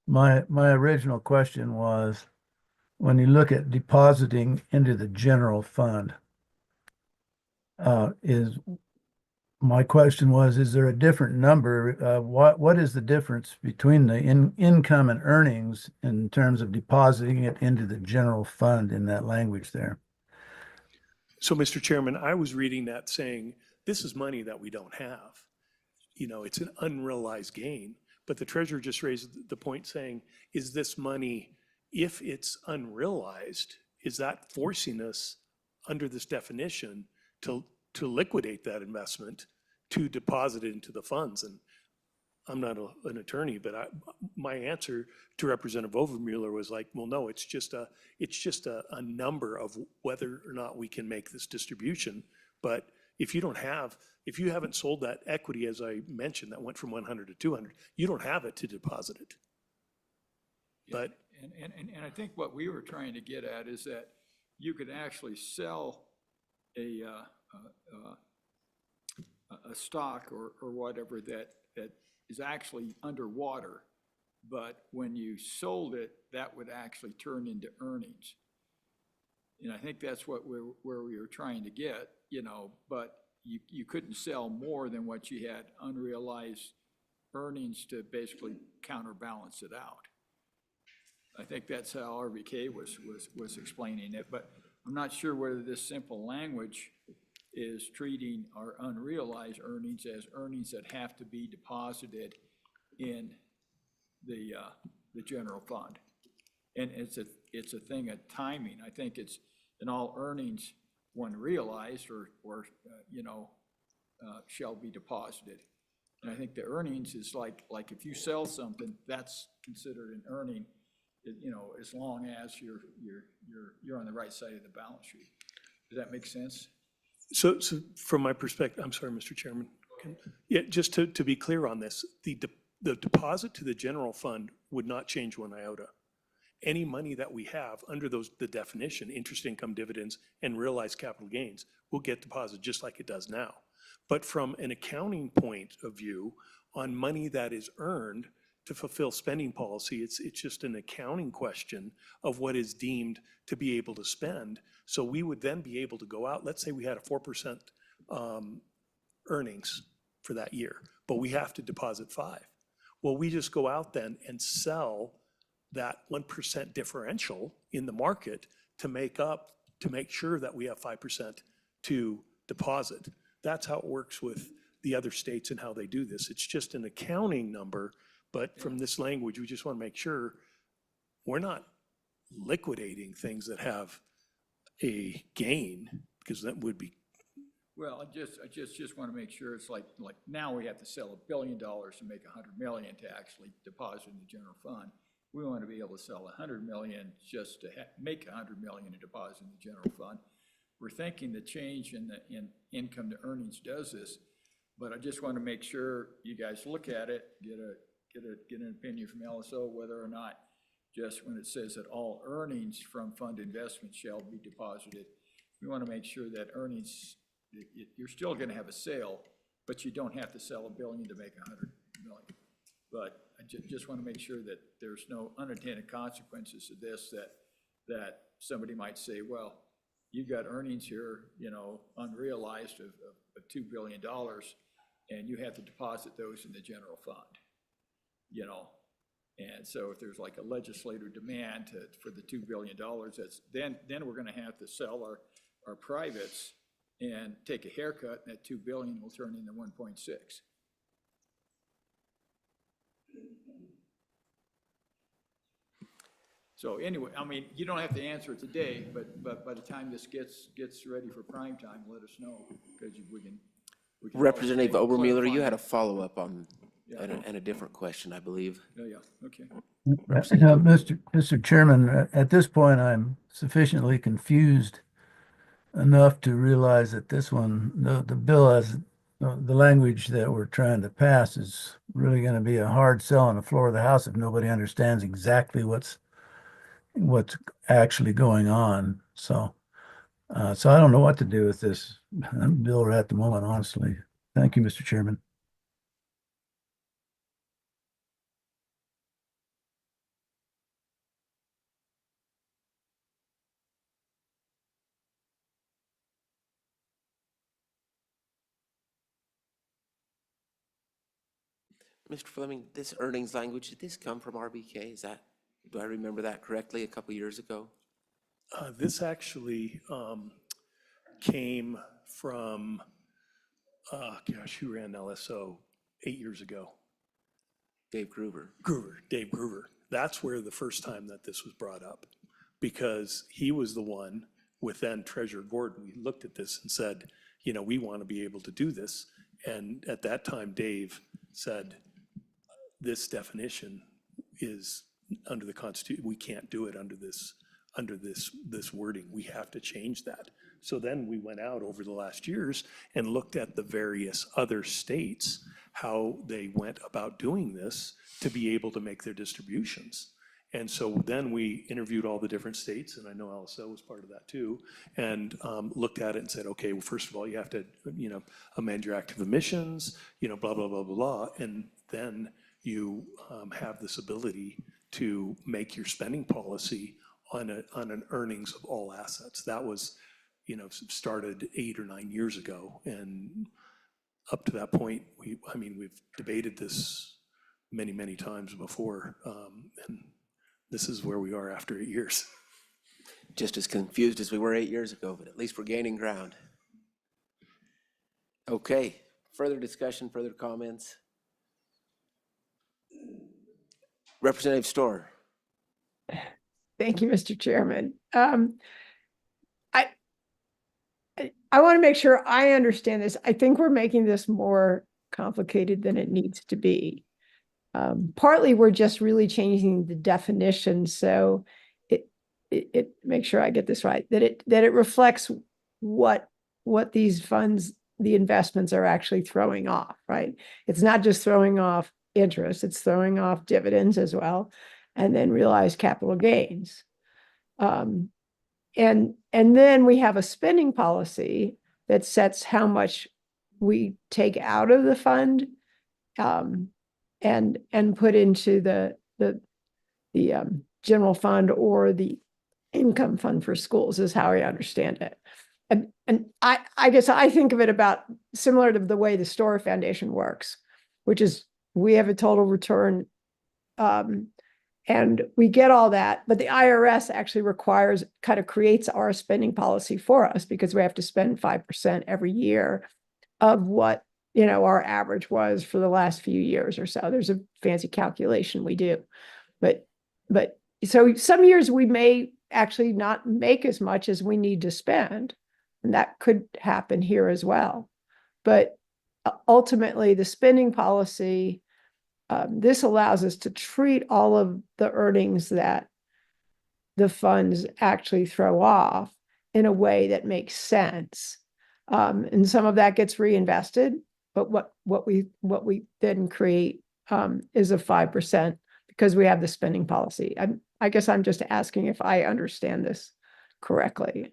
my original question was, when you look at depositing into the general fund, my question was, is there a different number? What is the difference between the income and earnings in terms of depositing it into the general fund in that language there?
So, Mr. Chairman, I was reading that saying, this is money that we don't have. It's an unrealized gain, but the treasurer just raised the point saying, is this money, if it's unrealized, is that forcing us under this definition to liquidate that investment, to deposit it into the funds? And I'm not an attorney, but my answer to Representative Overmuller was like, well, no, it's just a number of whether or not we can make this distribution. But if you haven't sold that equity, as I mentioned, that went from 100 to 200, you don't have it to deposit it. But
And I think what we were trying to get at is that you could actually sell a stock or whatever that is actually underwater, but when you sold it, that would actually turn into earnings. And I think that's where we were trying to get, but you couldn't sell more than what you had unrealized earnings to basically counterbalance it out. I think that's how RVK was explaining it, but I'm not sure whether this simple language is treating our unrealized earnings as earnings that have to be deposited in the general fund. And it's a thing of timing. I think it's in all earnings when realized or shall be deposited. And I think the earnings is like if you sell something, that's considered an earning, as long as you're on the right side of the balance sheet. Does that make sense?
So from my perspective, I'm sorry, Mr. Chairman. Just to be clear on this, the deposit to the general fund would not change one iota. Any money that we have under the definition, interest, income, dividends, and realized capital gains, will get deposited just like it does now. But from an accounting point of view, on money that is earned to fulfill spending policy, it's just an accounting question of what is deemed to be able to spend. So we would then be able to go out, let's say we had a 4% earnings for that year, but we have to deposit 5. Well, we just go out then and sell that 1% differential in the market to make sure that we have 5% to deposit. That's how it works with the other states and how they do this. It's just an accounting number, but from this language, we just want to make sure we're not liquidating things that have a gain, because that would be,
Well, I just want to make sure it's like now we have to sell $1 billion to make 100 million to actually deposit in the general fund. We want to be able to sell 100 million just to make 100 million and deposit in the general fund. We're thinking the change in income to earnings does this, but I just want to make sure you guys look at it, get an opinion from LSO whether or not just when it says that all earnings from fund investments shall be deposited, we want to make sure that earnings, you're still going to have a sale, but you don't have to sell $1 billion to make 100 million. But I just want to make sure that there's no unintended consequences to this, that somebody might say, well, you've got earnings here, you know, unrealized of $2 billion, and you have to deposit those in the general fund, you know. And so if there's like a legislative demand for the $2 billion, that's then we're going to have to sell our privates and take a haircut, and that $2 billion will turn into 1.6. So anyway, I mean, you don't have to answer it today, but by the time this gets ready for prime time, let us know, because we can.
Representative Obermueller, you had a follow-up on,
Yeah.
and a different question, I believe.
Yeah, okay.
Mr. Chairman, at this point, I'm sufficiently confused enough to realize that this one, the bill has, the language that we're trying to pass is really going to be a hard sell on the floor of the House if nobody understands exactly what's actually going on. So I don't know what to do with this bill at the moment, honestly. Thank you, Mr. Chairman.
Mr. Fleming, this earnings language, did this come from RBK? Do I remember that correctly a couple years ago?
this actually came from, gosh, who ran LSO 8 years ago?
Dave Gruber.
Dave Gruber. That's where the first time that this was brought up, because he was the one with then Treasurer Gordon. We looked at this and said, you know, we want to be able to do this. And at that time, Dave said, this definition is under the Constitution. We can't do it under this wording. We have to change that. So then we went out over the last years and looked at the various other states, how they went about doing this to be able to make their distributions. And so then we interviewed all the different states, and I know LSO was part of that too, and looked at it and said, okay, well, first of all, you have to, you know, amend your active emissions, you know, blah, blah, blah, blah, blah. And then you have this ability to make your spending policy on an earnings of all assets. That was, you know, started 8 or 9 years ago. And up to that point, we've debated this many, many times before. And this is where we are after 8 years.
Just as confused as we were 8 years ago, but at least we're gaining ground. Okay, further discussion, further comments? Representative Storr.
Thank you, Mr. Chairman. I want to make sure I understand this. I think we're making this more complicated than it needs to be. Partly, we're just really changing the definition, so it make sure I get this right, that it reflects what these funds, the investments are actually throwing off, right? It's not just throwing off interest, it's throwing off dividends as well, and then realized capital gains. And then we have a spending policy that sets how much we take out of the fund and put into the general fund or the income fund for schools is how I understand it. And I guess I think of it about similar to the way the Storr Foundation works, which is we have a total return and we get all that, but the IRS actually creates our spending policy for us because we have to spend 5% every year of what you know, our average was for the last few years or so. There's a fancy calculation we do. But so some years we may actually not make as much as we need to spend. And that could happen here as well. But ultimately, the spending policy, this allows us to treat all of the earnings that the funds actually throw off in a way that makes sense. And some of that gets reinvested, but what we then create is a 5% because we have the spending policy. I guess I'm just asking if I understand this correctly.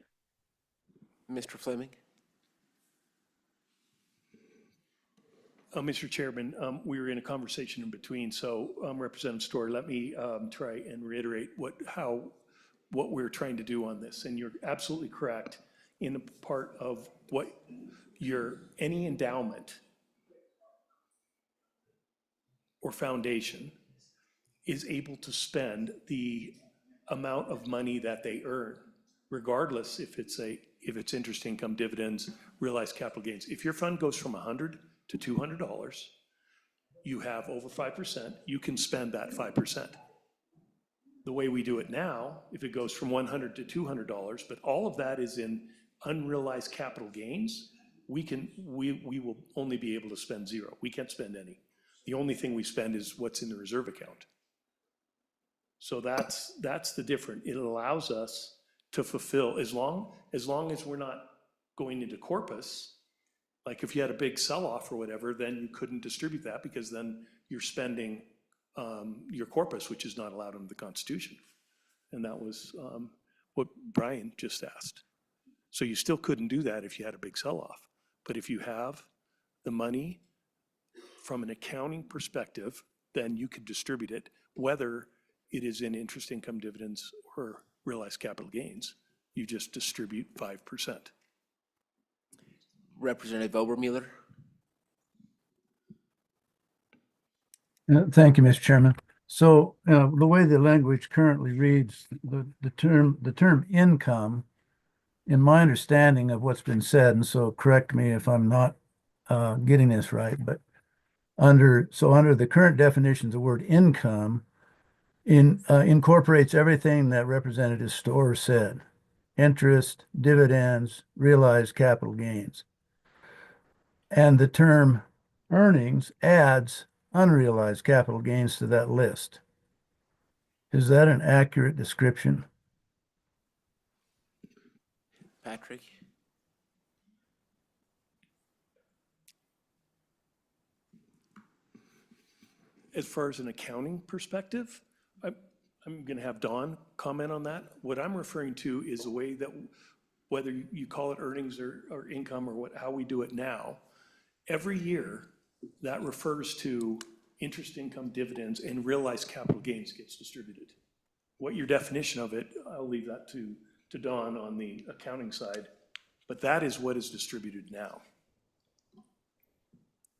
Mr. Fleming?
Mr. Chairman, we were in a conversation in between, so Representative Story, let me try and reiterate what we're trying to do on this. And you're absolutely correct in the part of what any endowment or foundation is able to spend the amount of money that they earn, regardless if it's interest income, dividends, realized capital gains. If your fund goes from $100 to $200, you have over 5%, you can spend that 5%. The way we do it now, if it goes from $100 to $200, but all of that is in unrealized capital gains, we will only be able to spend zero. We can't spend any. The only thing we spend is what's in the reserve account. So that's the difference. It allows us to fulfill, as long as we're not going into corpus, like if you had a big sell-off or whatever, then you couldn't distribute that because then you're spending your corpus, which is not allowed under the Constitution. And that was what Brian just asked. So you still couldn't do that if you had a big sell-off. But if you have the money from an accounting perspective, then you could distribute it, whether it is in interest income, dividends, or realized capital gains. You just distribute 5%.
Representative Obermuller?
Thank you, Mr. Chairman. So the way the language currently reads, the term income, in my understanding of what's been said, and so correct me if I'm not getting this right, but under the current definitions, the word income incorporates everything that Representative Storer said: interest, dividends, realized capital gains. And the term earnings adds unrealized capital gains to that list. Is that an accurate description?
Patrick?
As far as an accounting perspective, I'm going to have Dawn comment on that. What I'm referring to is the way that, whether you call it earnings or income or how we do it now, every year that refers to interest income, dividends, and realized capital gains gets distributed. What your definition of it, I'll leave that to Dawn on the accounting side, but that is what is distributed now.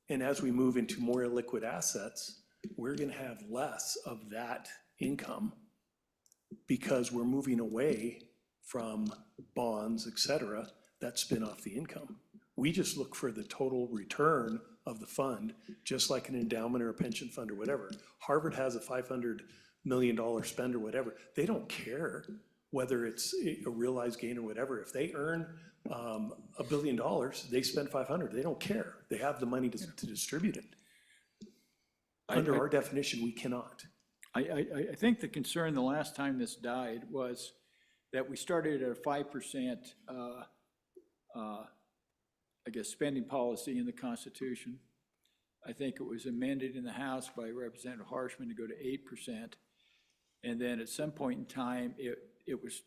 And as we move into more illiquid assets, we're going to have less of that income because we're moving away from bonds, et cetera, that spin off the income. We just look for the total return of the fund, just like an endowment or a pension fund or whatever. Harvard has a $500 million spend or whatever. They don't care whether it's a realized gain or whatever. If they earn $1 billion, they spend 500. They don't care. They have the money to distribute it. Under our definition, we cannot.
I think the concern the last time this died was that we started at a 5%, I guess, spending policy in the Constitution. I think it was amended in the House by Representative Harshman to go to 8%. And then at some point in time, it was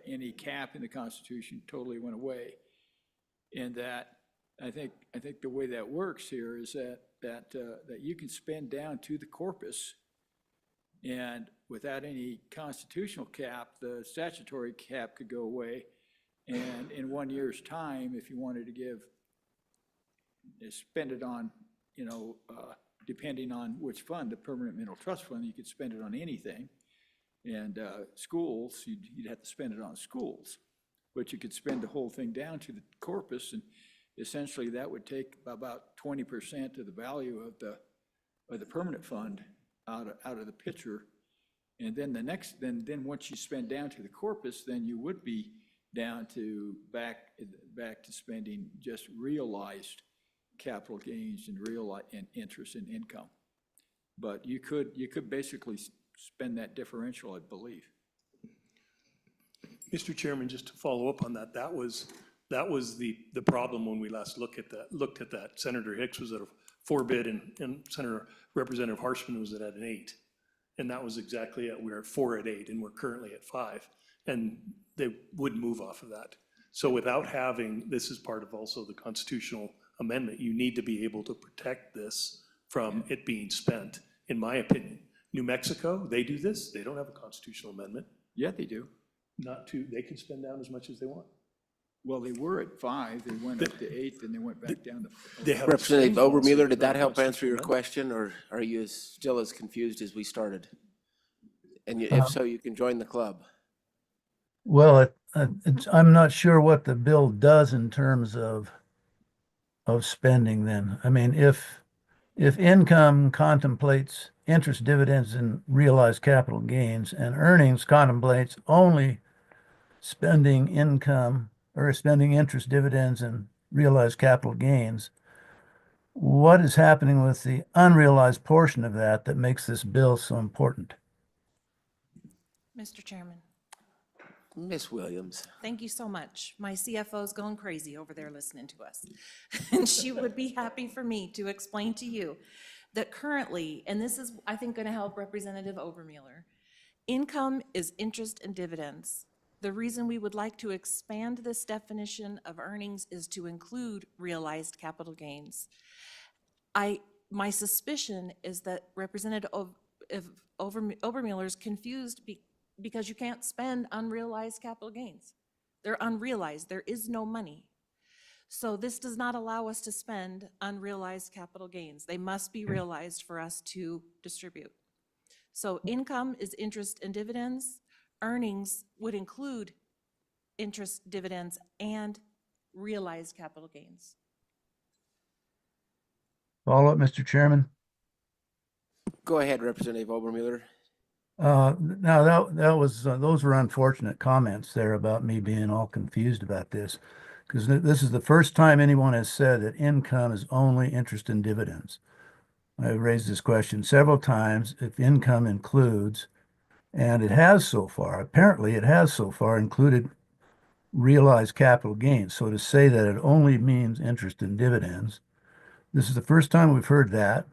any cap in the Constitution totally went away. And that I think the way that works here is that you can spend down to the corpus, and without any constitutional cap, the statutory cap could go away. And in 1 year's time, if you wanted to spend it on, depending on which fund, the permanent mineral trust fund, you could spend it on anything. And schools, you'd have to spend it on schools, but you could spend the whole thing down to the corpus. And essentially that would take about 20% of the value of the permanent fund out of the picture. And then then once you spend down to the corpus, then you would be down to back to spending just realized capital gains and and interest and income. But you could basically spend that differential, I believe.
Mr. Chairman, just to follow up on that, that was the problem when we last looked at that. Senator Hicks was at a 4 bid and Representative Harshman was at an 8. And that was exactly it. We were at 4 at 8 and we're currently at 5. And they wouldn't move off of that. So without having, this is part of also the constitutional amendment, you need to be able to protect this from it being spent, in my opinion. New Mexico, they do this. They don't have a constitutional amendment.
Yeah, they do.
They can spend down as much as they want.
Well, they were at 5, they went up to 8, then they went back down to.
They have the
Representative
same policy
Obermueller, did that
without
help answer
constitutional
your
amendment.
question, or are you still as confused as we started? And if so, you can join the club.
Well, I'm not sure what the bill does in terms of spending then. I mean, if income contemplates interest, dividends, and realized capital gains, and earnings contemplates only spending income or spending interest, dividends, and realized capital gains, what is happening with the unrealized portion of that that makes this bill so important?
Mr. Chairman,
Ms. Williams.
thank you so much. My CFO's going crazy over there listening to us. And she would be happy for me to explain to you that currently, and this is, I think, going to help Representative Obermueller, income is interest and dividends. The reason we would like to expand this definition of earnings is to include realized capital gains. My suspicion is that Representative Obermueller is confused because you can't spend unrealized capital gains. They're unrealized. There is no money. So this does not allow us to spend unrealized capital gains. They must be realized for us to distribute. So income is interest and dividends. Earnings would include interest, dividends, and realized capital gains.
Follow up, Mr. Chairman?
Go ahead, Representative Obermueller.
Now that was, those were unfortunate comments there about me being all confused about this. Because this is the first time anyone has said that income is only interest and dividends. I've raised this question several times, if income includes, and it has so far, apparently it has so far included realized capital gains. So to say that it only means interest and dividends, this is the first time we've heard that,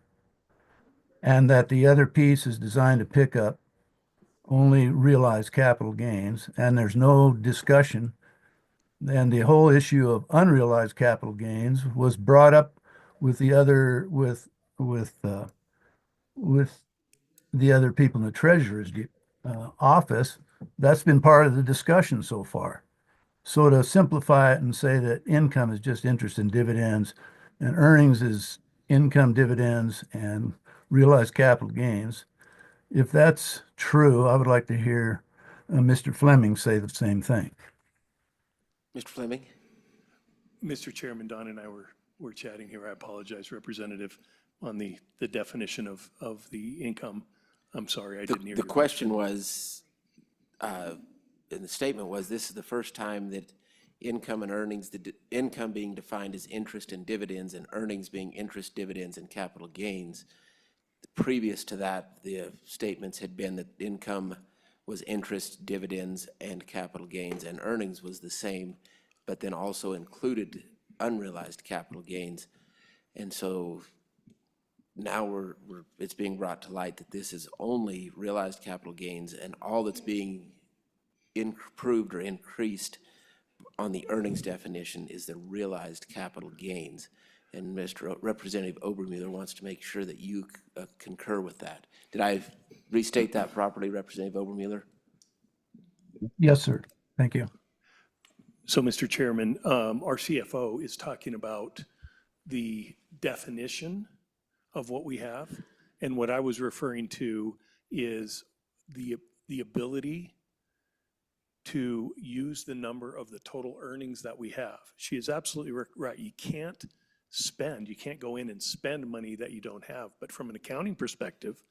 and that the other piece is designed to pick up only realized capital gains, and there's no discussion. And the whole issue of unrealized capital gains was brought up with the other with the other people in the treasurer's office. That's been part of the discussion so far. So to simplify it and say that income is just interest and dividends, and earnings is income, dividends, and realized capital gains, if that's true, I would like to hear Mr. Fleming say the same thing.
Mr. Fleming?
Mr. Chairman, Don and I were chatting here. I apologize, Representative, on the definition of the income. I'm sorry, I didn't hear
The
your
question was, and the statement was, this is the first time that income and earnings, income being defined as interest and dividends, and earnings being interest, dividends, and capital gains. Previous to that, the statements had been that income was interest, dividends, and capital gains, and earnings was the same, but then also included unrealized capital gains. And so now it's being brought to light that this is only realized capital gains, and all that's being improved or increased on the earnings definition is the realized capital gains. And Mr. Representative Obermueller wants to make sure that you concur with that. Did I restate that properly, Representative Obermueller?
Yes, sir. Thank you.
So, Mr. Chairman, our CFO is talking about the definition of what we have. And what I was referring to is the ability to use the number of the total earnings that we have. She is absolutely right. You can't go in and spend money that you don't have. But from an accounting perspective,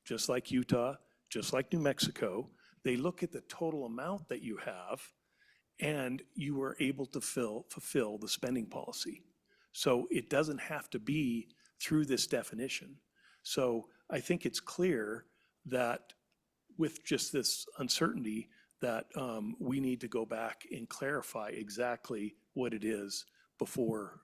just like Utah, just like New Mexico, they look at the total amount that you have, and you are able to fulfill the spending policy. So it doesn't have to be through this definition. So I think it's clear that with just this uncertainty, that we need to go back and clarify exactly what it is before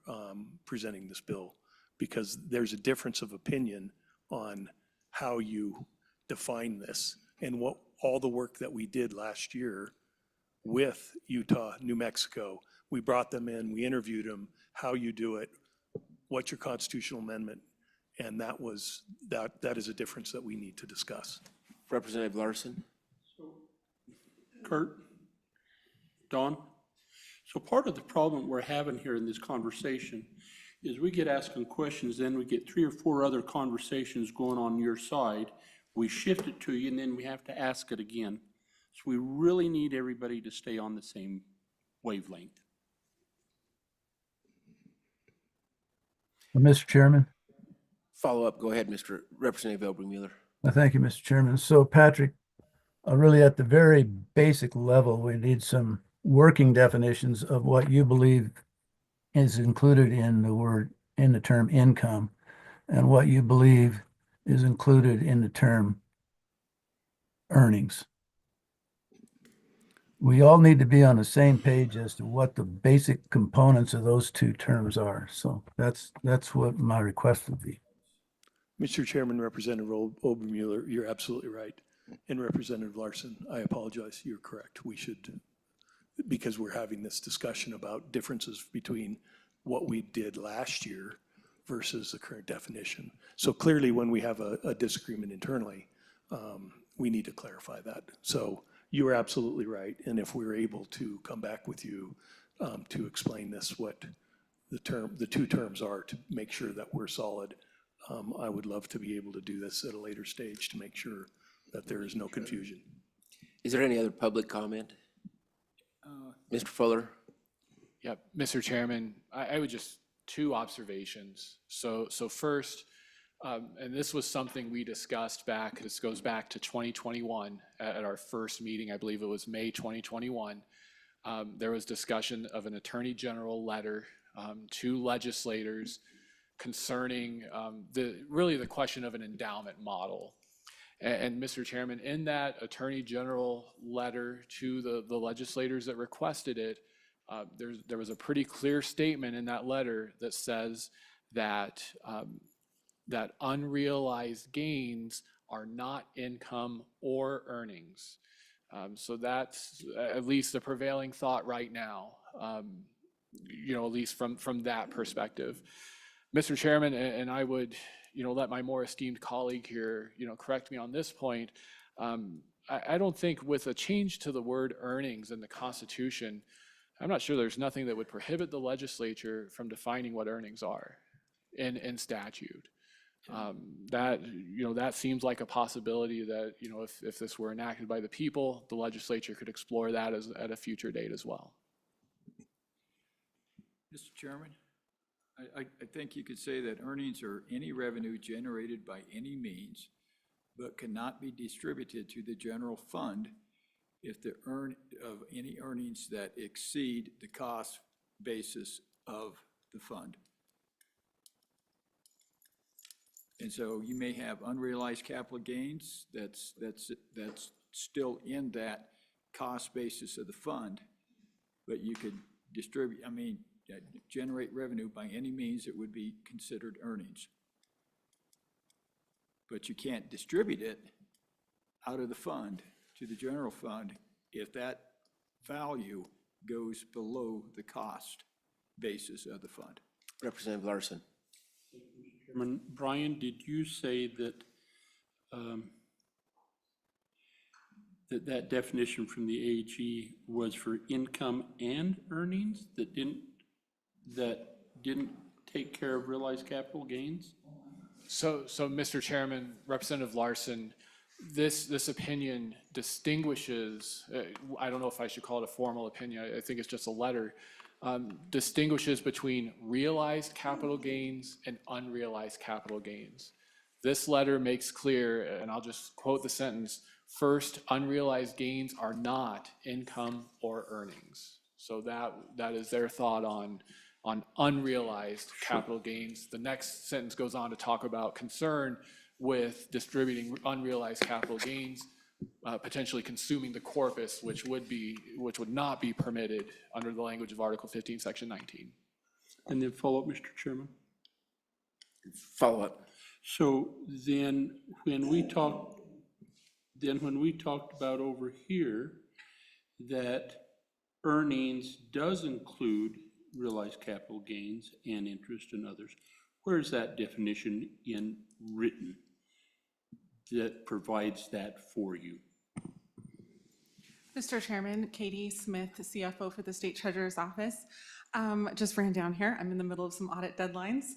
presenting this bill, because there's a difference of opinion on how you define this. And what all the work that we did last year with Utah, New Mexico, we brought them in, we interviewed them, how you do it, what's your constitutional amendment, and that is a difference that we need to discuss.
Representative Larson?
Kurt? Don? So part of the problem we're having here in this conversation is we get asking questions, then we get 3 or 4 other conversations going on your side. We shift it to you, and then we have to ask it again. So we really need everybody to stay on the same wavelength.
Mr. Chairman?
Follow up, go ahead, Mr. Representative Obermueller.
Thank you, Mr. Chairman. So Patrick, really at the very basic level, we need some working definitions of what you believe is included in the term income, and what you believe is included in the term earnings. We all need to be on the same page as to what the basic components of those two terms are. So that's what my request would be.
Mr. Chairman, Representative Obermueller, you're absolutely right. And Representative Larson, I apologize, you're correct. We should, because we're having this discussion about differences between what we did last year versus the current definition. So clearly, when we have a disagreement internally, we need to clarify that. So you are absolutely right. And if we're able to come back with you to explain this, what the two terms are, to make sure that we're solid, I would love to be able to do this at a later stage to make sure that there is no confusion.
Is there any other public comment? Mr. Fuller?
Yeah, Mr. Chairman, I would just 2 observations. So first, and this was something we discussed this goes back to 2021 at our first meeting, I believe it was May 2021. There was discussion of an Attorney General letter to legislators concerning really the question of an endowment model. And Mr. Chairman, in that Attorney General letter to the legislators that requested it, there was a pretty clear statement in that letter that says that that unrealized gains are not income or earnings. So that's at least the prevailing thought right now, at least from that perspective. Mr. Chairman, and I would, let my more esteemed colleague here, correct me on this point. I don't think with a change to the word earnings in the Constitution, I'm not sure there's nothing that would prohibit the legislature from defining what earnings are in statute. That seems like a possibility that, if this were enacted by the people, the legislature could explore that at a future date as well.
Mr. Chairman, I think you could say that earnings are any revenue generated by any means, but cannot be distributed to the general fund if the any earnings that exceed the cost basis of the fund. And so you may have unrealized capital gains that's still in that cost basis of the fund, but you could generate revenue by any means that would be considered earnings. But you can't distribute it out of the fund to the general fund if that value goes below the cost basis of the fund.
Representative Larson.
Chairman, Brian, did you say that that definition from the AG was for income and earnings that didn't take care of realized capital gains?
So Mr. Chairman, Representative Larson, this opinion distinguishes, I don't know if I should call it a formal opinion, I think it's just a letter, distinguishes between realized capital gains and unrealized capital gains. This letter makes clear, and I'll just quote the sentence, first, unrealized gains are not income or earnings. So that is their thought on unrealized capital gains. The next sentence goes on to talk about concern with distributing unrealized capital gains, potentially consuming the corpus, which would not be permitted under the language of Article 15, Section 19.
And then follow up, Mr. Chairman.
Follow up.
So then when we talked about over here that earnings does include realized capital gains and interest and others, where's that definition in written that provides that for you?
Mr. Chairman, Katie Smith, the CFO for the State Treasurer's Office. Just ran down here. I'm in the middle of some audit deadlines.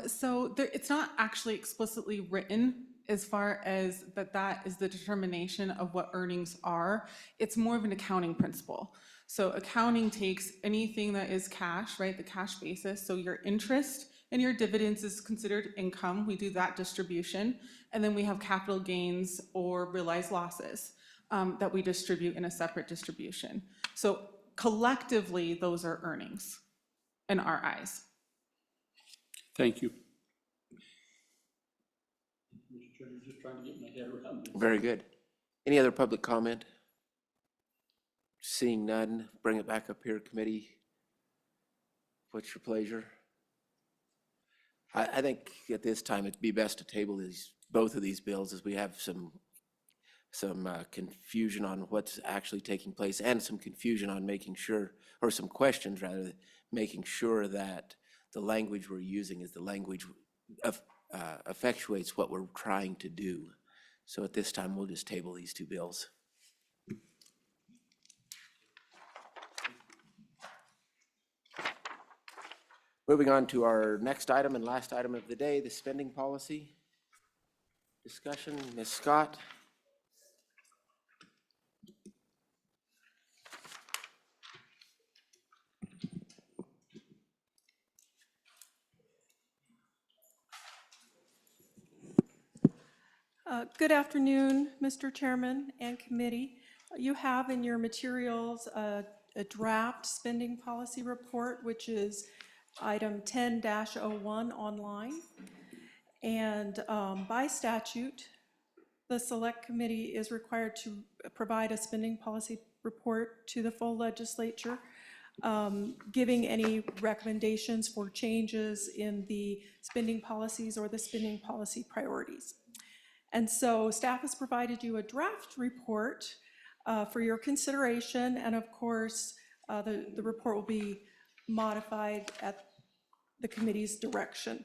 So it's not actually explicitly written as far as that is the determination of what earnings are. It's more of an accounting principle. So accounting takes anything that is cash, right, the cash basis. So your interest and your dividends is considered income. We do that distribution. And then we have capital gains or realized losses that we distribute in a separate distribution. So collectively, those are earnings in our eyes.
Thank you. Mr. Chairman, just trying to get my head around this.
Very good. Any other public comment? Seeing none, bring it back up here, committee. What's your pleasure? I think at this time it'd be best to table both of these bills, as we have some confusion on what's actually taking place and some confusion on making sure, or some questions rather, making sure that the language we're using is the language effectuates what we're trying to do. So at this time, we'll just table these two bills. Moving on to our next item and last item of the day, the spending policy discussion. Ms. Scott.
Good afternoon, Mr. Chairman and committee. You have in your materials a draft spending policy report, which is item 10-01 online. And by statute, the select committee is required to provide a spending policy report to the full legislature, giving any recommendations for changes in the spending policies or the spending policy priorities. And so staff has provided you a draft report for your consideration, and of course, the report will be modified at the committee's direction.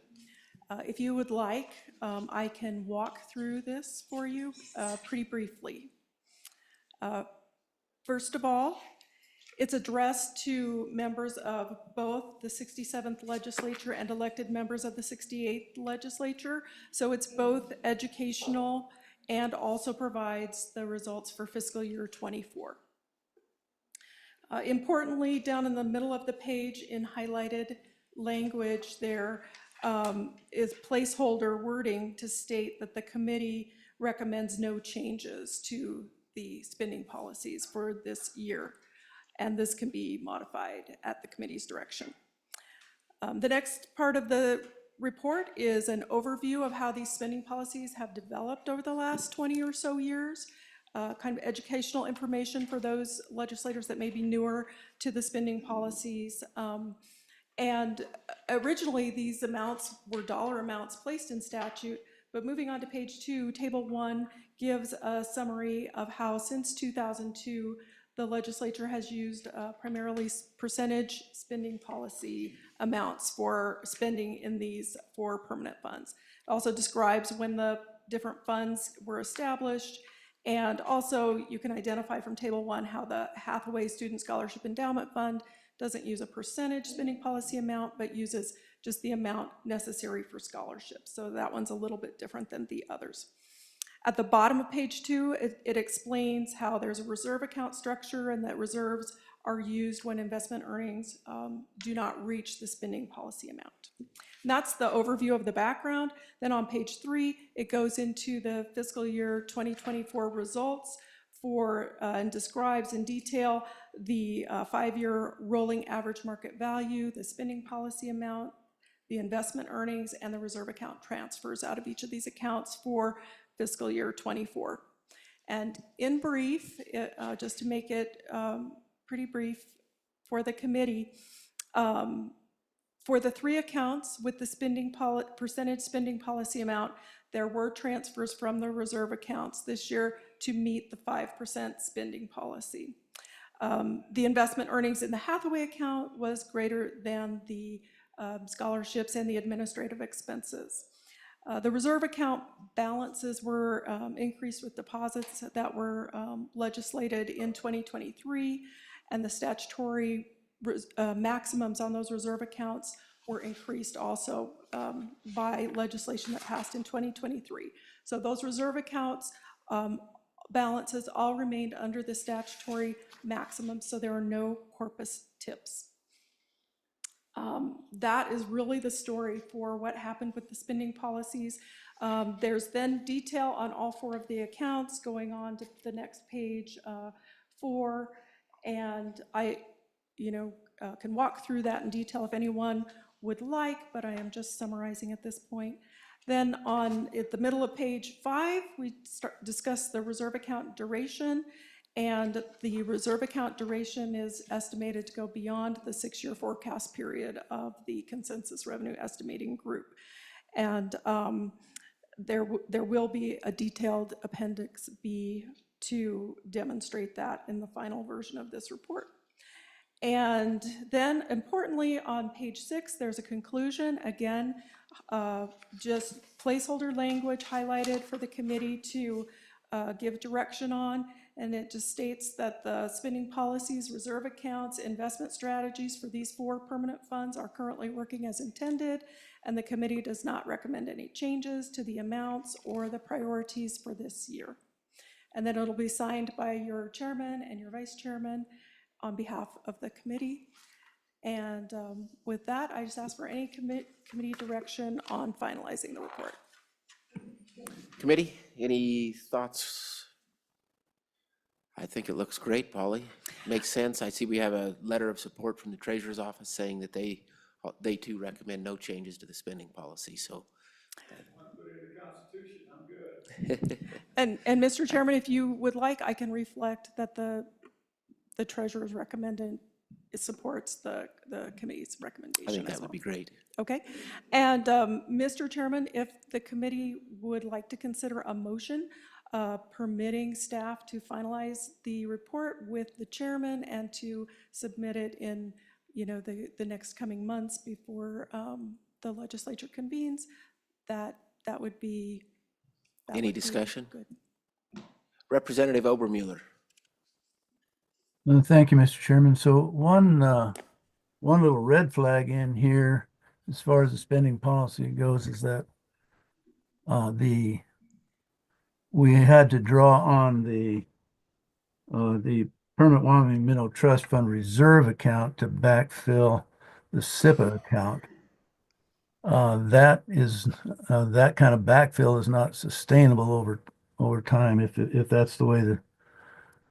If you would like, I can walk through this for you pretty briefly. First of all, it's addressed to members of both the 67th legislature and elected members of the 68th legislature. So it's both educational and also provides the results for fiscal year 24. Importantly, down in the middle of the page in highlighted language, there is placeholder wording to state that the committee recommends no changes to the spending policies for this year. And this can be modified at the committee's direction. The next part of the report is an overview of how these spending policies have developed over the last 20 or so years, kind of educational information for those legislators that may be newer to the spending policies. And originally, these amounts were dollar amounts placed in statute, but moving on to page 2, Table 1 gives a summary of how since 2002, the legislature has used primarily percentage spending policy amounts for spending in these 4 permanent funds. It also describes when the different funds were established, and also you can identify from Table 1 how the Hathaway Student Scholarship Endowment Fund doesn't use a percentage spending policy amount, but uses just the amount necessary for scholarships. So that one's a little bit different than the others. At the bottom of page 2, it explains how there's a reserve account structure and that reserves are used when investment earnings do not reach the spending policy amount. And that's the overview of the background. Then on page 3, it goes into the fiscal year 2024 results for and describes in detail the 5-year rolling average market value, the spending policy amount, the investment earnings, and the reserve account transfers out of each of these accounts for fiscal year 24. And in brief, just to make it pretty brief for the committee, for the 3 accounts with the percentage spending policy amount, there were transfers from the reserve accounts this year to meet the 5% spending policy. The investment earnings in the Hathaway account was greater than the scholarships and the administrative expenses. The reserve account balances were increased with deposits that were legislated in 2023, and the statutory maximums on those reserve accounts were increased also by legislation that passed in 2023. So those reserve accounts balances all remained under the statutory maximum, so there are no corpus tips. That is really the story for what happened with the spending policies. There's then detail on all 4 of the accounts going on to the next page 4, and I can walk through that in detail if anyone would like, but I am just summarizing at this point. Then at the middle of page 5, we discuss the reserve account duration, and the reserve account duration is estimated to go beyond the 6-year forecast period of the consensus revenue estimating group. And there will be a detailed Appendix B to demonstrate that in the final version of this report. And then importantly, on page 6, there's a conclusion. Again, just placeholder language highlighted for the committee to give direction on. And it just states that the spending policies, reserve accounts, investment strategies for these 4 permanent funds are currently working as intended, and the committee does not recommend any changes to the amounts or the priorities for this year. And then it'll be signed by your chairman and your vice chairman on behalf of the committee. And with that, I just ask for any committee direction on finalizing the report.
Committee, any thoughts? I think it looks great, Polly. Makes sense. I see we have a letter of support from the Treasurer's Office saying that they too recommend no changes to the spending policy, so.
And Mr. Chairman, if you would like, I can reflect that the Treasurer's recommended, it supports the committee's recommendation.
I think that
as
would
well.
be great.
Okay. And Mr. Chairman, if the committee would like to consider a motion permitting staff to finalize the report with the chairman and to submit it in, the next coming months before the legislature convenes, that would be.
Any discussion?
Good.
Representative Obermuller.
Thank you, Mr. Chairman. So one little red flag in here, as far as the spending policy goes, is that we had to draw on the Permanent Wyoming Mineral Trust Fund reserve account to backfill the SIPA account. That kind of backfill is not sustainable over time if that's the way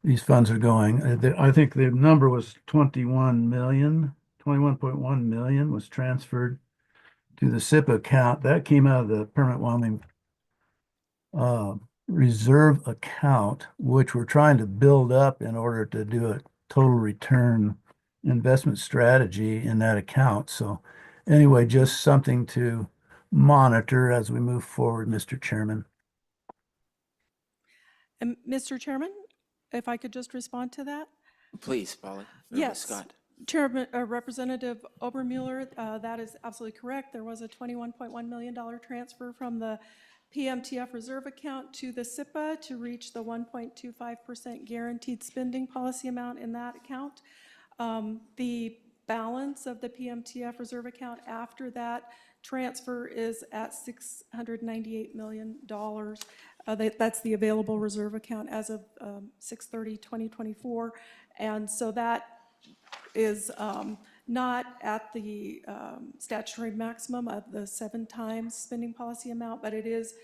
these funds are going. I think the number was 21.1 million was transferred to the SIPA account. That came out of the Permanent Wyoming reserve account, which we're trying to build up in order to do a total return investment strategy in that account. So anyway, just something to monitor as we move forward, Mr. Chairman.
And Mr. Chairman, if I could just respond to that?
Please, Polly.
Yes.
Scott.
Chairman, Representative Obermuller, that is absolutely correct. There was a $21.1 million transfer from the PMTF reserve account to the SIPA to reach the 1.25% guaranteed spending policy amount in that account. The balance of the PMTF reserve account after that transfer is at $698 million. That's the available reserve account as of 6/30/2024. And so that is not at the statutory maximum of the 7 times spending policy amount, but it is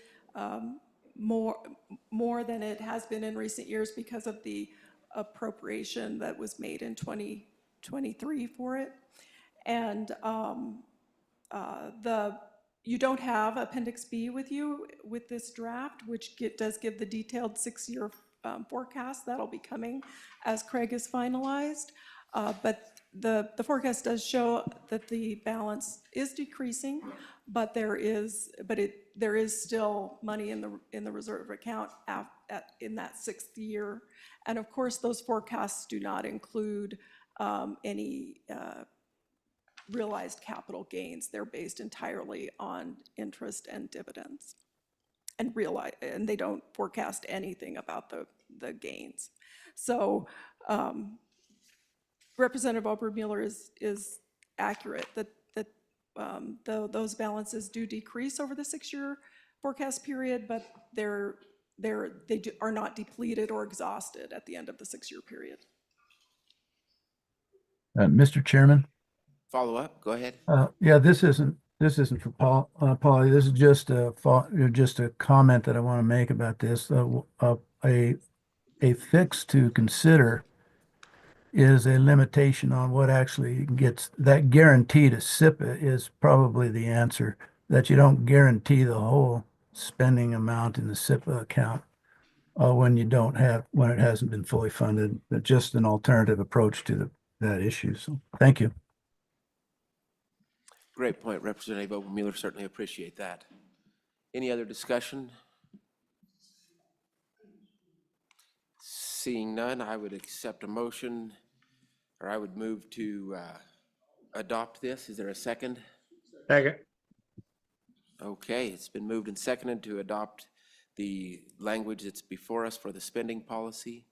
more than it has been in recent years because of the appropriation that was made in 2023 for it. And you don't have Appendix B with you with this draft, which does give the detailed 6-year forecast. That'll be coming as Craig is finalized. But the forecast does show that the balance is decreasing, but there is still money in the reserve account in that 6th year. And of course, those forecasts do not include any realized capital gains. They're based entirely on interest and dividends, and they don't forecast anything about the gains. So Representative Obermuller is accurate that those balances do decrease over the 6-year forecast period, but they are not depleted or exhausted at the end of the 6-year period.
Mr. Chairman?
Follow up, go ahead.
Yeah, this isn't for Polly. This is just a comment that I want to make about this. A fix to consider is a limitation on what actually gets that guarantee to SIPA is probably the answer, that you don't guarantee the whole spending amount in the SIPA account when it hasn't been fully funded. But just an alternative approach to that issue. So thank you.
Great point, Representative Obermuller. Certainly appreciate that. Any other discussion? Seeing none, I would accept a motion, or I would move to adopt this. Is there a second?
Second.
Okay, it's been moved and seconded to adopt the language that's before us for the spending policy,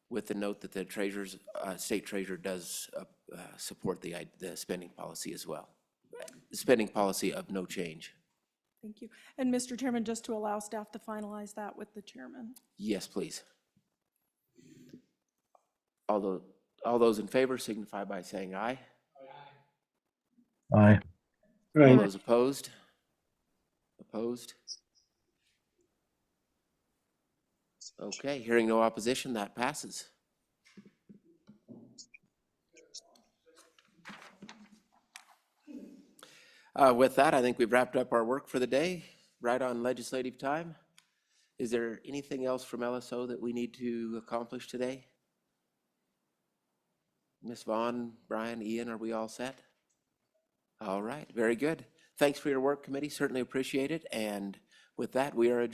with the note that the treasurer's, state treasurer does support the spending policy as well. The spending policy of no change.
Thank you. And Mr. Chairman, just to allow staff to finalize that with the chairman.
Yes, please. All those in favor signify by saying aye.
Aye.
All those opposed? Opposed? Okay, hearing no opposition, that passes. With that, I think we've wrapped up our work for the day, right on legislative time. Is there anything else from LSO that we need to accomplish today? Ms. Vaughn, Brian, Ian, are we all set? All right, very good. Thanks for your work, committee. Certainly appreciate it. And with that, we are adjourned.